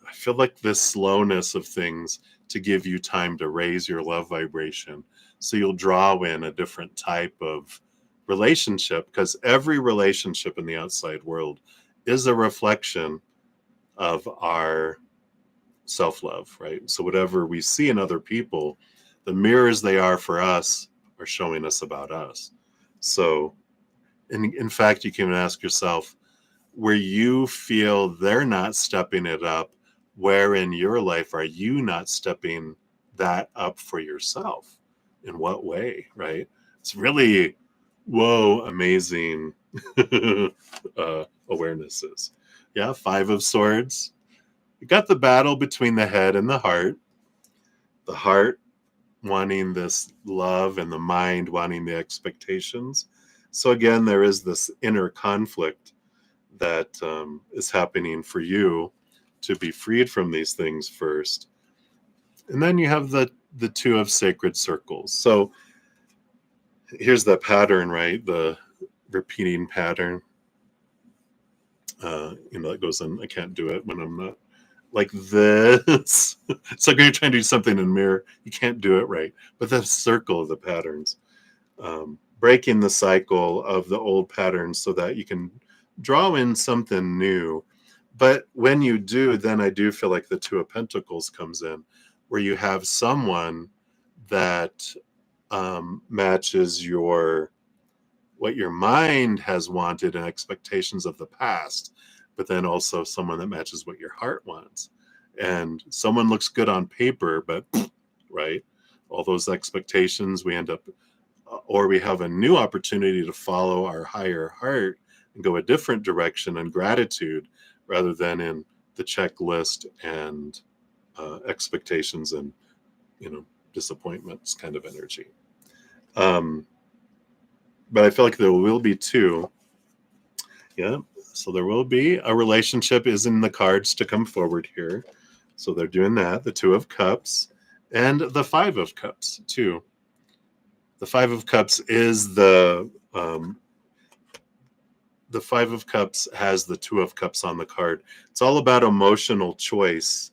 I feel like this slowness of things to give you time to raise your love vibration. So you'll draw in a different type of relationship, because every relationship in the outside world is a reflection of our self-love, right? So whatever we see in other people, the mirrors they are for us are showing us about us. So in fact, you can ask yourself, where you feel they're not stepping it up, where in your life are you not stepping that up for yourself? In what way, right? It's really, whoa, amazing awarenesses. Yeah, Five of Swords. You got the battle between the head and the heart. The heart wanting this love and the mind wanting the expectations. So again, there is this inner conflict that is happening for you to be freed from these things first. And then you have the Two of Sacred Circles. So here's the pattern, right? The repeating pattern. It goes in, I can't do it when I'm not like this. So when you're trying to do something in a mirror, you can't do it right. But the circle of the patterns, breaking the cycle of the old patterns so that you can draw in something new. But when you do, then I do feel like the Two of Pentacles comes in, where you have someone that matches what your mind has wanted and expectations of the past, but then also someone that matches what your heart wants. And someone looks good on paper, but right, all those expectations, we end up, or we have a new opportunity to follow our higher heart and go a different direction in gratitude rather than in the checklist and expectations and disappointments kind of energy. But I feel like there will be two. Yeah. So there will be a relationship is in the cards to come forward here. So they're doing that. The Two of Cups and the Five of Cups too. The Five of Cups is the Five of Cups has the Two of Cups on the card. It's all about emotional choice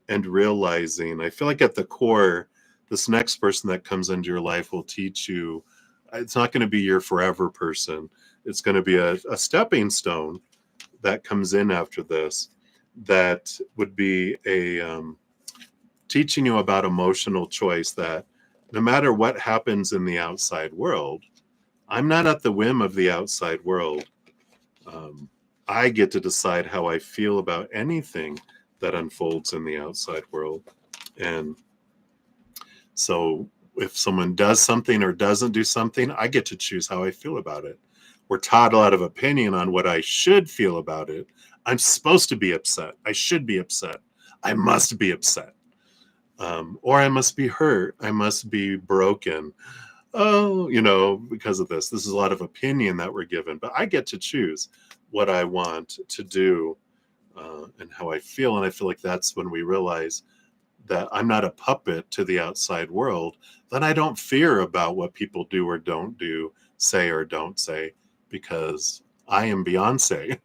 and realizing. I feel like at the core, this next person that comes into your life will teach you. It's not going to be your forever person. It's going to be a stepping stone that comes in after this that would be a teaching you about emotional choice, that no matter what happens in the outside world, I'm not at the whim of the outside world. I get to decide how I feel about anything that unfolds in the outside world. And so if someone does something or doesn't do something, I get to choose how I feel about it. We're taught a lot of opinion on what I should feel about it. I'm supposed to be upset. I should be upset. I must be upset. Or I must be hurt. I must be broken. Oh, because of this. This is a lot of opinion that we're given, but I get to choose what I want to do and how I feel. And I feel like that's when we realize that I'm not a puppet to the outside world, then I don't fear about what people do or don't do, say or don't say, because I am Beyonce.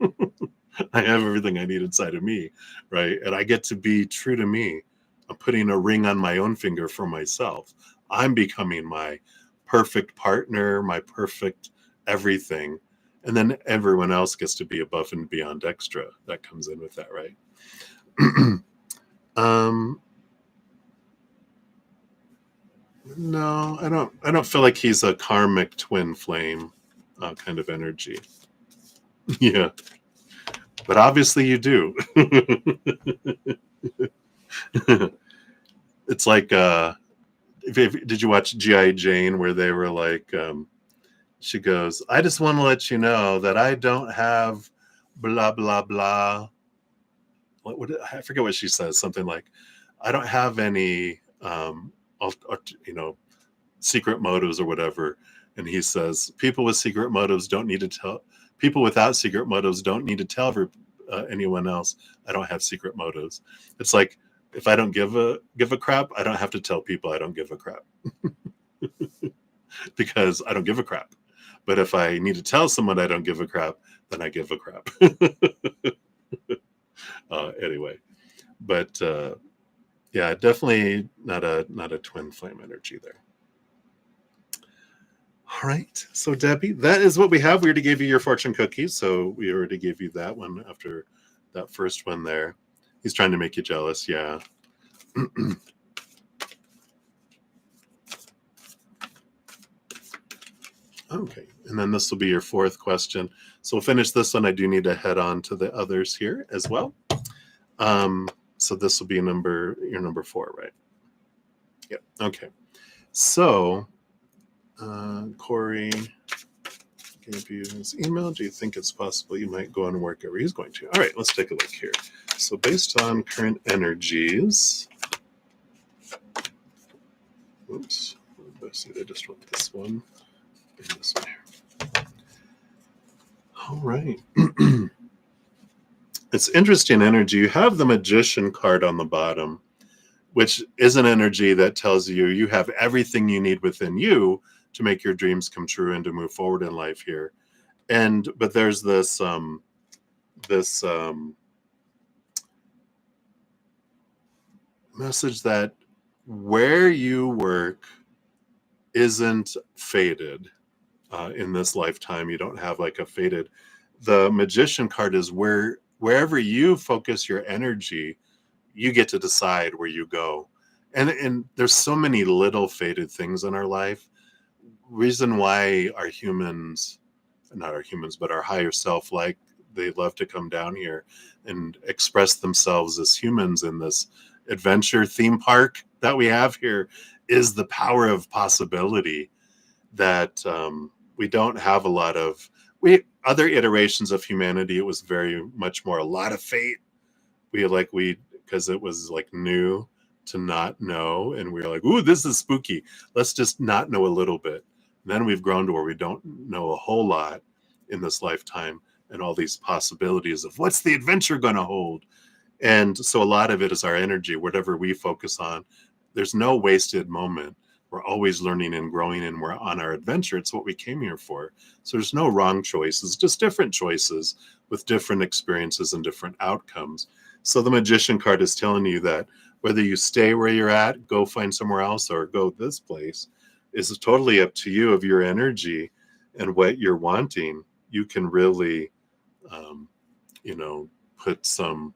I have everything I need inside of me, right? And I get to be true to me. I'm putting a ring on my own finger for myself. I'm becoming my perfect partner, my perfect everything. And then everyone else gets to be above and beyond extra. That comes in with that, right? No, I don't feel like he's a karmic twin flame kind of energy. Yeah, but obviously you do. It's like, did you watch G.I. Jane, where they were like, she goes, I just want to let you know that I don't have blah, blah, blah. I forget what she says. Something like, I don't have any, secret motives or whatever. And he says, people with secret motives don't need to tell, people without secret motives don't need to tell anyone else, I don't have secret motives. It's like, if I don't give a crap, I don't have to tell people I don't give a crap because I don't give a crap. But if I need to tell someone I don't give a crap, then I give a crap. Anyway, but yeah, definitely not a twin flame energy there. All right, so Debbie, that is what we have. We already gave you your fortune cookies, so we already gave you that one after that first one there. He's trying to make you jealous, yeah. Okay, and then this will be your fourth question. So we'll finish this one. I do need to head on to the others here as well. So this will be your number 4, right? Yep. Okay. So Corey gave you his email. Do you think it's possible you might go on wherever he's going to? All right, let's take a look here. So based on current energies, oops, let's see, I just want this one and this one here. All right. It's interesting energy. You have the Magician card on the bottom, which is an energy that tells you you have everything you need within you to make your dreams come true and to move forward in life here. But there's this message that where you work isn't fated in this lifetime. You don't have like a fated. The Magician card is wherever you focus your energy, you get to decide where you go. And there's so many little fated things in our life. Reason why our humans, not our humans, but our higher self, like they love to come down here and express themselves as humans in this adventure theme park that we have here, is the power of possibility that we don't have a lot of. Other iterations of humanity, it was very much more a lot of fate. Because it was like new to not know, and we were like, ooh, this is spooky. Let's just not know a little bit. And then we've grown to where we don't know a whole lot in this lifetime, and all these possibilities of what's the adventure going to hold. And so a lot of it is our energy, whatever we focus on. There's no wasted moment. We're always learning and growing, and we're on our adventure. It's what we came here for. So there's no wrong choices, just different choices with different experiences and different outcomes. So the Magician card is telling you that whether you stay where you're at, go find somewhere else, or go this place, is totally up to you of your energy and what you're wanting. You can really, put some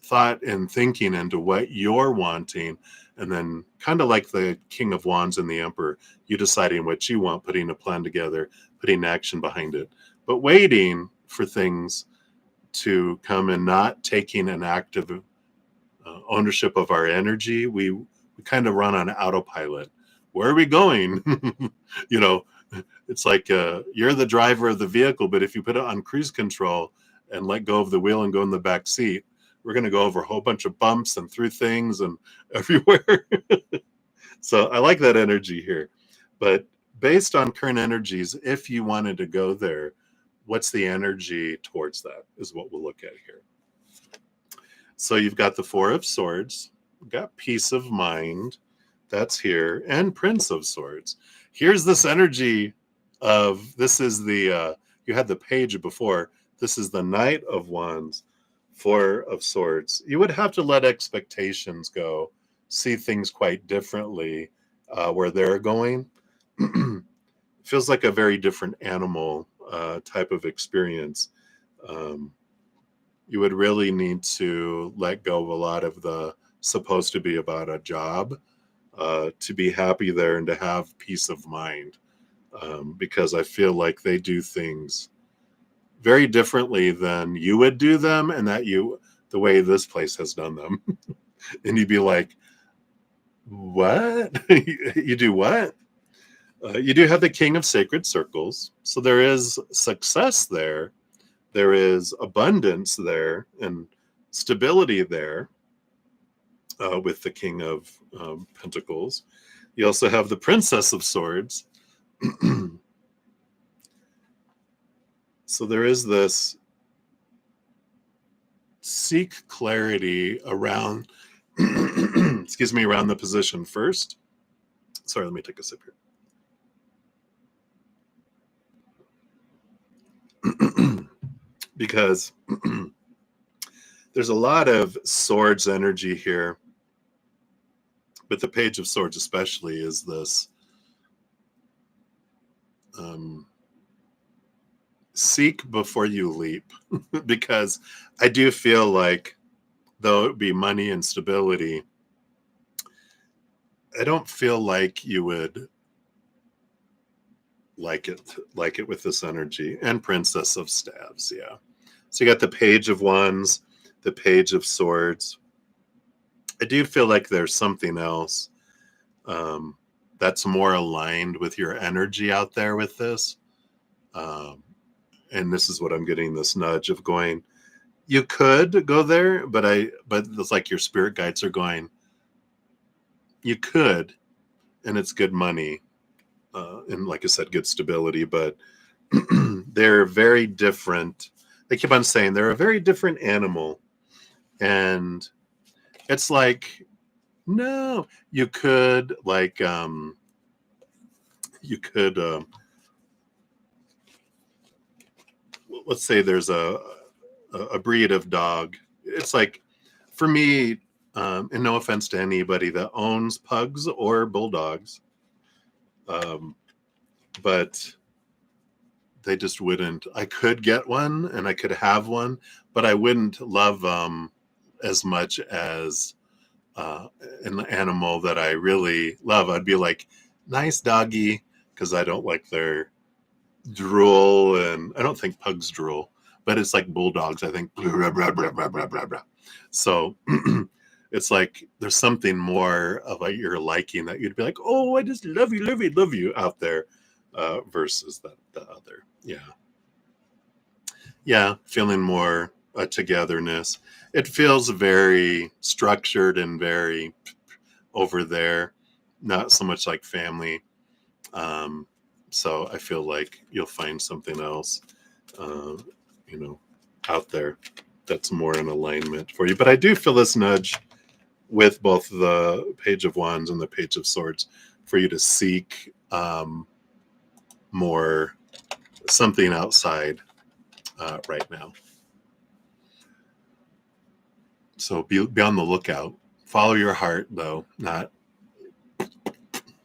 thought and thinking into what you're wanting, and then kind of like the King of Wands and the Emperor, you deciding what you want, putting a plan together, putting action behind it, but waiting for things to come and not taking an active ownership of our energy. We kind of run on autopilot. Where are we going? It's like you're the driver of the vehicle, but if you put it on cruise control and let go of the wheel and go in the back seat, we're going to go over a whole bunch of bumps and through things and everywhere. So I like that energy here. But based on current energies, if you wanted to go there, what's the energy towards that is what we'll look at here. So you've got the Four of Swords, you've got Peace of Mind, that's here, and Prince of Swords. Here's this energy of, this is the, you had the page before, this is the Knight of Wands, Four of Swords. You would have to let expectations go, see things quite differently where they're going. Feels like a very different animal type of experience. You would really need to let go of a lot of the supposed to be about a job to be happy there and to have peace of mind, because I feel like they do things very differently than you would do them, and the way this place has done them. And you'd be like, what? You do what? You do have the King of Sacred Circles. So there is success there. There is abundance there and stability there with the King of Pentacles. You also have the Princess of Swords. So there is this seek clarity around, excuse me, around the position first. Sorry, let me take a sip here. Because there's a lot of swords energy here, but the Page of Swords especially is this seek before you leap. Because I do feel like, though it be money and stability, I don't feel like you would like it with this energy. And Princess of Staves, yeah. So you got the Page of Wands, the Page of Swords. I do feel like there's something else that's more aligned with your energy out there with this. And this is what I'm getting, this nudge of going, you could go there, but it's like your spirit guides are going, you could, and it's good money. And like I said, good stability, but they're very different. They keep on saying they're a very different animal. And it's like, no, you could, like, let's say there's a breed of dog. It's like, for me, and no offense to anybody that owns pugs or bulldogs, but they just wouldn't. I could get one and I could have one, but I wouldn't love them as much as an animal that I really love. I'd be like, nice doggy, because I don't like their drool, and I don't think pugs drool, but it's like bulldogs, I think. Blah, blah, blah, blah, blah, blah, blah. So it's like there's something more of a, your liking that you'd be like, oh, I just love you, love you, love you out there, versus the other. Yeah, feeling more togetherness. It feels very structured and very over there, not so much like family. So I feel like you'll find something else, uh, out there that's more in alignment for you. But I do feel this nudge with both the Page of Wands and the Page of Swords for you to seek more something outside right now. So be on the lookout. Follow your heart, though, not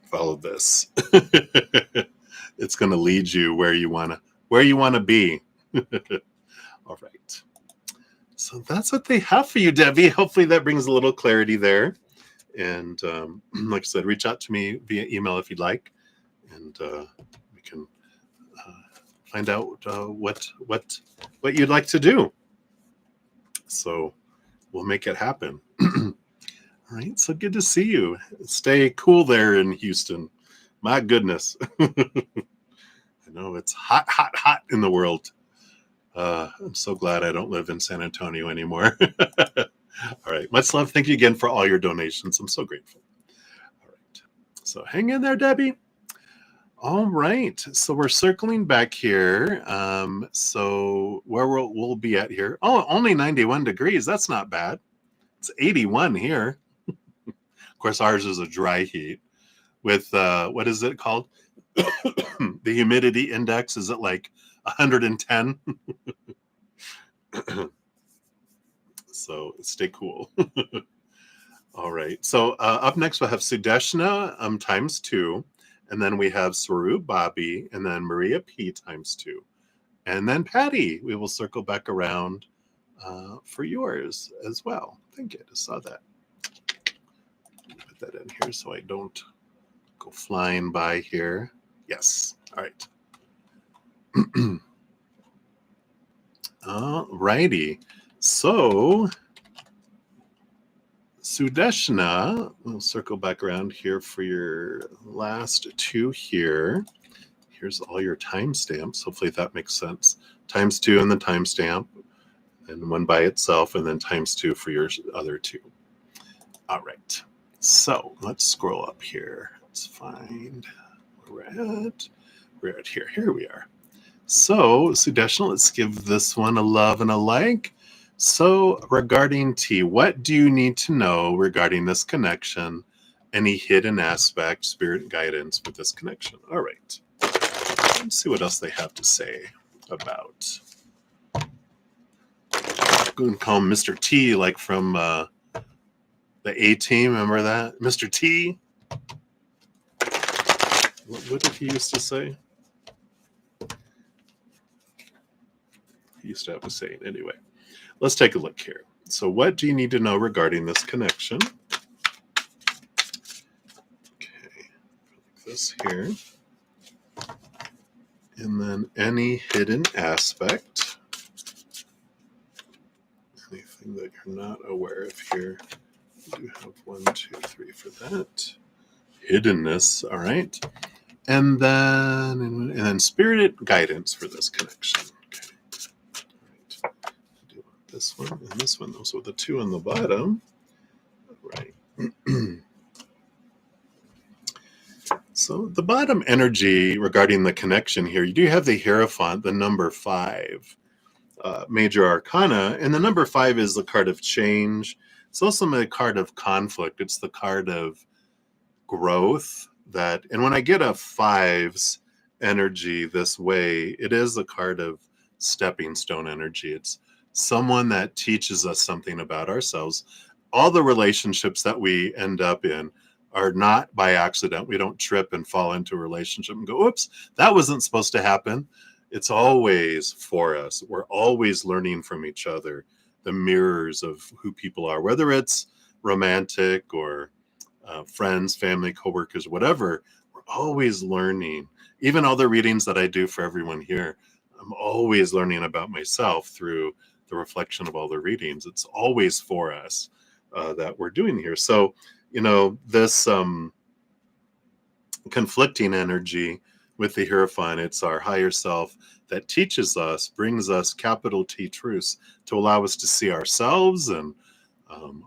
follow this. It's going to lead you where you want to be. All right. So that's what they have for you, Debbie. Hopefully that brings a little clarity there. And like I said, reach out to me via email if you'd like, and we can find out what you'd like to do. So we'll make it happen. All right. So good to see you. Stay cool there in Houston. My goodness. I know it's hot, hot, hot in the world. I'm so glad I don't live in San Antonio anymore. All right. Much love. Thank you again for all your donations. I'm so grateful. All right. So hang in there, Debbie. All right. So we're circling back here. So where we'll be at here. Oh, only 91 degrees. That's not bad. It's 81 here. Of course, ours is a dry heat with, what is it called? The humidity index is at like 110. So stay cool. All right. So up next we'll have Sudeshna times 2, and then we have Swaroop Bobby, and then Maria P times 2, and then Patty. We will circle back around for yours as well. I think I just saw that. Put that in here so I don't go flying by here. Yes. All right. All righty. So Sudeshna, we'll circle back around here for your last 2 here. Here's all your timestamps. Hopefully that makes sense. Times 2 and the timestamp, and one by itself, and then times 2 for your other 2. All right. So let's scroll up here. Let's find where we're at. We're at here. Here we are. So, Sudeshna, let's give this one a love and a like. So, regarding T, what do you need to know regarding this connection? Any hidden aspect, spirit guidance with this connection? All right. Let's see what else they have to say about. I'm going to call him Mr. T, like from the A-Team. Remember that? Mr. T? What did he used to say? He used to have a saying. Anyway, let's take a look here. So what do you need to know regarding this connection? Okay, like this here. And then any hidden aspect. Anything that you're not aware of here. We do have 1, 2, 3 for that. Hiddenness, all right. And then spirited guidance for this connection. Okay. All right. Do you want this one and this one? Those are the two on the bottom. All right. So the bottom energy regarding the connection here, you do have the Hierophant, the number 5, major arcana, and the number 5 is the card of change. It's also the card of conflict. It's the card of growth. And when I get a 5's energy this way, it is a card of stepping stone energy. It's someone that teaches us something about ourselves. All the relationships that we end up in are not by accident. We don't trip and fall into a relationship and go, oops, that wasn't supposed to happen. It's always for us. We're always learning from each other, the mirrors of who people are, whether it's romantic or friends, family, coworkers, whatever. We're always learning. Even all the readings that I do for everyone here, I'm always learning about myself through the reflection of all the readings. It's always for us that we're doing here. So, this conflicting energy with the Hierophant, it's our higher self that teaches us, brings us capital T truths to allow us to see ourselves and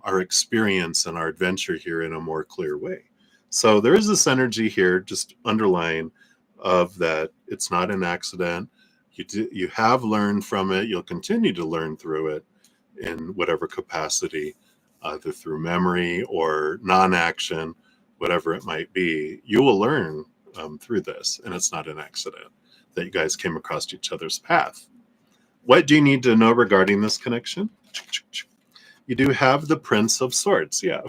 our experience and our adventure here in a more clear way. So there is this energy here, just underlying of that. It's not an accident. You have learned from it. You'll continue to learn through it in whatever capacity, either through memory or non-action, whatever it might be. You will learn through this, and it's not an accident that you guys came across each other's path. What do you need to know regarding this connection? You do have the Prince of Swords, yeah.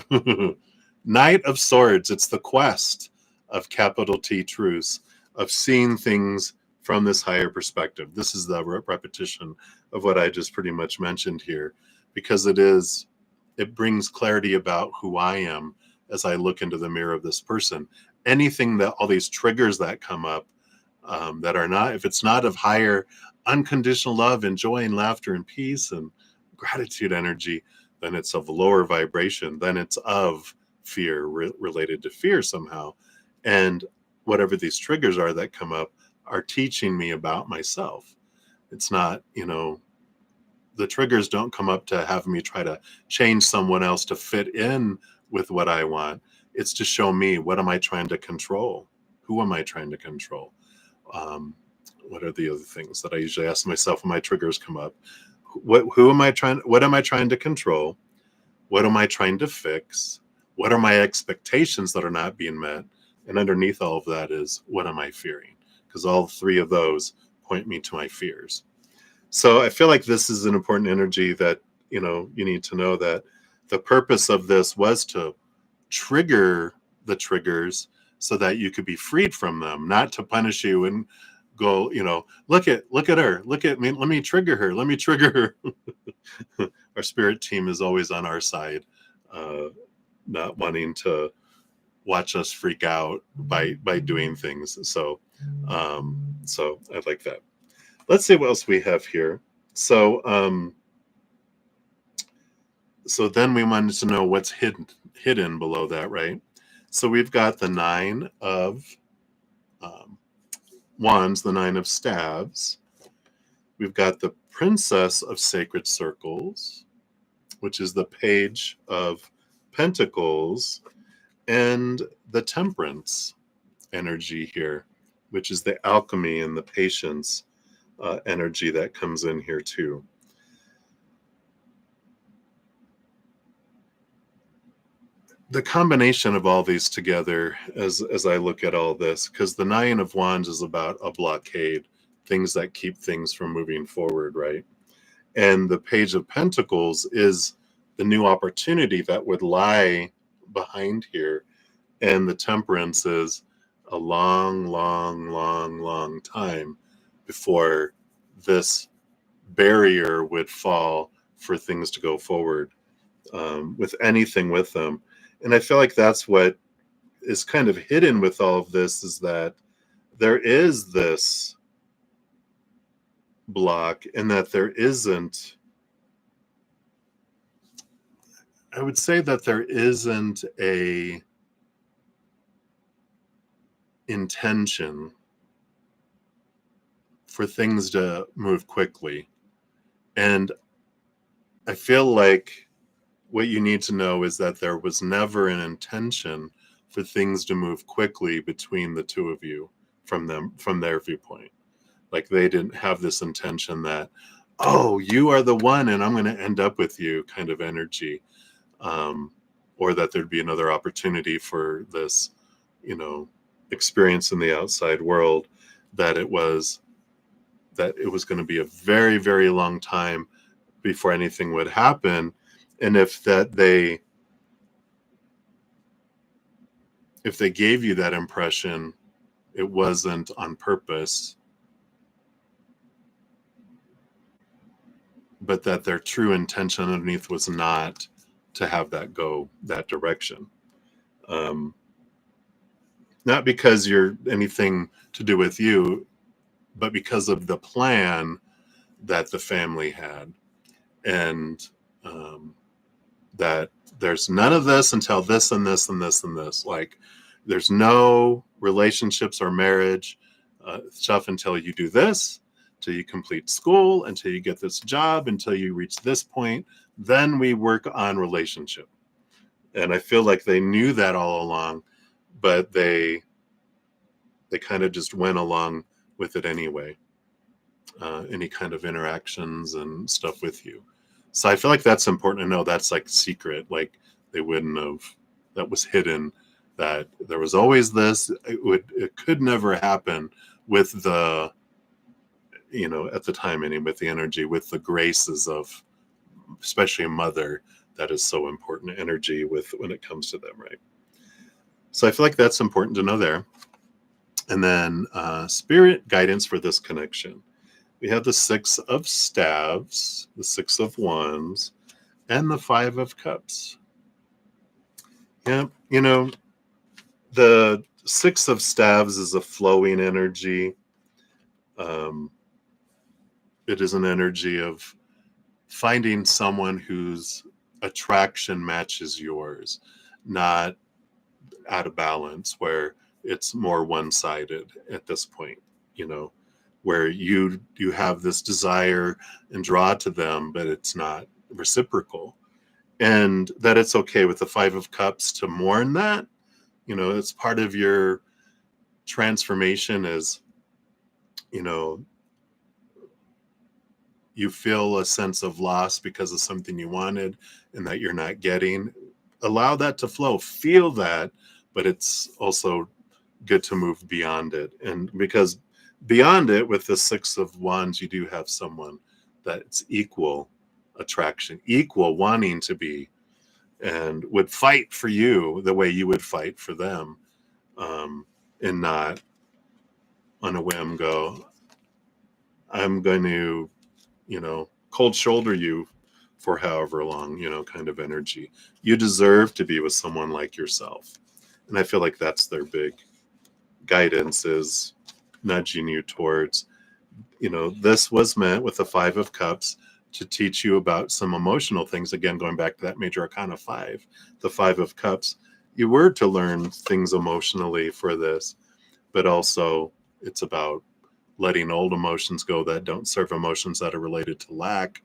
Knight of Swords, it's the quest of capital T truths, of seeing things from this higher perspective. This is the repetition of what I just pretty much mentioned here, because it brings clarity about who I am as I look into the mirror of this person. Anything that, all these triggers that come up that are not, if it's not of higher unconditional love and joy and laughter and peace and gratitude energy, then it's of lower vibration, then it's of fear, related to fear somehow. And whatever these triggers are that come up are teaching me about myself. It's not, the triggers don't come up to have me try to change someone else to fit in with what I want. It's to show me, what am I trying to control? Who am I trying to control? What are the other things that I usually ask myself when my triggers come up? What am I trying to control? What am I trying to fix? What are my expectations that are not being met? And underneath all of that is, what am I fearing? Because all three of those point me to my fears. So I feel like this is an important energy that, you need to know that the purpose of this was to trigger the triggers so that you could be freed from them, not to punish you and go, look at her, look at me, let me trigger her. Our spirit team is always on our side, not wanting to watch us freak out by doing things. So I like that. Let's see what else we have here. So then we wanted to know what's hidden below that, right? So we've got the 9 of Wands, the 9 of Staves. We've got the Princess of Sacred Circles, which is the Page of Pentacles. and the temperance energy here, which is the alchemy and the patience energy that comes in here too. The combination of all these together, as I look at all this, because the Nine of Wands is about a blockade, things that keep things from moving forward, right? And the Page of Pentacles is the new opportunity that would lie behind here. And the Temperance is a long, long, long, long time before this barrier would fall for things to go forward with anything with them. And I feel like that's what is kind of hidden with all of this, is that there is this block and that there isn't, I would say that there isn't a intention for things to move quickly. And I feel like what you need to know is that there was never an intention for things to move quickly between the two of you from their viewpoint. Like they didn't have this intention that, oh, you are the one and I'm going to end up with you kind of energy. Or that there'd be another opportunity for this, experience in the outside world, that it was going to be a very, very long time before anything would happen. And if they gave you that impression, it wasn't on purpose, but that their true intention underneath was not to have that go that direction. Not because you're anything to do with you, but because of the plan that the family had. And that there's none of this until this and this and this and this. Like there's no relationships or marriage stuff until you do this, until you complete school, until you get this job, until you reach this point. Then we work on relationship. And I feel like they knew that all along, but they kind of just went along with it anyway. Any kind of interactions and stuff with you. So I feel like that's important to know. That's like secret. Like they wouldn't have, that was hidden, that there was always this. It could never happen with the, at the time anyway, with the energy, with the graces of, especially a mother, that is so important energy with when it comes to them, right? So I feel like that's important to know there. And then spirit guidance for this connection. We have the Six of Staves, the Six of Wands, and the Five of Cups. Yeah, the Six of Staves is a flowing energy. It is an energy of finding someone whose attraction matches yours, not out of balance, where it's more one-sided at this point, where you have this desire and draw to them, but it's not reciprocal. And that it's okay with the Five of Cups to mourn that. It's part of your transformation is, you feel a sense of loss because of something you wanted and that you're not getting. Allow that to flow. Feel that, but it's also good to move beyond it. And because beyond it, with the Six of Wands, you do have someone that's equal attraction, equal wanting to be, and would fight for you the way you would fight for them, and not on a whim go, I'm going to, cold shoulder you for however long, kind of energy. You deserve to be with someone like yourself. And I feel like that's their big guidance, is nudging you towards, this was meant with the Five of Cups to teach you about some emotional things. Again, going back to that major arcana 5, the Five of Cups, you were to learn things emotionally for this, but also it's about letting old emotions go that don't serve, emotions that are related to lack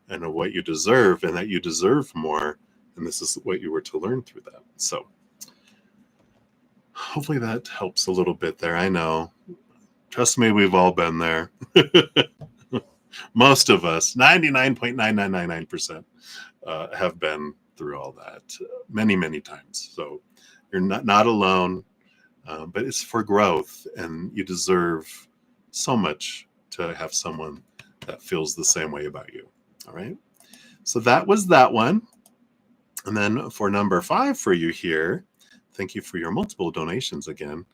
and what you deserve, and that you deserve more. And this is what you were to learn through that. So Hopefully that helps a little bit there. I know. Trust me, we've all been there. Most of us, 99.9999%, have been through all that many, many times. So you're not alone, but it's for growth, and you deserve so much to have someone that feels the same way about you. All right. So that was that one. And then for number 5 for you here, thank you for your multiple donations again.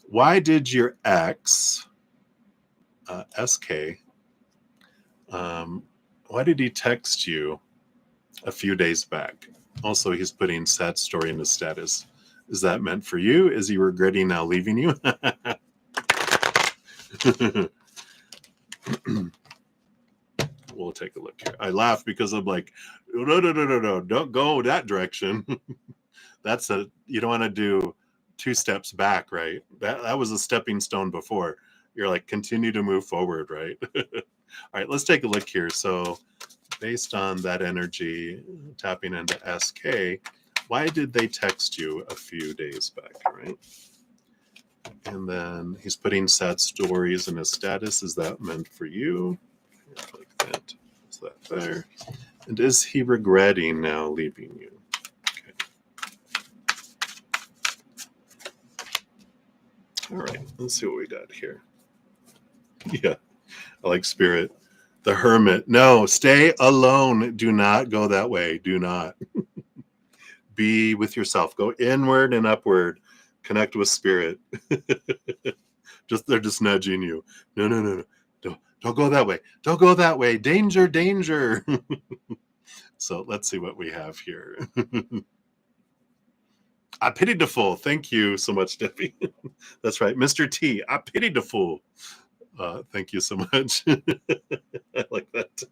Why did your ex, SK, why did he text you a few days back? Also, he's putting sad story in his status. Is that meant for you? Is he regretting now leaving you? We'll take a look here. I laugh because I'm like, no, don't go that direction. That's you don't want to do 2 steps back, right? That was a stepping stone before. You're like, continue to move forward, right? All right, let's take a look here. So based on that energy, tapping into SK, why did they text you a few days back, right? And then he's putting sad stories in his status. Is that meant for you? Like that. Is that there? And is he regretting now leaving you? Okay. All right, let's see what we got here. Yeah, I like spirit. The hermit. No, stay alone. Do not go that way. Do not. Be with yourself. Go inward and upward. Connect with spirit. They're just nudging you. No. Don't go that way. Don't go that way. Danger, danger. So let's see what we have here. I pity the fool. Thank you so much, Debbie. That's right. Mr. T, I pity the fool. Thank you so much. I like that.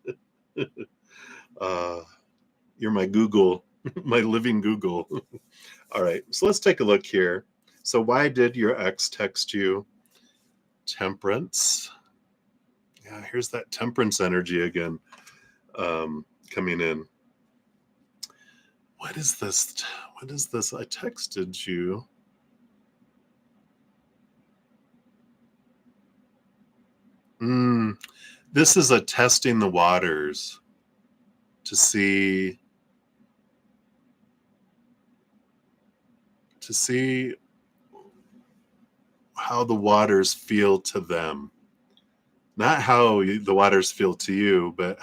You're my Google, my living Google. All right, so let's take a look here. So why did your ex text you? Temperance. Yeah, here's that temperance energy again, coming in. What is this? What is this? I texted you. This is a testing the waters to see how the waters feel to them. Not how the waters feel to you, but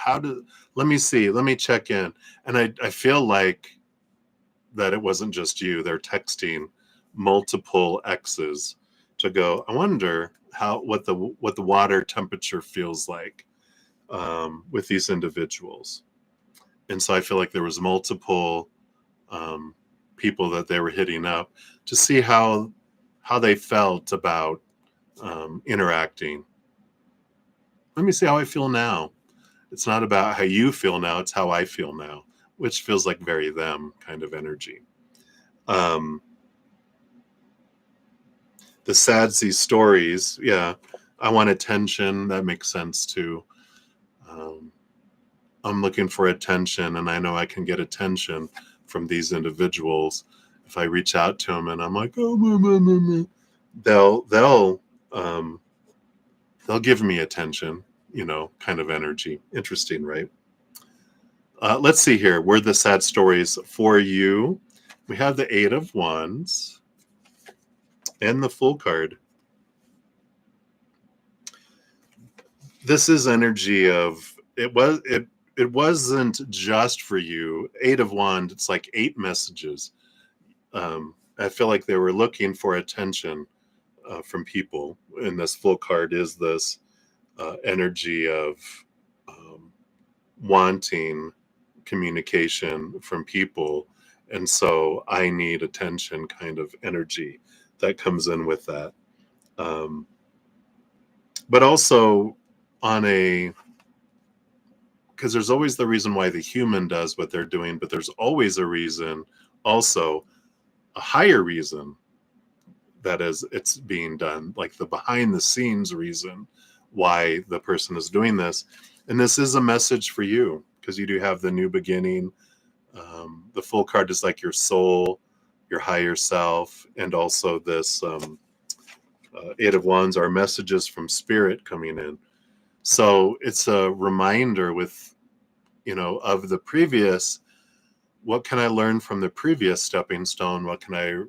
let me see, let me check in. And I feel like that it wasn't just you. They're texting multiple exes to go, I wonder what the water temperature feels like with these individuals. And so I feel like there was multiple people that they were hitting up to see how they felt about interacting. Let me see how I feel now. It's not about how you feel now, it's how I feel now, which feels like very them kind of energy. The sadsy stories, yeah, I want attention. That makes sense too. I'm looking for attention, and I know I can get attention from these individuals if I reach out to them and I'm like, oh, they'll give me attention, kind of energy. Interesting, right? Let's see here. Where the sad stories for you? We have the 8 of Wands and the Fool card. This is energy of it wasn't just for you. 8 of Wands, it's like 8 messages. I feel like they were looking for attention from people, and this Fool card is this energy of wanting communication from people, and so I need attention kind of energy that comes in with that. But also because there's always the reason why the human does what they're doing, but there's always a reason, also a higher reason that is it's being done, like the behind the scenes reason why the person is doing this. And this is a message for you because you do have the new beginning. The Fool card is like your soul your higher self, and also this Eight of Wands are messages from Spirit coming in. So it's a reminder with, of the previous, what can I learn from the previous stepping stone? What can I,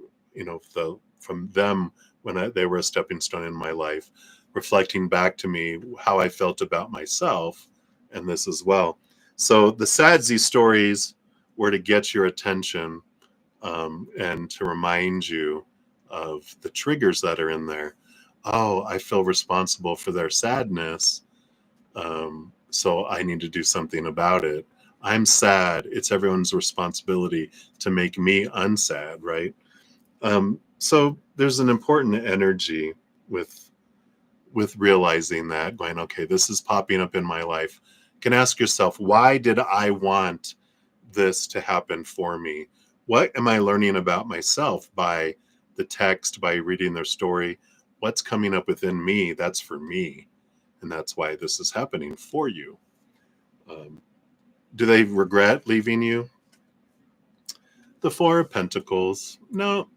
from them when they were a stepping stone in my life, reflecting back to me how I felt about myself and this as well. So the Sadsy stories were to get your attention and to remind you of the triggers that are in there. Oh, I feel responsible for their sadness. So I need to do something about it. I'm sad. It's everyone's responsibility to make me unsad, right? So there's an important energy with realizing that, going, okay, this is popping up in my life. You can ask yourself, why did I want this to happen for me? What am I learning about myself by the text, by reading their story? What's coming up within me? That's for me. And that's why this is happening for you. Do they regret leaving you? The Four of Pentacles, no,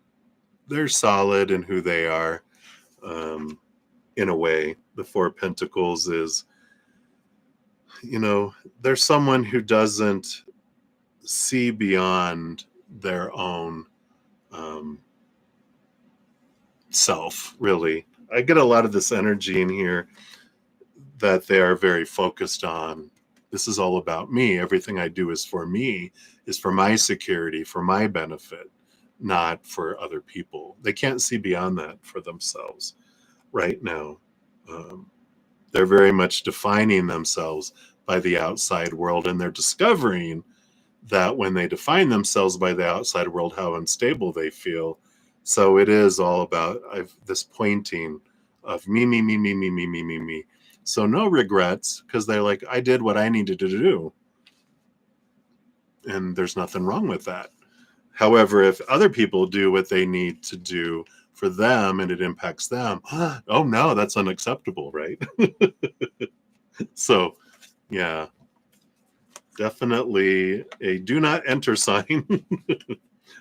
they're solid in who they are. In a way, the Four of Pentacles is, they're someone who doesn't see beyond their own self, really. I get a lot of this energy in here that they are very focused on. This is all about me. Everything I do is for me, is for my security, for my benefit, not for other people. They can't see beyond that for themselves right now. They're very much defining themselves by the outside world, and they're discovering that when they define themselves by the outside world, how unstable they feel. So it is all about this pointing of me, me, me, me, me, me, me, me, me. So no regrets, because they're like, I did what I needed to do. And there's nothing wrong with that. However, if other people do what they need to do for them and it impacts them, oh no, that's unacceptable, right? So, yeah, definitely a do not enter sign.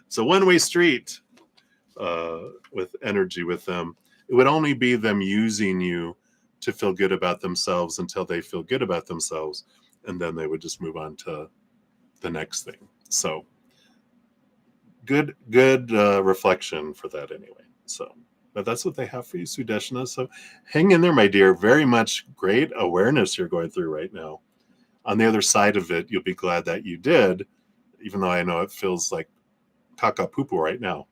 It's a one-way street with energy with them. It would only be them using you to feel good about themselves until they feel good about themselves, and then they would just move on to the next thing. So good reflection for that anyway. So, but that's what they have for you, Sudeshna. So hang in there, my dear. Very much great awareness you're going through right now. On the other side of it, you'll be glad that you did, even though I know it feels like caca poo poo right now.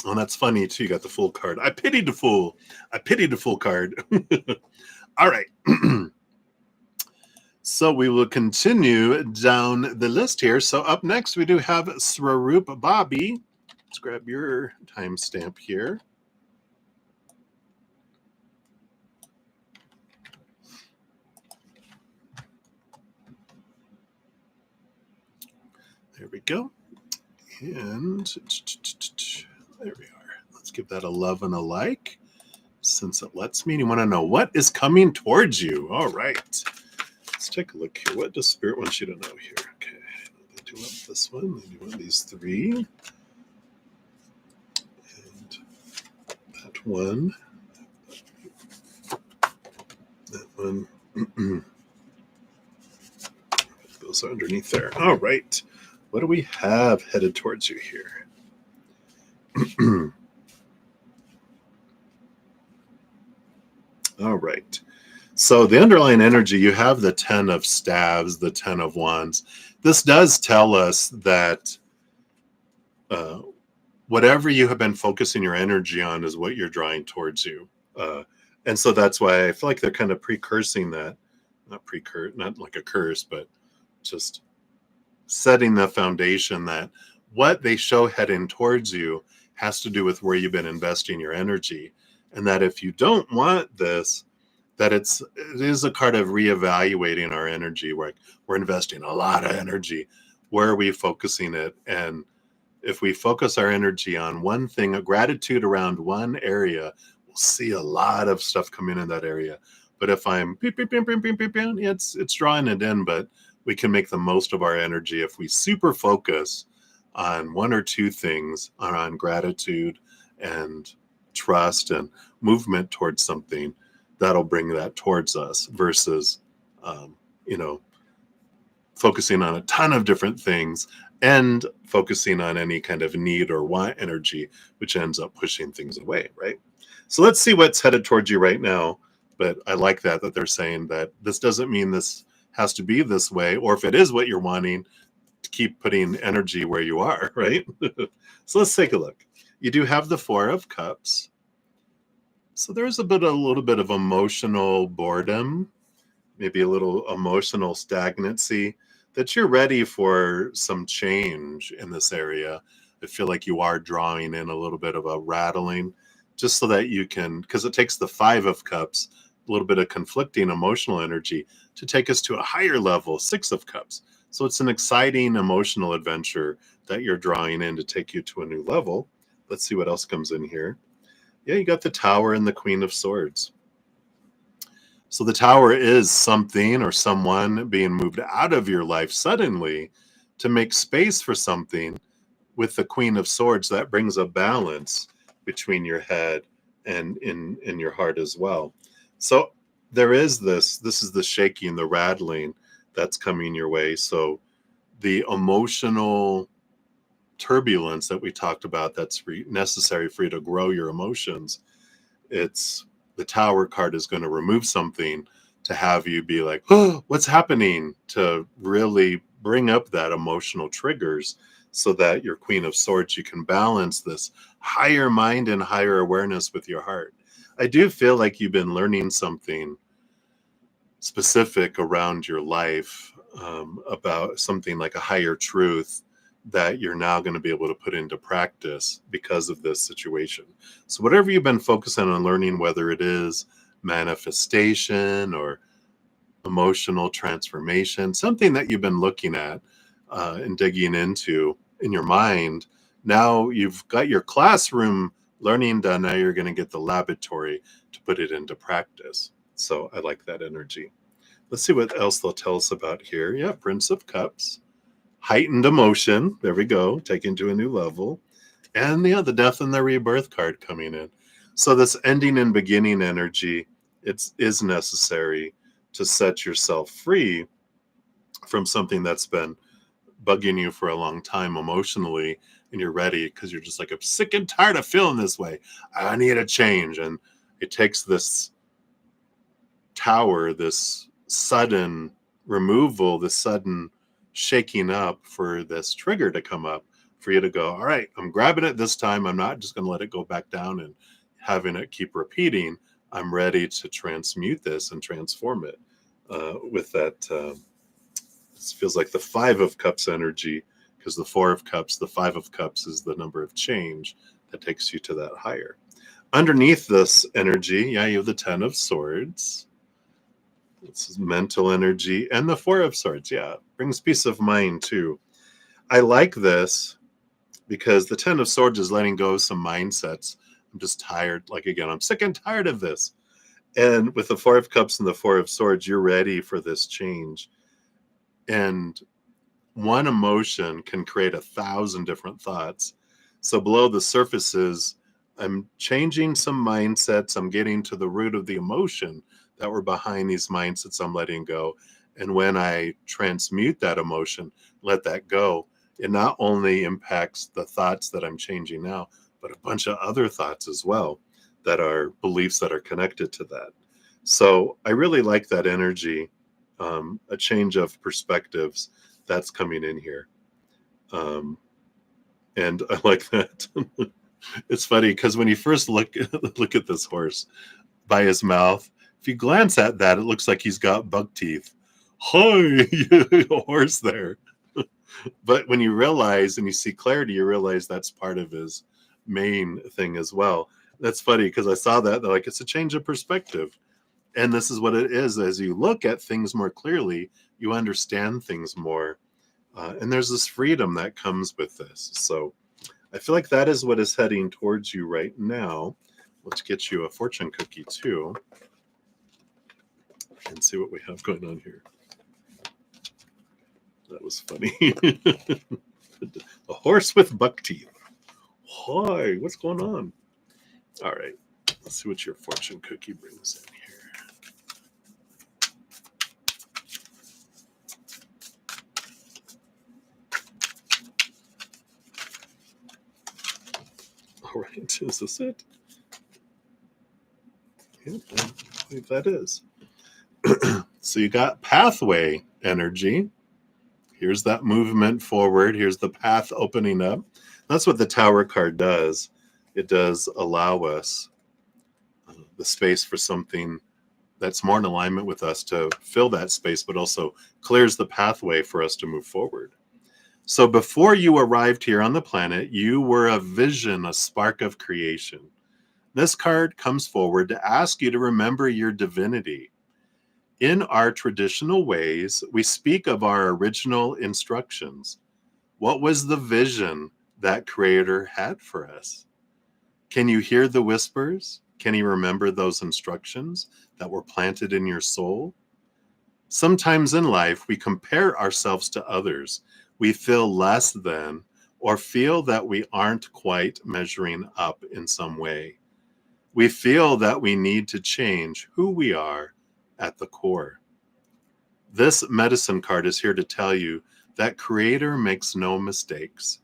Oh, that's funny too. You got the Fool card. I pitied the Fool. I pitied the Fool card. All right. So we will continue down the list here. So up next, we do have Swaroop Bobby. Let's grab your timestamp here. There we go. And there we are. Let's give that a love and a like, since it lets me. You want to know what is coming towards you. All right. Let's take a look here. What does Spirit want you to know here? Okay. They do want this one. They do want these three. And that one. That one. Those are underneath there. All right. What do we have headed towards you here? All right. So the underlying energy, you have the 10 of staves, the 10 of wands. This does tell us that whatever you have been focusing your energy on is what you're drawing towards you. And so that's why I feel like they're kind of precursing that. Not like a curse, but just setting the foundation that what they show heading towards you has to do with where you've been investing your energy. And that if you don't want this, that it is a card of reevaluating our energy. We're investing a lot of energy. Where are we focusing it? And if we focus our energy on one thing, a gratitude around one area, we'll see a lot of stuff come in that area. But if I'm beep, beep, beep, beep, beep, beep, beep, it's drawing it in, but we can make the most of our energy if we super focus on one or two things, on gratitude and trust and movement towards something. That'll bring that towards us versus, um, you know, focusing on a ton of different things and focusing on any kind of need or want energy, which ends up pushing things away, right? So let's see what's headed towards you right now. But I like that they're saying that this doesn't mean this has to be this way, or if it is what you're wanting, to keep putting energy where you are, right? So let's take a look. You do have the Four of Cups. So there's a little bit of emotional boredom, maybe a little emotional stagnancy, that you're ready for some change in this area. I feel like you are drawing in a little bit of a rattling just so that you can, because it takes the Five of Cups, a little bit of conflicting emotional energy to take us to a higher level, Six of Cups. So it's an exciting emotional adventure that you're drawing in to take you to a new level. Let's see what else comes in here. Yeah, you got the Tower and the Queen of Swords. So the Tower is something or someone being moved out of your life suddenly to make space for something. With the Queen of Swords, that brings a balance between your head and in your heart as well. So there is this is the shaking, the rattling that's coming your way. So the emotional turbulence that we talked about, that's necessary for you to grow your emotions, it's the Tower card is going to remove something to have you be like, oh, what's happening, to really bring up that emotional triggers so that your Queen of Swords, you can balance this higher mind and higher awareness with your heart. I do feel like you've been learning something specific around your life, about something like a higher truth that you're now going to be able to put into practice because of this situation. So whatever you've been focusing on learning, whether it is manifestation or emotional transformation, something that you've been looking at and digging into in your mind, now you've got your classroom learning done. Now you're going to get the laboratory to put it into practice. So I like that energy. Let's see what else they'll tell us about here. Yeah, Prince of Cups, heightened emotion. There we go, taken to a new level. And yeah, the Death and the Rebirth card coming in. So this ending and beginning energy, it is necessary to set yourself free from something that's been bugging you for a long time emotionally, and you're ready because you're just like, I'm sick and tired of feeling this way. I need a change. And it takes this Tower, this sudden removal, this sudden shaking up for this trigger to come up for you to go, all right, I'm grabbing it this time. I'm not just going to let it go back down and having it keep repeating. I'm ready to transmute this and transform it with that. This feels like the Five of Cups energy, because the Four of Cups, the Five of Cups is the number of change that takes you to that higher. Underneath this energy, yeah, you have the Ten of Swords. This is mental energy. And the Four of Swords, yeah, brings peace of mind too. I like this because the Ten of Swords is letting go of some mindsets. I'm just tired. Like, again, I'm sick and tired of this. And with the Four of Cups and the Four of Swords, you're ready for this change. And one emotion can create 1,000 different thoughts. So below the surface is, I'm changing some mindsets. I'm getting to the root of the emotion that were behind these mindsets I'm letting go. And when I transmute that emotion, let that go, it not only impacts the thoughts that I'm changing now, but a bunch of other thoughts as well that are beliefs that are connected to that. So I really like that energy, a change of perspectives that's coming in here. And I like that. It's funny because when you first look at this horse by his mouth, if you glance at that, it looks like he's got buck teeth. Hi, a horse there. But when you realize and you see clarity, you realize that's part of his main thing as well. That's funny because I saw that, like, it's a change of perspective. And this is what it is. As you look at things more clearly, you understand things more. And there's this freedom that comes with this. So I feel like that is what is heading towards you right now. Let's get you a fortune cookie too. and see what we have going on here. That was funny. A horse with buck teeth. Hi, what's going on? All right, let's see what your fortune cookie brings in here. All right, is this it? Yep, I believe that is. So you got pathway energy. Here's that movement forward. Here's the path opening up. That's what the Tower card does. It does allow us the space for something that's more in alignment with us to fill that space, but also clears the pathway for us to move forward. So before you arrived here on the planet, you were a vision, a spark of creation. This card comes forward to ask you to remember your divinity. In our traditional ways, we speak of our original instructions. What was the vision that Creator had for us? Can you hear the whispers? Can you remember those instructions that were planted in your soul? Sometimes in life, we compare ourselves to others. We feel less than or feel that we aren't quite measuring up in some way. We feel that we need to change who we are at the core. This medicine card is here to tell you that Creator makes no mistakes.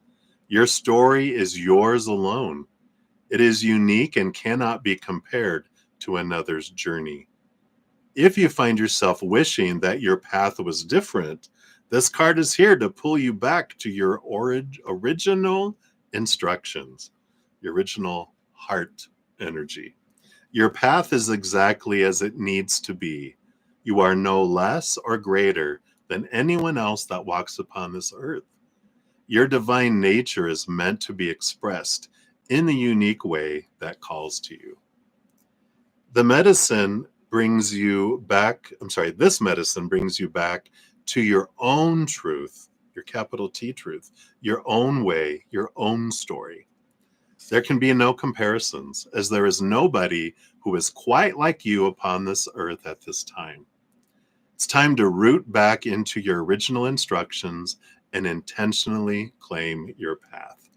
Your story is yours alone. It is unique and cannot be compared to another's journey. If you find yourself wishing that your path was different, this card is here to pull you back to your original instructions, your original heart energy. Your path is exactly as it needs to be. You are no less or greater than anyone else that walks upon this earth. Your divine nature is meant to be expressed in the unique way that calls to you. The medicine brings you back, this medicine brings you back to your own truth, your capital T truth, your own way, your own story. There can be no comparisons, as there is nobody who is quite like you upon this earth at this time. It's time to root back into your original instructions and intentionally claim your path.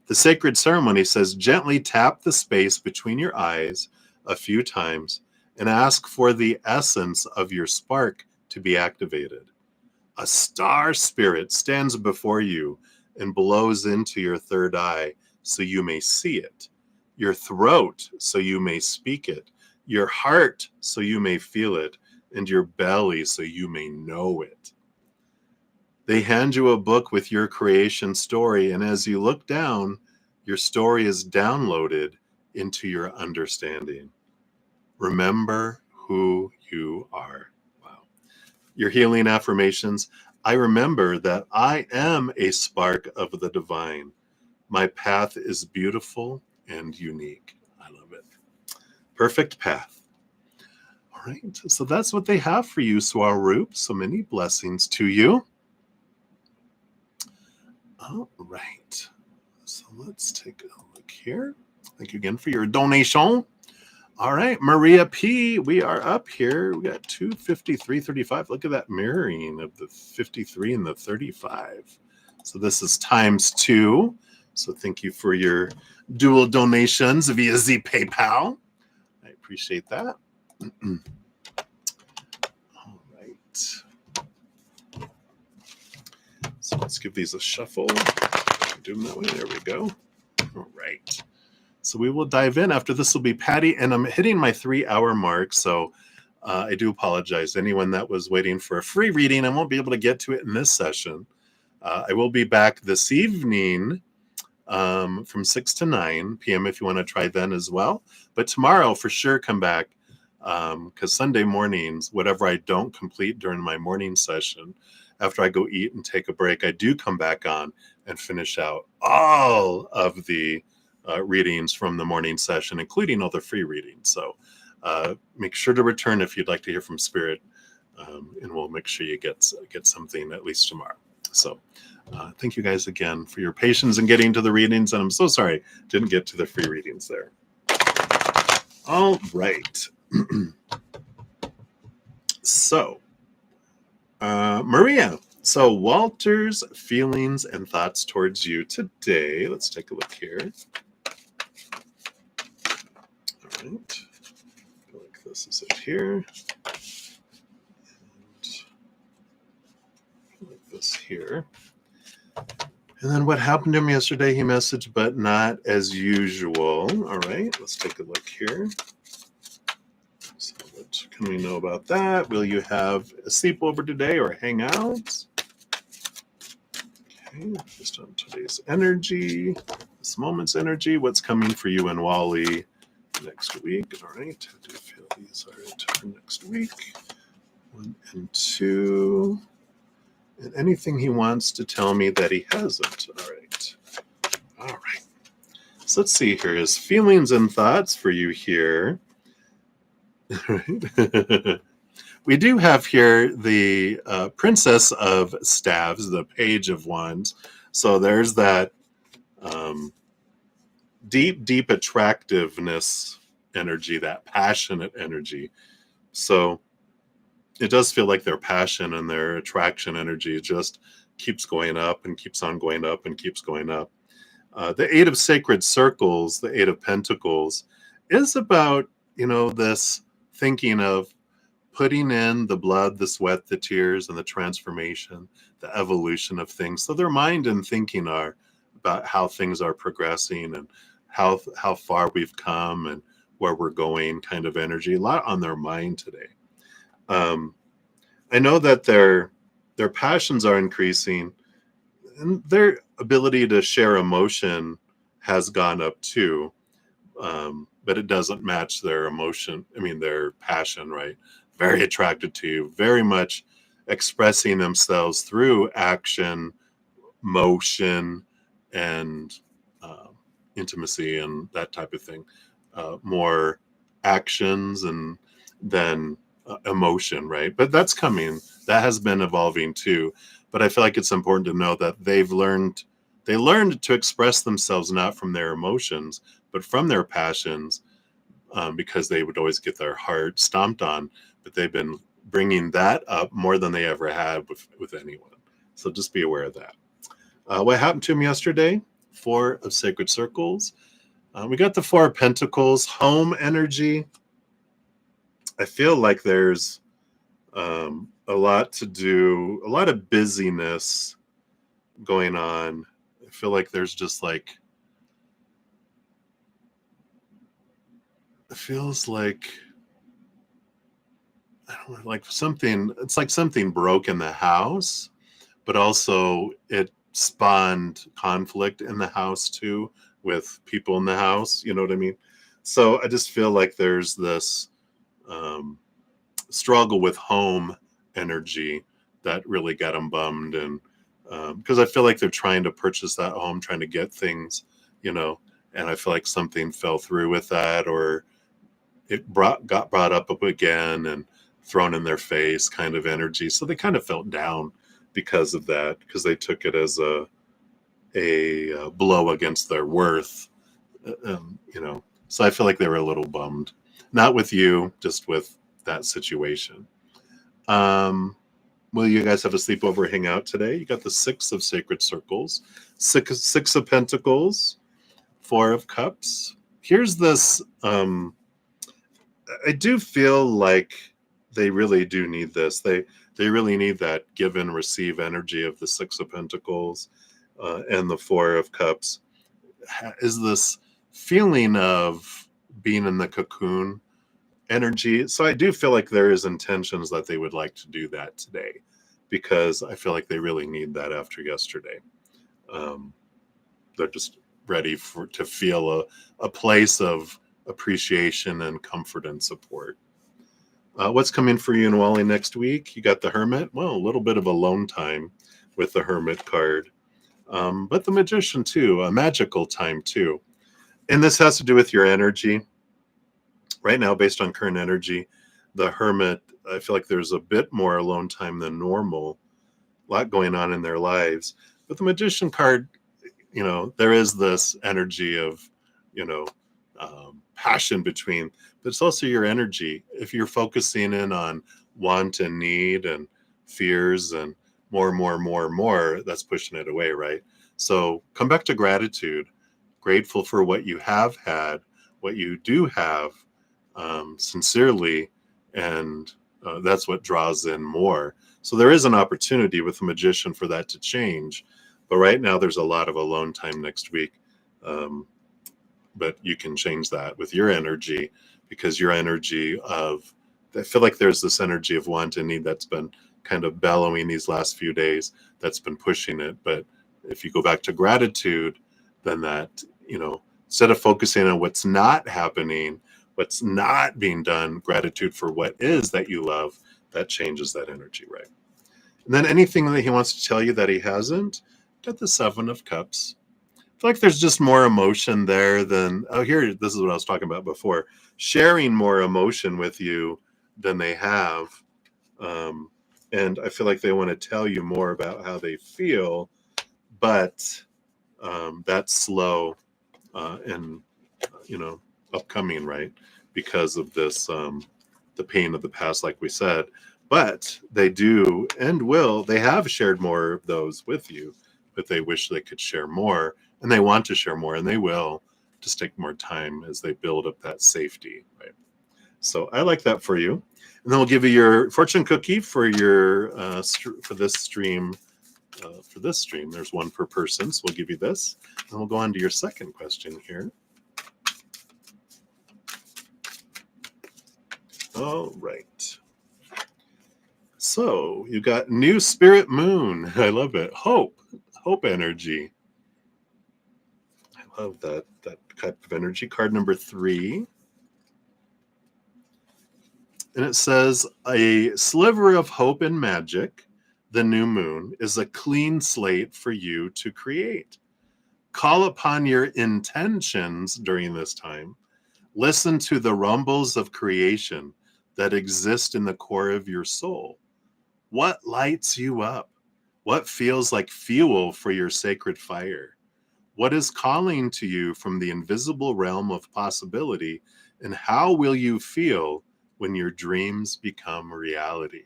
The sacred ceremony says gently tap the space between your eyes a few times and ask for the essence of your spark to be activated. A star spirit stands before you and blows into your third eye so you may see it, your throat so you may speak it, your heart so you may feel it, and your belly so you may know it. They hand you a book with your creation story, and as you look down, your story is downloaded into your understanding. Remember who you are. Wow. Your healing affirmations. I remember that I am a spark of the divine. My path is beautiful and unique. I love it. Perfect path. All right. So that's what they have for you, Swaroop. So many blessings to you. All right. So let's take a look here. Thank you again for your donation. All right, Maria P, we are up here. We got 253.35. Look at that mirroring of the 53 and the 35. So this is times 2. So thank you for your dual donations via Z PayPal. I appreciate that. All right. So let's give these a shuffle. Do them that way. There we go. All right. So we will dive in. After this will be Patty, and I'm hitting my 3-hour mark. So I do apologize. Anyone that was waiting for a free reading, I won't be able to get to it in this session. I will be back this evening from 6 to 9 p.m. if you want to try then as well. But tomorrow, for sure, come back because Sunday mornings, whatever I don't complete during my morning session, after I go eat and take a break, I do come back on and finish out all of the readings from the morning session, including all the free readings. So make sure to return if you'd like to hear from Spirit, and we'll make sure you get something at least tomorrow. So thank you guys again for your patience in getting to the readings, and I'm so sorry didn't get to the free readings there. All right. So, Maria, so Walter's feelings and thoughts towards you today. Let's take a look here. All right. I feel like this is it here. And like this here. And then what happened to him yesterday? He messaged, but not as usual. All right, let's take a look here. So what can we know about that? Will you have a sleepover today or hang out? Okay, just on today's energy, this moment's energy, what's coming for you and Wally next week. All right, I do feel these are it for next week. 1 and 2. And anything he wants to tell me that he hasn't. All right. All right. So let's see here. His feelings and thoughts for you here. We do have here the Princess of Staves, the Page of Wands. So there's that deep attractiveness energy, that passionate energy. So it does feel like their passion and their attraction energy just keeps going up and keeps on going up and keeps going up. The Eight of Sacred Circles, the Eight of Pentacles, is about, this thinking of putting in the blood, the sweat, the tears, and the transformation, the evolution of things. So their mind and thinking are about how things are progressing and how far we've come and where we're going, kind of energy. A lot on their mind today. I know that their passions are increasing, and their ability to share emotion has gone up too. But it doesn't match their emotion. I mean, their passion, right? Very attracted to you, very much expressing themselves through action, motion, and intimacy and that type of thing. More actions and then emotion, right? But that's coming. That has been evolving too. But I feel like it's important to know that they learned to express themselves not from their emotions, but from their passions, because they would always get their heart stomped on. But they've been bringing that up more than they ever had with anyone. So just be aware of that. What happened to him yesterday? 4 of Sacred Circles. We got the 4 of Pentacles, home energy. I feel like there's a lot to do, a lot of busyness going on. I feel like there's just like, it feels like, I don't know, like something, it's like something broke in the house, but also it spawned conflict in the house too with people in the house. You know what I mean? So I just feel like there's this struggle with home energy that really got them bummed. And because I feel like they're trying to purchase that home, trying to get things, and I feel like something fell through with that, or it got brought up again and thrown in their face kind of energy. So they kind of felt down because of that, because they took it as a blow against their worth, So I feel like they were a little bummed, not with you, just with that situation. Will you guys have a sleepover hangout today? You got the 6 of Sacred Circles, 6 of Pentacles, 4 of Cups. Here's this. I do feel like they really do need this. They really need that give and receive energy of the 6 of Pentacles and the 4 of Cups. Is this feeling of being in the cocoon energy. So I do feel like there is intentions that they would like to do that today, because I feel like they really need that after yesterday. They're just ready to feel a place of appreciation and comfort and support. What's coming for you and Wally next week? You got the Hermit. Well, a little bit of alone time with the Hermit card. But the Magician too, a magical time too. And this has to do with your energy. Right now, based on current energy, the Hermit, I feel like there's a bit more alone time than normal. A lot going on in their lives. But the Magician card, there is this energy of, passion between, but it's also your energy. If you're focusing in on want and need and fears and more, that's pushing it away, right? So come back to gratitude, grateful for what you have had, what you do have, sincerely, and that's what draws in more. So there is an opportunity with the magician for that to change, but right now there's a lot of alone time next week. But you can change that with your energy, because your energy of, I feel like there's this energy of want and need that's been kind of bellowing these last few days, that's been pushing it. But if you go back to gratitude, then that, instead of focusing on what's not happening, what's not being done, gratitude for what is that you love, that changes that energy, right? And then anything that he wants to tell you that he hasn't, get the 7 of Cups. I feel like there's just more emotion there than, here, this is what I was talking about before, sharing more emotion with you than they have. And I feel like they want to tell you more about how they feel, but that's slow and, upcoming, right? Because of this, the pain of the past, like we said. But they do and will, they have shared more of those with you, but they wish they could share more, and they want to share more, and they will. Just take more time as they build up that safety, right? So I like that for you. And then we'll give you your fortune cookie for your for this stream. There's one per person, so we'll give you this, and we'll go on to your second question here. All right. So you got new spirit moon. I love it. Hope energy. I love that type of energy. Card number 3. And it says, a sliver of hope and magic, the new moon, is a clean slate for you to create. Call upon your intentions during this time. Listen to the rumbles of creation that exist in the core of your soul. What lights you up? What feels like fuel for your sacred fire? What is calling to you from the invisible realm of possibility? And how will you feel when your dreams become reality?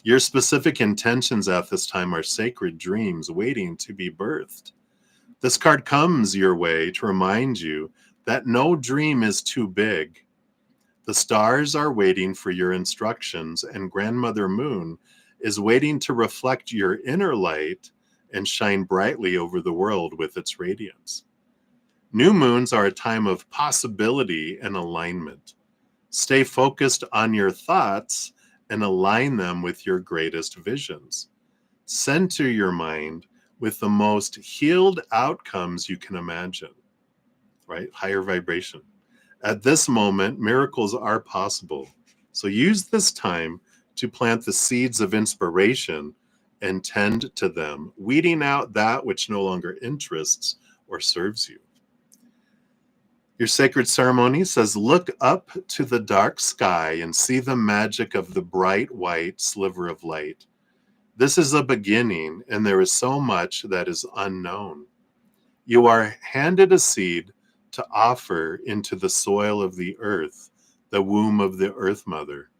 Your specific intentions at this time are sacred dreams waiting to be birthed. This card comes your way to remind you that no dream is too big. The stars are waiting for your instructions, and Grandmother Moon is waiting to reflect your inner light and shine brightly over the world with its radiance. New moons are a time of possibility and alignment. Stay focused on your thoughts and align them with your greatest visions. Center your mind with the most healed outcomes you can imagine, right? Higher vibration. At this moment, miracles are possible. So use this time to plant the seeds of inspiration and tend to them, weeding out that which no longer interests or serves you. Your sacred ceremony says, look up to the dark sky and see the magic of the bright white sliver of light. This is a beginning, and there is so much that is unknown. You are handed a seed to offer into the soil of the earth, the womb of the earth mother.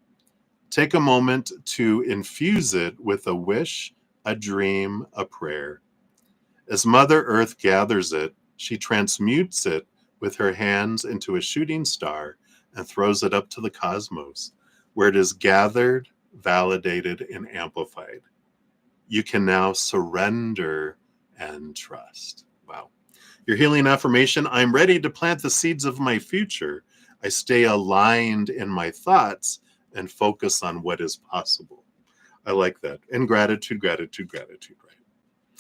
Take a moment to infuse it with a wish, a dream, a prayer. As Mother Earth gathers it, she transmutes it with her hands into a shooting star and throws it up to the cosmos, where it is gathered, validated, and amplified. You can now surrender and trust. Wow. Your healing affirmation: I'm ready to plant the seeds of my future. I stay aligned in my thoughts and focus on what is possible. I like that. And gratitude, gratitude, gratitude, right?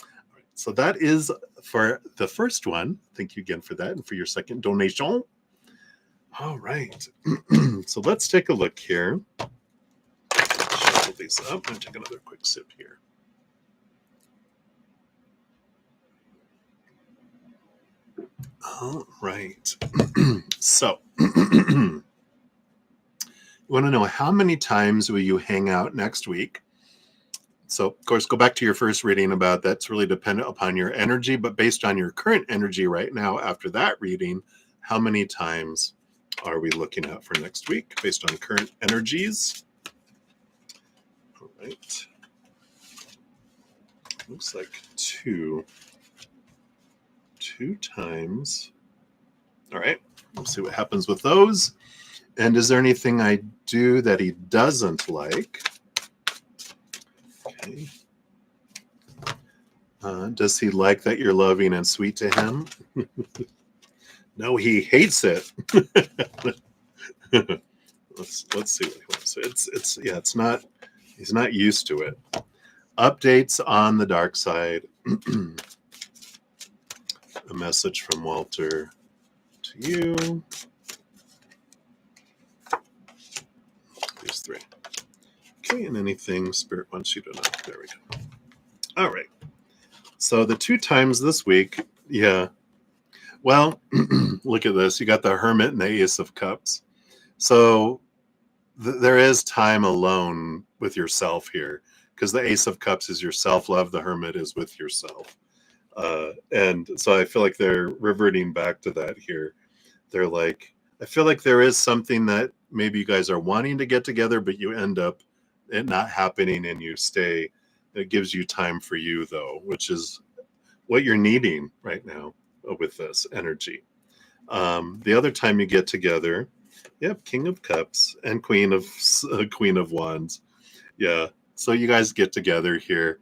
All right. So that is for the first one. Thank you again for that and for your second donation. All right. So let's take a look here. Shuffle these up. I'm going to take another quick sip here. All right. So, you want to know how many times will you hang out next week? So, of course, go back to your first reading about that's really dependent upon your energy, but based on your current energy right now, after that reading, how many times are we looking at for next week based on current energies? right. Looks like two times. All right. Let's see what happens with those. And is there anything I do that he doesn't like? Okay. Does he like that you're loving and sweet to him? No, he hates it. let's see what he wants. It's not. He's not used to it. Updates on the dark side. A message from Walter to you. These three. Okay, and anything Spirit wants you to know. There we go. All right. So the 2 times this week, yeah. Well, look at this. You got the Hermit and the Ace of Cups. So there is time alone with yourself here, because the Ace of Cups is your self-love. The Hermit is with yourself. And so I feel like they're reverting back to that here. They're like, I feel like there is something that maybe you guys are wanting to get together, but you end up it not happening and you stay. It gives you time for you, though, which is what you're needing right now with this energy. The other time you get together, yep, King of Cups and Queen of Wands. Yeah, so you guys get together here.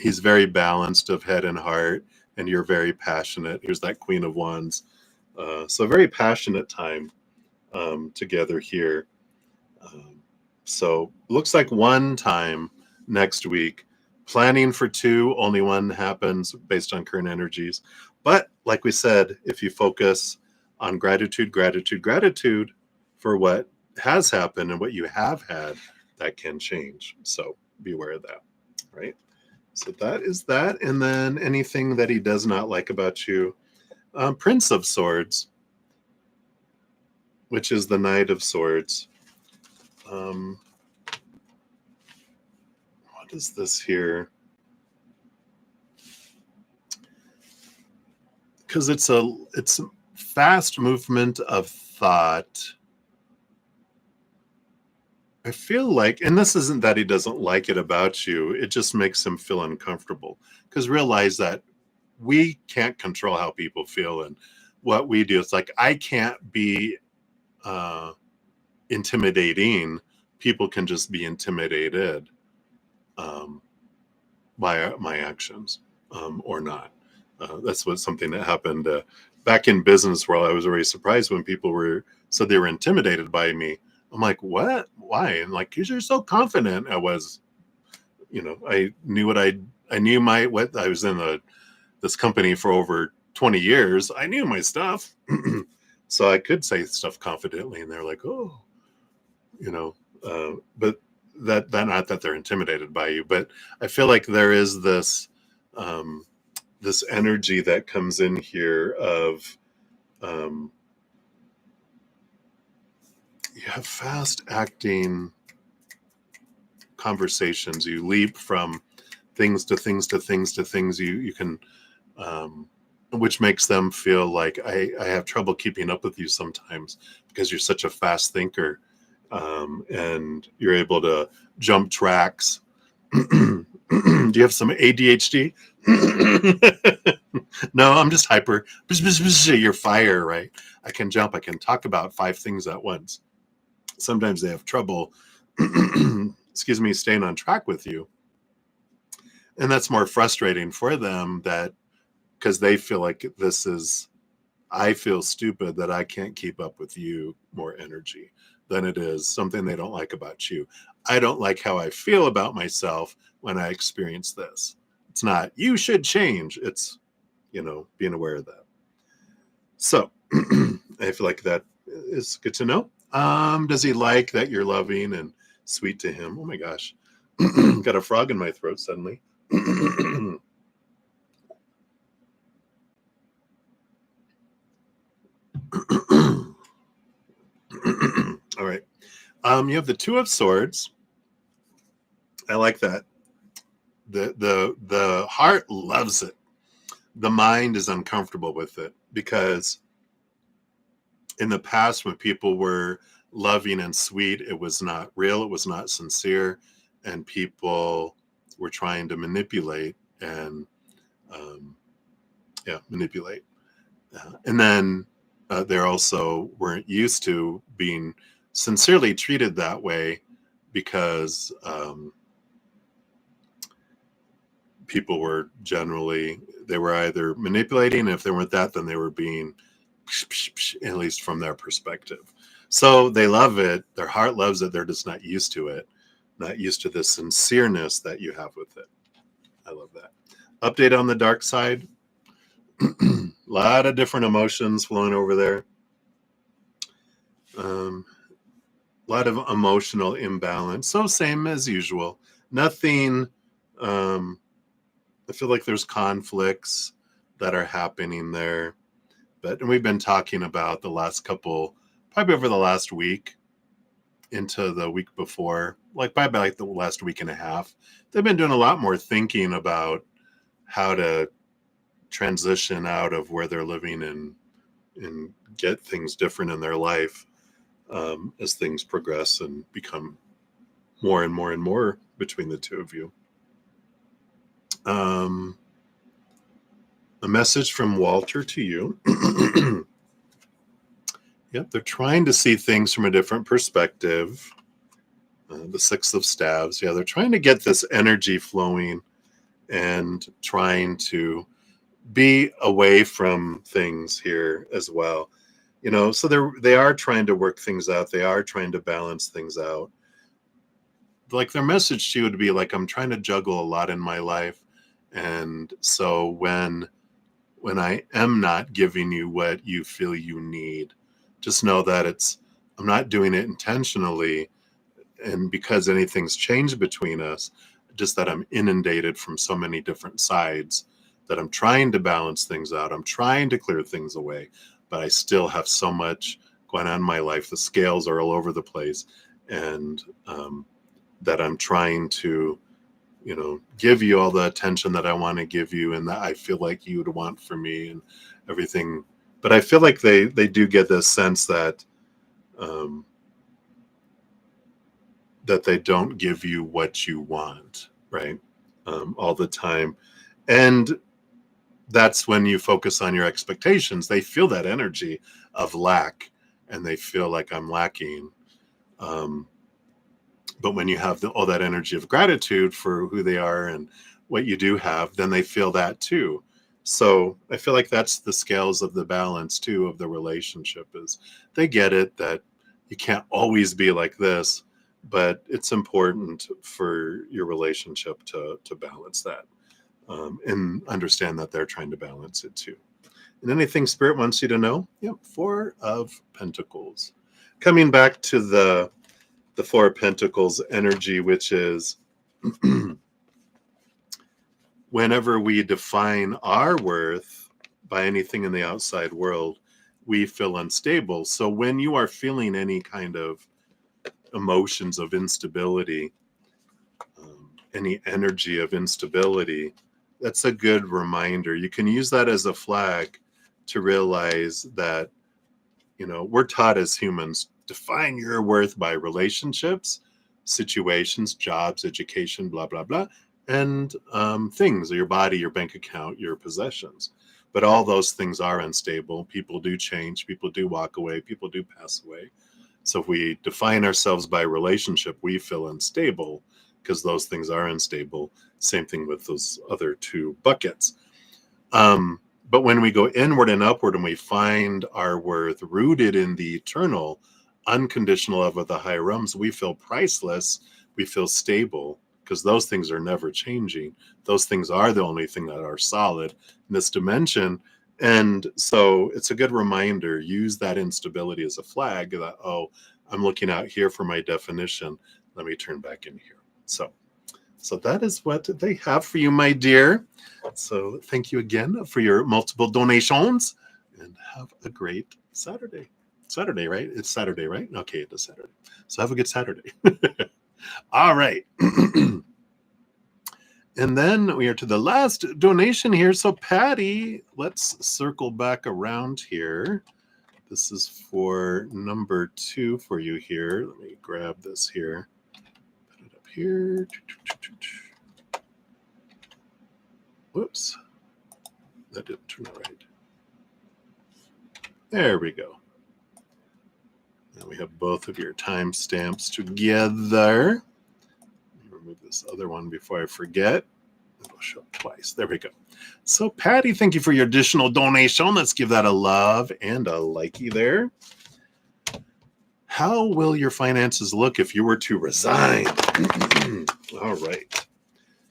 He's very balanced of head and heart, and you're very passionate. Here's that Queen of Wands. So a very passionate time together here. So looks like 1 time next week. Planning for 2, only 1 happens based on current energies. But like we said, if you focus on gratitude for what has happened and what you have had, that can change. So be aware of that, right? So that is that. And then anything that he does not like about you. Prince of Swords, which is the Knight of Swords. What is this here? Because it's a fast movement of thought. I feel like, and this isn't that he doesn't like it about you, it just makes him feel uncomfortable. Because realize that we can't control how people feel and what we do. It's like, I can't be intimidating. People can just be intimidated by my actions or not. That's something that happened back in business world. I was very surprised when people said they were intimidated by me. I'm like, what? Why? And like, because you're so confident. I was, I knew what I was in this company for over 20 years. I knew my stuff. So I could say stuff confidently, and they're like, oh, but that not that they're intimidated by you, but I feel like there is this this energy that comes in here of you have fast acting conversations. You leap from things to things to things to things. You can which makes them feel like I have trouble keeping up with you sometimes because you're such a fast thinker. And you're able to jump tracks. Do you have some ADHD? No, I'm just hyper. You're fire, right? I can jump. I can talk about 5 things at once. Sometimes they have trouble, staying on track with you. And that's more frustrating for them because they feel like I feel stupid that I can't keep up with you, more energy than it is something they don't like about you. I don't like how I feel about myself when I experience this. It's not, you should change. It's, being aware of that. So I feel like that is good to know. Does he like that you're loving and sweet to him? Oh my gosh. Got a frog in my throat suddenly. All right. You have the 2 of Swords. I like that. The heart loves it. The mind is uncomfortable with it because in the past when people were loving and sweet, it was not real. It was not sincere. and people were trying to manipulate and manipulate. And then they also weren't used to being sincerely treated that way because people were generally, they were either manipulating, and if they weren't that, then they were being, at least from their perspective. So they love it. Their heart loves it. They're just not used to it, not used to the sincereness that you have with it. I love that. Update on the dark side. A lot of different emotions flowing over there. A lot of emotional imbalance. So same as usual. Nothing. I feel like there's conflicts that are happening there. But we've been talking about the last couple, probably over the last week into the week before, like probably like the last week and a half. They've been doing a lot more thinking about how to transition out of where they're living and get things different in their life as things progress and become more and more and more between the two of you. A message from Walter to you. Yep, they're trying to see things from a different perspective. The Six of Staves. Yeah, they're trying to get this energy flowing and trying to be away from things here as well. You know, so they are trying to work things out. They are trying to balance things out. Like their message to you would be like, I'm trying to juggle a lot in my life. And so when I am not giving you what you feel you need, just know that I'm not doing it intentionally. And because anything's changed between us, just that I'm inundated from so many different sides that I'm trying to balance things out. I'm trying to clear things away, but I still have so much going on in my life. The scales are all over the place, and that I'm trying to, give you all the attention that I want to give you and that I feel like you would want for me and everything. But I feel like they do get this sense that that they don't give you what you want, right? All the time. And that's when you focus on your expectations. They feel that energy of lack and they feel like I'm lacking. But when you have all that energy of gratitude for who they are and what you do have, then they feel that too. So I feel like that's the scales of the balance too of the relationship, is they get it that you can't always be like this, but it's important for your relationship to balance that, and understand that they're trying to balance it too. And anything Spirit wants you to know? Yep, Four of Pentacles. Coming back to the Four of Pentacles energy, which is whenever we define our worth by anything in the outside world, we feel unstable. So when you are feeling any kind of emotions of instability, any energy of instability, that's a good reminder. You can use that as a flag to realize that, we're taught as humans, define your worth by relationships, situations, jobs, education, blah, blah, blah, and things, your body, your bank account, your possessions. But all those things are unstable. People do change. People do walk away. People do pass away. So if we define ourselves by relationship, we feel unstable because those things are unstable. Same thing with those other two buckets. But when we go inward and upward and we find our worth rooted in the eternal, unconditional love of the higher realms, we feel priceless. We feel stable because those things are never changing. Those things are the only thing that are solid in this dimension. And so it's a good reminder, use that instability as a flag that, oh, I'm looking out here for my definition. Let me turn back in here. So that is what they have for you, my dear. So thank you again for your multiple donations and have a great Saturday. Saturday, right? It's Saturday, right? Okay, it is Saturday. So have a good Saturday. All right. And then we are to the last donation here. So Patty, let's circle back around here. This is for number 2 for you here. Let me grab this here. Put it up here. Whoops. That didn't turn out right. There we go. Now we have both of your timestamps together. Remove this other one before I forget. It'll show up twice. There we go. So Patty, thank you for your additional donation. Let's give that a love and a likey there. How will your finances look if you were to resign? All right.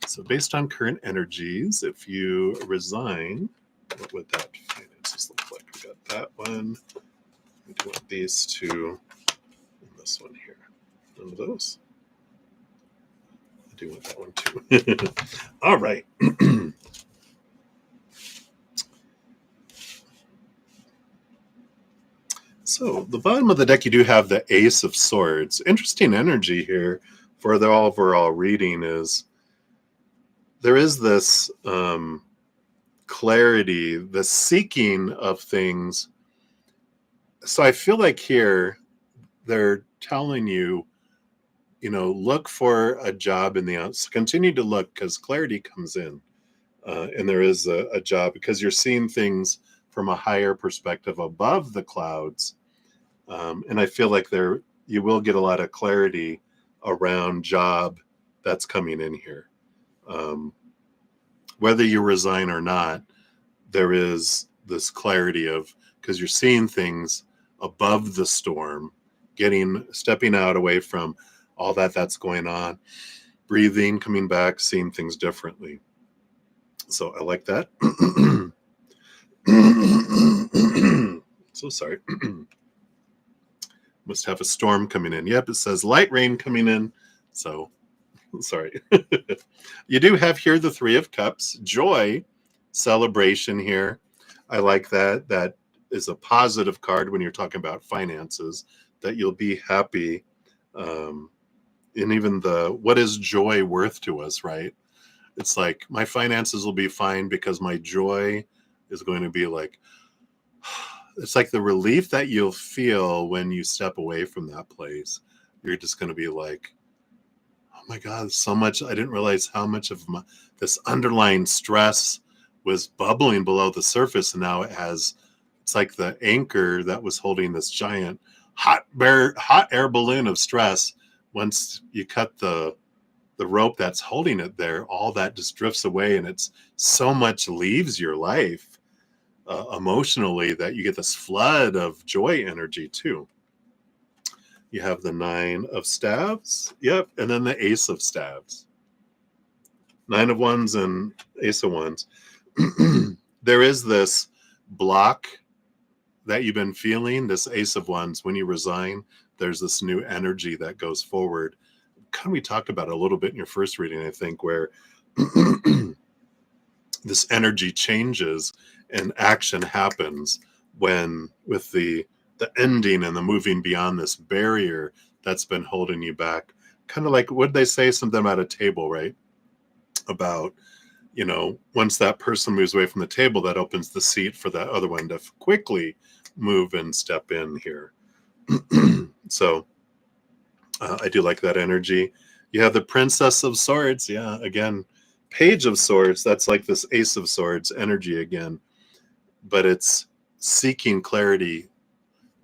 So based on current energies, if you resign, what would that finances look like? We got that one. We do want these two. And this one here. None of those. I do want that one too. All right. So the bottom of the deck, you do have the Ace of Swords. Interesting energy here for the overall reading is there is this clarity, the seeking of things. So I feel like here they're telling you, look for a job in the outside. Continue to look because clarity comes in. And there is a job because you're seeing things from a higher perspective above the clouds. And I feel like you will get a lot of clarity around job that's coming in here. Whether you resign or not, there is this clarity because you're seeing things above the storm, stepping out away from all that's going on, breathing, coming back, seeing things differently. So I like that. So sorry. Must have a storm coming in. Yep, it says light rain coming in. So sorry. You do have here the Three of Cups, joy, celebration here. I like that. That is a positive card when you're talking about finances, that you'll be happy. And even what is joy worth to us, right? It's like my finances will be fine because my joy is going to be like, it's like the relief that you'll feel when you step away from that place. You're just going to be like, oh my God, so much. I didn't realize how much of this underlying stress was bubbling below the surface. And now it's like the anchor that was holding this giant hot air balloon of stress. Once you cut the rope that's holding it there, all that just drifts away, and it's so much leaves your life emotionally that you get this flood of joy energy too. You have the Nine of Staves, yep, and then the Ace of Staves. Nine of Wands and Ace of Wands. There is this block that you've been feeling, this Ace of Wands. When you resign, there's this new energy that goes forward. Kind of we talked about it a little bit in your first reading, I think, where this energy changes and action happens with the ending and the moving beyond this barrier that's been holding you back. Kind of like, what did they say? Something about a table, right? About, once that person moves away from the table, that opens the seat for that other one to quickly move and step in here. So I do like that energy. You have the Princess of Swords. Yeah, again, Page of Swords. That's like this Ace of Swords energy again. But it's seeking clarity.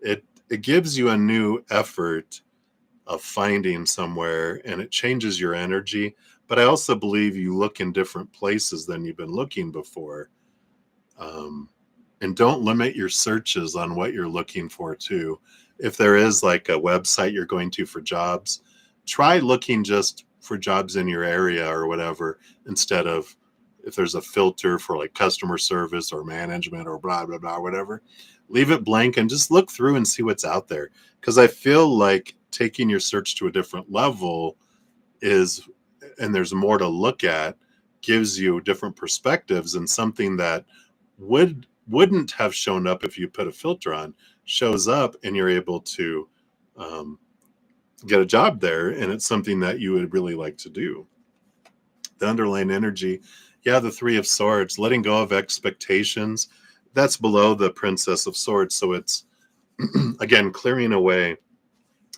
It gives you a new effort of finding somewhere, and it changes your energy. But I also believe you look in different places than you've been looking before. And don't limit your searches on what you're looking for too. If there is like a website you're going to for jobs, try looking just for jobs in your area or whatever, instead of if there's a filter for like customer service or management or blah, blah, blah, whatever. Leave it blank and just look through and see what's out there. Because I feel like taking your search to a different level and there's more to look at, gives you different perspectives, and something that wouldn't have shown up if you put a filter on shows up, and you're able to get a job there, and it's something that you would really like to do. The underlying energy, yeah, the Three of Swords, letting go of expectations. That's below the Princess of Swords. So it's, again, clearing away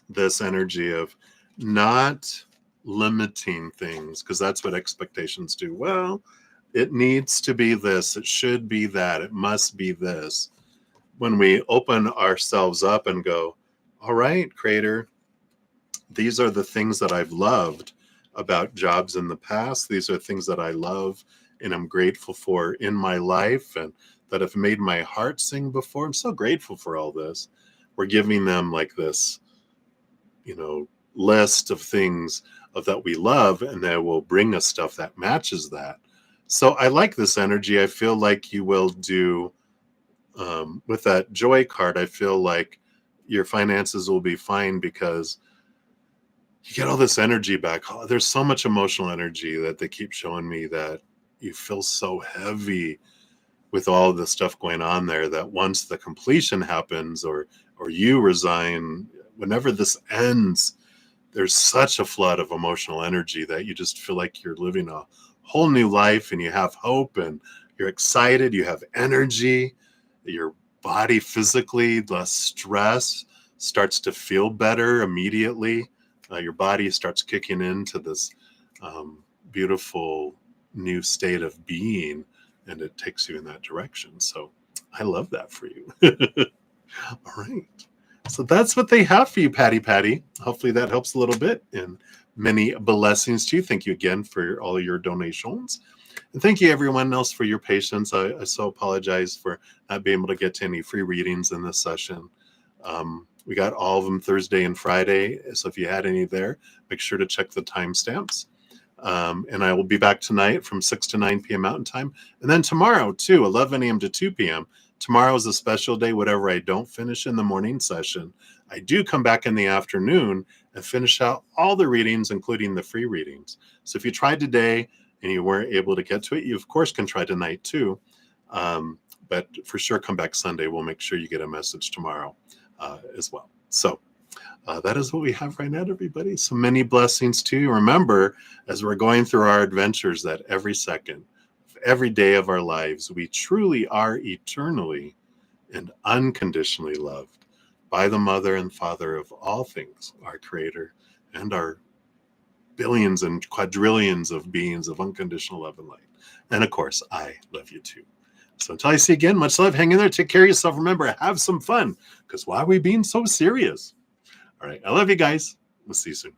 this energy of not limiting things, because that's what expectations do. Well, it needs to be this, it should be that, it must be this. When we open ourselves up and go, all right, Creator, these are the things that I've loved about jobs in the past. These are things that I love and I'm grateful for in my life and that have made my heart sing before. I'm so grateful for all this. We're giving them like this, list of things that we love, and that will bring us stuff that matches that. So I like this energy. I feel like you will do, with that joy card, I feel like your finances will be fine because you get all this energy back. Oh, there's so much emotional energy that they keep showing me, that you feel so heavy with all the stuff going on there, that once the completion happens or you resign, whenever this ends, there's such a flood of emotional energy that you just feel like you're living a whole new life, and you have hope and you're excited, you have energy, your body physically, less stress, starts to feel better immediately. Your body starts kicking into this beautiful new state of being, and it takes you in that direction. So I love that for you. All right. So that's what they have for you, Patty. Hopefully that helps a little bit, and many blessings to you. Thank you again for all of your donations. And thank you everyone else for your patience. I so apologize for not being able to get to any free readings in this session. We got all of them Thursday and Friday. So if you had any there, make sure to check the timestamps. And I will be back tonight from 6 to 9 p.m. Mountain Time. And then tomorrow too, 11 a.m. to 2 p.m. Tomorrow is a special day. Whatever I don't finish in the morning session, I do come back in the afternoon and finish out all the readings, including the free readings. So if you tried today and you weren't able to get to it, you of course can try tonight too. But for sure, come back Sunday. We'll make sure you get a message tomorrow as well. So that is what we have right now, everybody. So many blessings to you. Remember, as we're going through our adventures, that every second, every day of our lives, we truly are eternally and unconditionally loved by the Mother and Father of all things, our Creator, and our billions and quadrillions of beings of unconditional love and light. And of course, I love you too. So until I see you again, much love. Hang in there. Take care of yourself. Remember, have some fun, because why are we being so serious? All right. I love you guys. We'll see you soon.